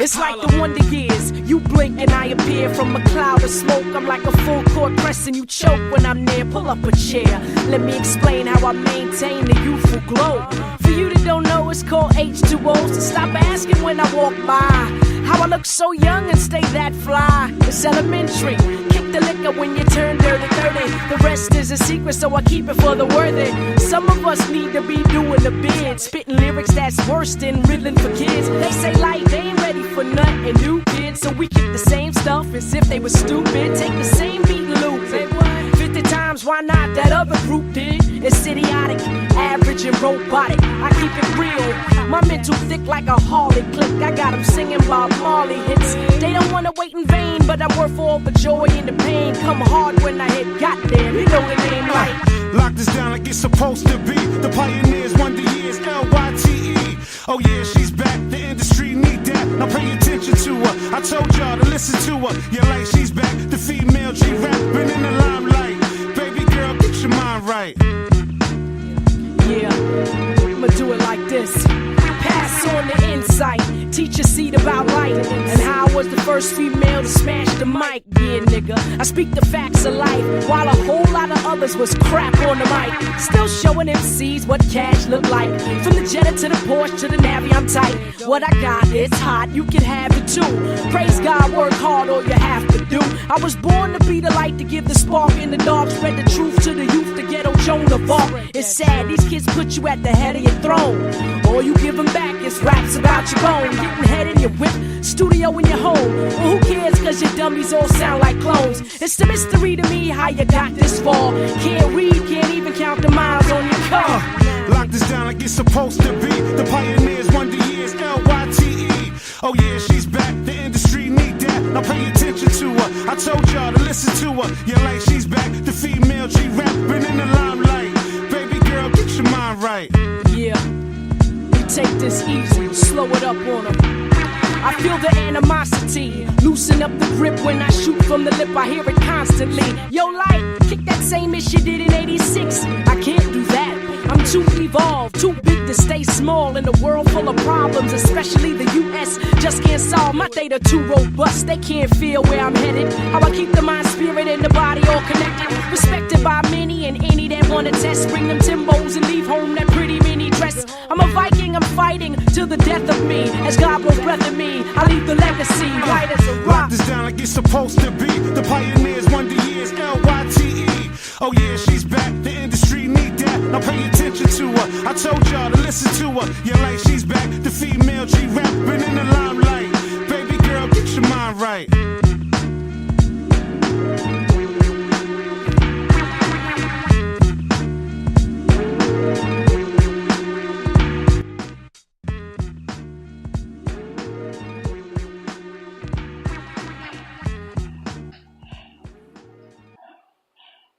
It's like the Wonder Years. You blink and I appear from a cloud of smoke. I'm like a full court press and you choke when I'm near. Pull up a chair. Let me explain how I maintain the youthful glow. For you that don't know, it's called H2O. So stop asking when I walk by how I look so young and stay that fly. It's elementary. Kick the liquor when you turn dirty 30. The rest is a secret, so I keep it for the worthy. Some of us need to be doing the bid, spitting lyrics that's worse than riddling for kids. They say life, they ain't ready for nothing new, kids, so we kick the same stuff as if they were stupid. Take the same beat and loop it 50 times, why not? That other group did. It's idiotic, average and robotic. I keep it real. My mental thick like a Harley click. I got them singing Bob Marley hits. They don't wanna wait in vain, but I'm worth all the joy and the pain. Come hard when I hit goddamn, you know the name right. Lock this down like it's supposed to be. The pioneers, Wonder Years, L-Y-T-E. Oh yeah, she's back, the industry need that. Now pay attention to her, I told y'all to listen to her. Yeah, like she's back, the female G-Rap, been in the limelight. Baby girl, get your mind right. Yeah, I'ma do it like this. Pass on the insight, teach a seed about life, and how I was the first female to smash the mic. Yeah, nigga, I speak the facts of life, while a whole lot of others was crap on the mic. Still showing MCs what cash look like. From the Jetta to the Porsche to the Navy, I'm tight. What I got, it's hot, you can have it too. Praise God, work hard, all you have to do. I was born to be the light, to give the spark in the dark, spread the truth to the youth, the ghetto Joan of Arc. It's sad, these kids put you at the head of your throne. All you give them back is raps about your bone. Getting head in your whip, studio in your home. Well, who cares, cause your dummies all sound like clones. It's the mystery to me how you got this far. Can't read, can't even count the miles on your car. Lock this down like it's supposed to be. The pioneers, wonder years, LYTE. Oh yeah, she's back, the industry need that. Now pay attention to her. I told y'all to listen to her. Yeah, like she's back, the female G-rap, been in the limelight. Baby girl, get your mind right. Yeah, we take this easy, slow it up on them. I feel the animosity, loosen up the grip when I shoot from the lip, I hear it constantly. Yo, light, kick that same as you did in 86. I can't do that, I'm too evolved, too big to stay small in a world full of problems, especially the US just can't solve. My data too robust, they can't feel where I'm headed. How I keep the mind, spirit, and the body all connected. Respected by many and any that wanna test. Bring them Timbos and leave home that pretty mini dress. I'm a Viking, I'm fighting till the death of me. As God blows breath in me, I leave the legacy right as a rock. Lock this down like it's supposed to be. The pioneers, wonder years, LYTE. Oh yeah, she's back, the industry need that. Now pay attention to her. I told y'all to listen to her. Yeah, like she's back, the female G-rap, been in the limelight. Baby girl, get your mind right.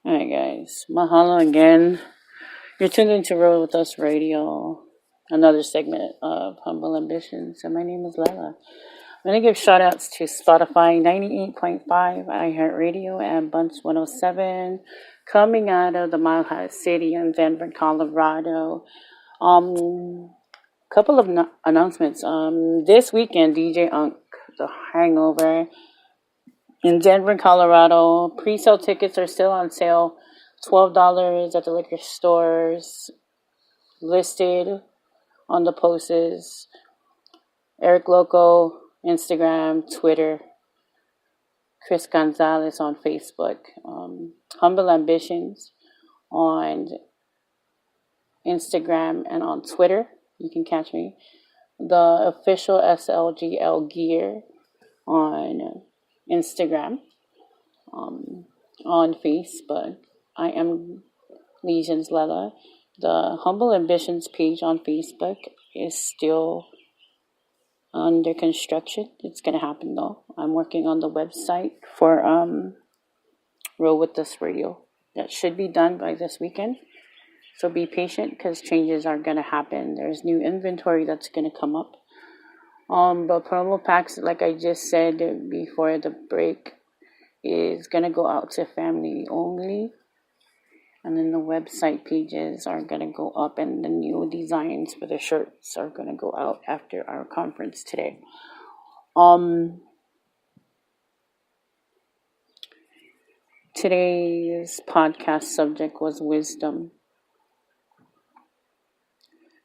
Alright guys, mahalo again. You're tuned into Roll With Us Radio, another segment of Humble Ambitions, and my name is Lela. I'm going to give shout outs to Spotify 98.5, iHeartRadio, and Bunch 107, coming out of the Mile High City in Denver, Colorado. Couple of announcements. This weekend, DJ Unk, The Hangover, in Denver, Colorado. Pre-sale tickets are still on sale. $12 at the liquor stores. Listed on the posts. Eric Loco, Instagram, Twitter. Chris Gonzalez on Facebook. Humble Ambitions on Instagram and on Twitter. You can catch me. The official SLGL gear on Instagram, on Facebook. I am Legions Lela. The Humble Ambitions page on Facebook is still under construction. It's going to happen though. I'm working on the website for Roll With Us Radio. That should be done by this weekend. So be patient because changes are going to happen. There's new inventory that's going to come up. The promo packs, like I just said before the break, is going to go out to family only. And then the website pages are going to go up, and the new designs for the shirts are going to go out after our conference today. Today's podcast subject was wisdom.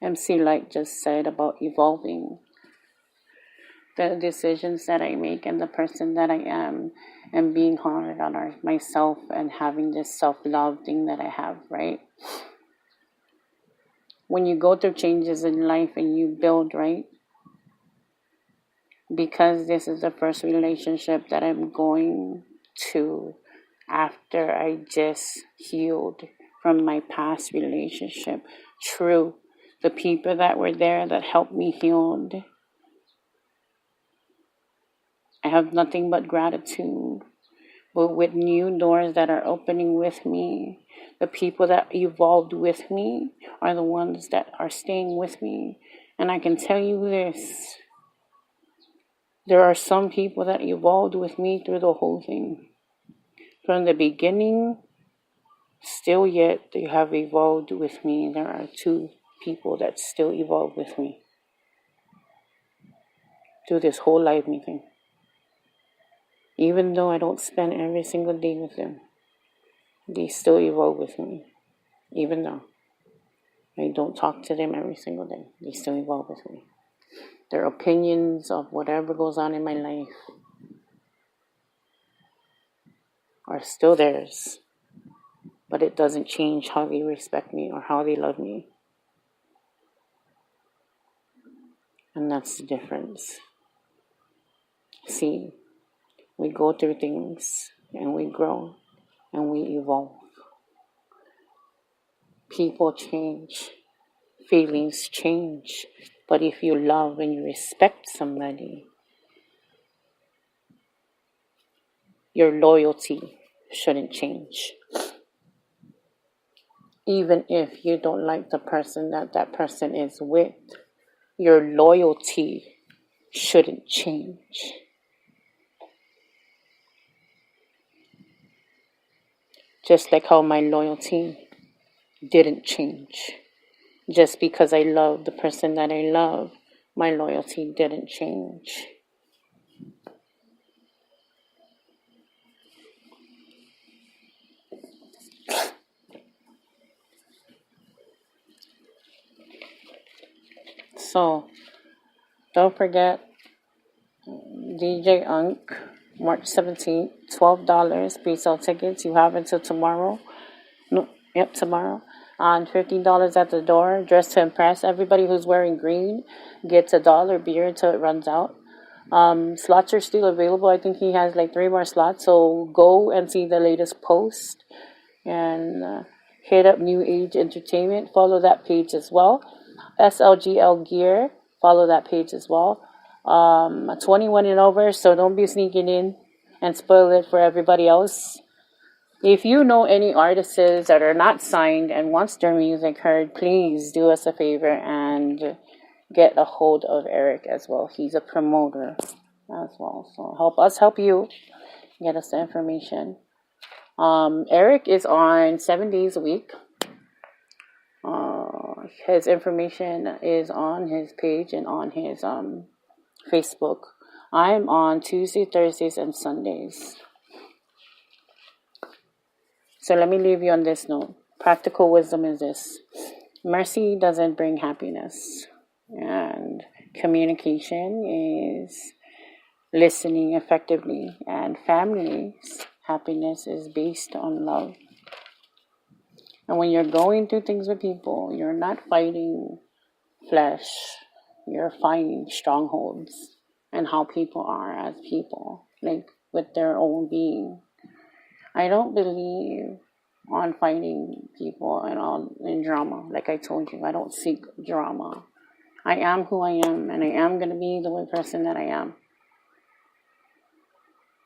MC Light just said about evolving. The decisions that I make and the person that I am, and being hard on myself and having this self-love thing that I have, right? When you go through changes in life and you build, right? Because this is the first relationship that I'm going to after I just healed from my past relationship. True, the people that were there that helped me heal, I have nothing but gratitude. But with new doors that are opening with me, the people that evolved with me are the ones that are staying with me. And I can tell you this. There are some people that evolved with me through the whole thing. From the beginning, still yet they have evolved with me. There are 2 people that still evolve with me through this whole life meeting. Even though I don't spend every single day with them, they still evolve with me. Even though. I don't talk to them every single day. They still involved with me. Their opinions of whatever goes on in my life are still theirs. But it doesn't change how they respect me or how they love me. And that's the difference. See, we go through things and we grow and we evolve. People change. Feelings change. But if you love and you respect somebody, your loyalty shouldn't change. Even if you don't like the person that person is with, your loyalty shouldn't change. Just like how my loyalty didn't change. Just because I love the person that I love, my loyalty didn't change. So, don't forget, DJ Unk, March 17th, $12, pre-sale tickets. You have until tomorrow. Tomorrow. And $15 at the door. Dress to impress. Everybody who's wearing green gets $1 beer until it runs out. Slots are still available. I think he has like 3 more slots. So go and see the latest post. And hit up New Age Entertainment. Follow that page as well. SLGL Gear. Follow that page as well. 21 and over, so don't be sneaking in and spoil it for everybody else. If you know any artists that are not signed and wants their music heard, please do us a favor and get a hold of Eric as well. He's a promoter as well, so help us help you get us the information. Eric is on 7 days a week. His information is on his page and on his Facebook. I'm on Tuesday, Thursdays, and Sundays. So let me leave you on this note. Practical wisdom is this. Mercy doesn't bring happiness. And communication is listening effectively. And family's happiness is based on love. And when you're going through things with people, you're not fighting flesh. You're fighting strongholds and how people are as people, like with their own being. I don't believe on fighting people and in drama. Like I told you, I don't seek drama. I am who I am, and I am going to be the way person that I am.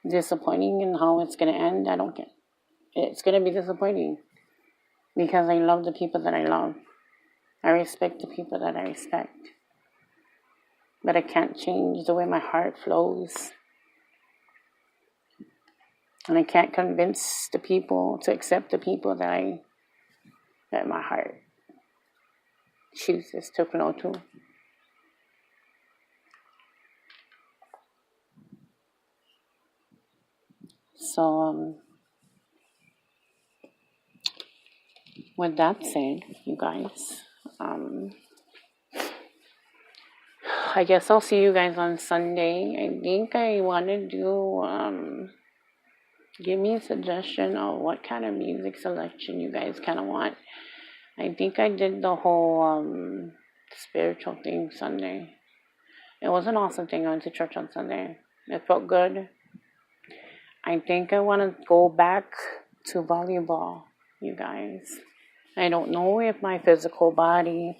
Disappointing in how it's going to end, I don't care. It's going to be disappointing because I love the people that I love. I respect the people that I respect. But I can't change the way my heart flows. And I can't convince the people to accept the people that my heart chooses to flow to. So, with that said, you guys, I guess I'll see you guys on Sunday. I think I want to do, give me a suggestion of what kind of music selection you guys kind of want. I think I did the whole spiritual thing Sunday. It was an awesome thing. I went to church on Sunday. It felt good. I think I want to go back to volleyball, you guys. I don't know if my physical body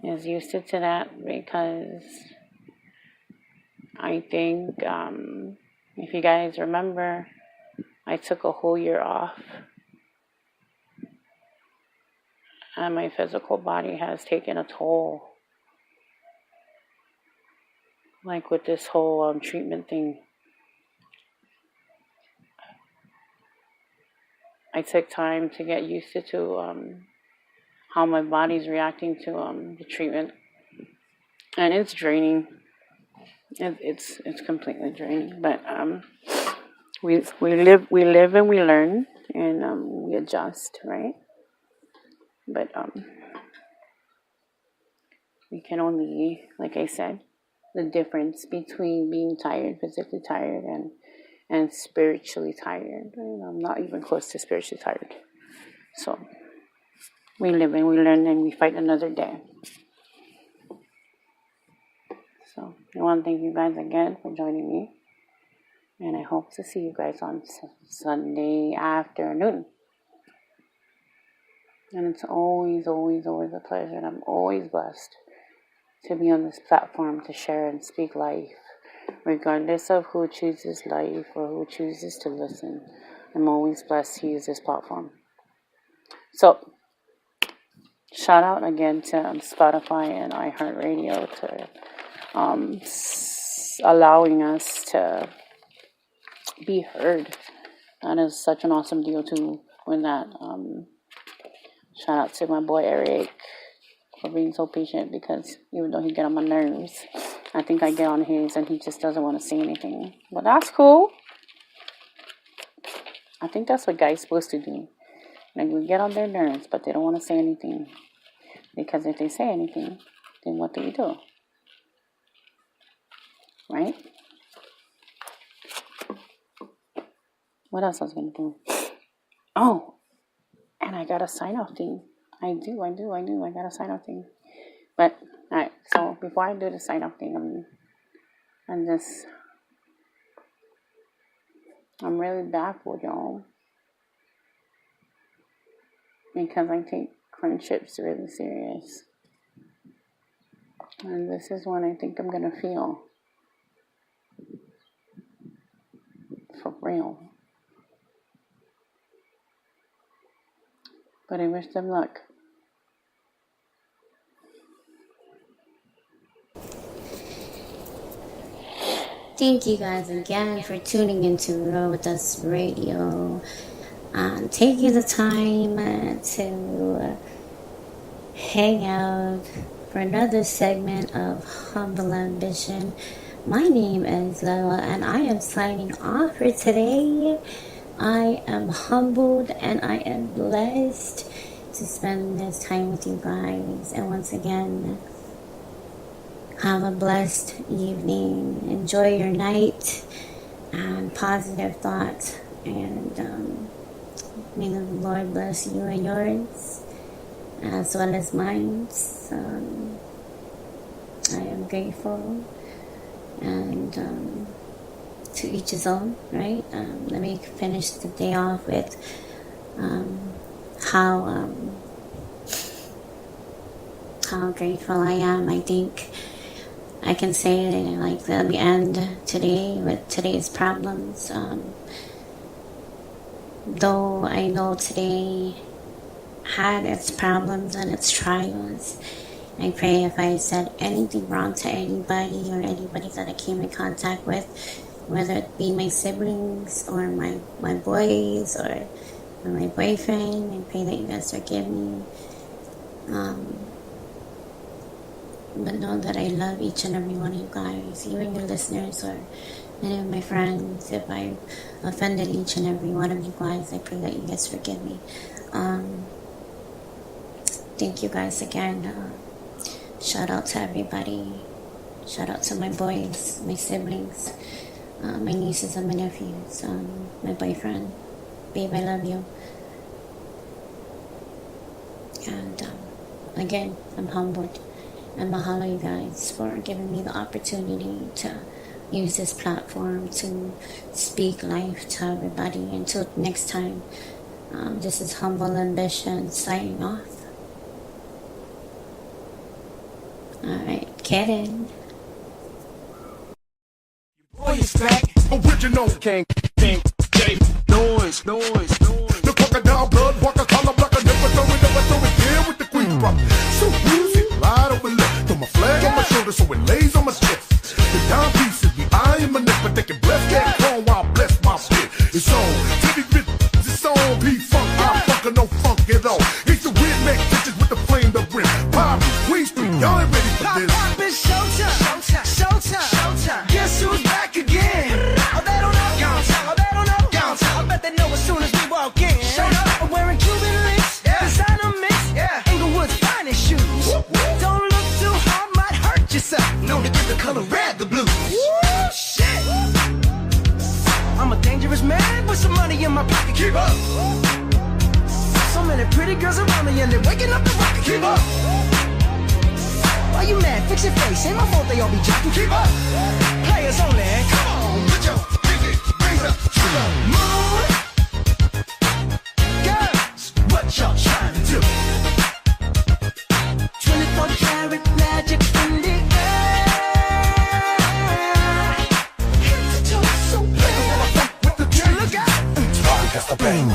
is used to that because I think, if you guys remember, I took a whole year off. And my physical body has taken a toll. Like with this whole treatment thing. I took time to get used to how my body's reacting to the treatment. And it's draining. It's completely draining. But we live and we learn, and we adjust, right? But we can only, like I said, the difference between being tired, physically tired, and spiritually tired. I'm not even close to spiritually tired. So we live and we learn and we fight another day. So I want to thank you guys again for joining me. And I hope to see you guys on Sunday afternoon. And it's always, always, always a pleasure. And I'm always blessed to be on this platform to share and speak life. Regardless of who chooses life or who chooses to listen, I'm always blessed to use this platform. So, shout out again to Spotify and iHeartRadio to allowing us to be heard. That is such an awesome deal too. With that, shout out to my boy Eric for being so patient, because even though he get on my nerves, I think I get on his and he just doesn't want to say anything. But that's cool. I think that's what guys supposed to do. Like, we get on their nerves, but they don't want to say anything. Because if they say anything, then what do we do? Right? What else I was going to do? Oh, and I got a sign-off thing. I got a sign-off thing. But, alright, so before I do the sign-off thing, I'm really baffled, y'all. Because I take friendships really serious. And this is when I think I'm going to feel. For real. But I wish them luck. Thank you guys again for tuning into Roll With Us Radio. Taking the time to hang out for another segment of Humble Ambition. My name is Lola and I am signing off for today. I am humbled and I am blessed to spend this time with you guys. And once again, have a blessed evening. Enjoy your night and positive thoughts. And may the Lord bless you and yours as well as mine. I am grateful. And to each his own, right? Let me finish the day off with how grateful I am. I think I can say it like let me end today with today's problems. Though I know today had its problems and its trials, I pray if I said anything wrong to anybody or anybody that I came in contact with, whether it be my siblings or my boys or my boyfriend, I pray that you guys forgive me. But know that I love each and every one of you guys, even your listeners or any of my friends. If I offended each and every one of you guys, I pray that you guys forgive me. Thank you guys again. Shout out to everybody. Shout out to my boys, my siblings, my nieces and my nephews, my boyfriend. Babe, I love you. And again, I'm humbled. And mahalo you guys for giving me the opportunity to use this platform to speak life to everybody. Until next time, this is Humble Ambition signing off. Alright, get in. Boy is back, original King J. Noise. The crocodile blood, walk a collar, block a never throw it, deal with the queen problem. So music, light over left, throw my flag on my shoulder so it lays on my chest. The down pieces, the eye in my neck, but they can bless that chrome while I bless my spit. It's on, Teddy Bit, it's on, P-Funk, I funk or no funk at all. It's the weird neck bitches with the flame to brim. Pop, Queen Street, y'all ain't ready for this. Pop, it's showtime. Guess who's back again? Oh, they don't know. I bet they know as soon as we walk in. I'm wearing Cuban links, designer mix, Inglewood's finest shoes. Don't look too hard. had the blues. Woo, shit. I'm a dangerous man with some money in my pocket. Keep up. So many pretty girls around me and they're waking up the rocket. Keep up. Why you mad? Fix your face. Ain't my fault they all be jocking. Keep up. Players only. Come on, put your pinky rings up to the moon. Girls, what y'all trying to do? 24 karat magic in the air. Head to toe so bad. With the Yeah, look out. That's the bang.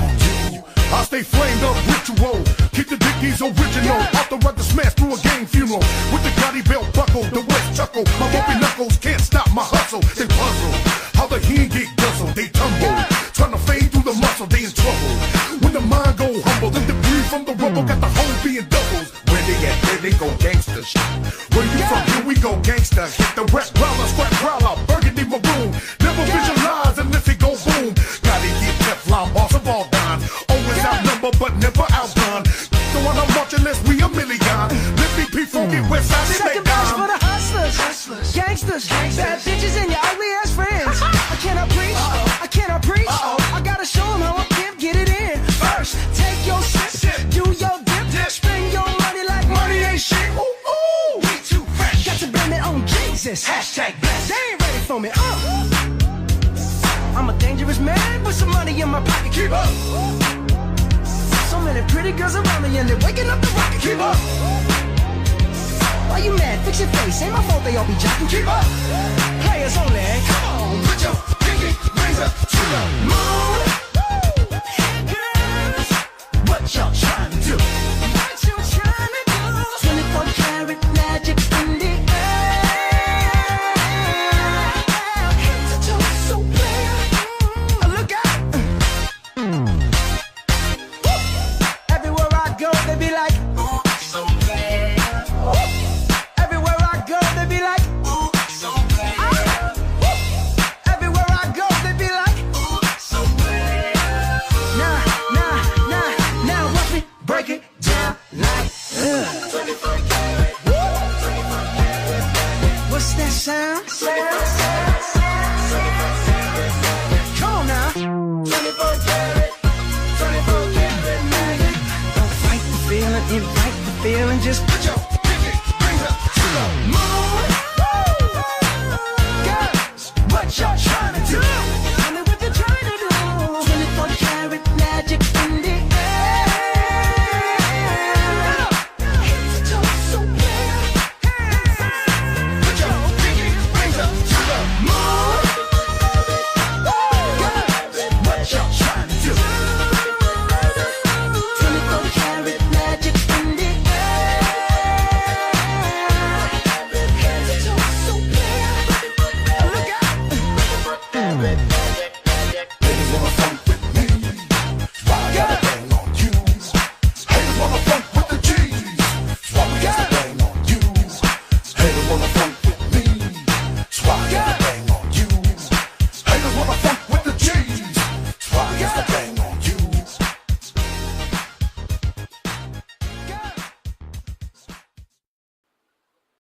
I stay flamed up ritual. Keep the dickies original. Off the rug to smash through a gang funeral. With the Gotti belt buckle, the West chuckle. My bumpy knuckles can't stop my hustle. They puzzle. How the hen get guzzled. They tumble. Trying to fade through the muscle. They in trouble. When the mind go humble, then the breathe from the rubble. Got the whole being doubles. Where they at? Where they go gangster shit. Where you from? Here we go gangster. Hit the rap growler, scrap growler. Burgundy maroon. Never visualize unless it go boom. Gotta get Teflon bars of all dime. Always outnumbered but never outdone. The one I'm watching less we a million. Lippy P funky west side they Second make verse for dime. the hustlers, gangsters, bad bitches and your ugly ass friends. I cannot preach, I cannot preach. I gotta show them how I can get it in. First, take your sip, do your dip, spend your money like money ain't shit. Ooh, ooh, We too fresh. got to blame it on Jesus. Hashtag blessed. They ain't ready for me. I'm a dangerous man with some money in my pocket. Keep up. So many pretty girls around me and they're waking up the rocket. Keep up. Why you mad? Fix your face. Ain't my fault they all be jocking. Keep up. Players only. Come on, put your pinky rings up to the moon. Girls, What y'all trying to do? what you trying to do? 24 karat magic in the air. Head to toe so clear. Look out. Everywhere I go, they be like, ooh, so bad. Everywhere I go, they be like, ooh, so bad. Everywhere I go, they be like, ooh, so bad. Now, watch me break it down like, What's that sound? Come on now. 24 karat magic. Don't fight the feeling, invite the feeling, just put your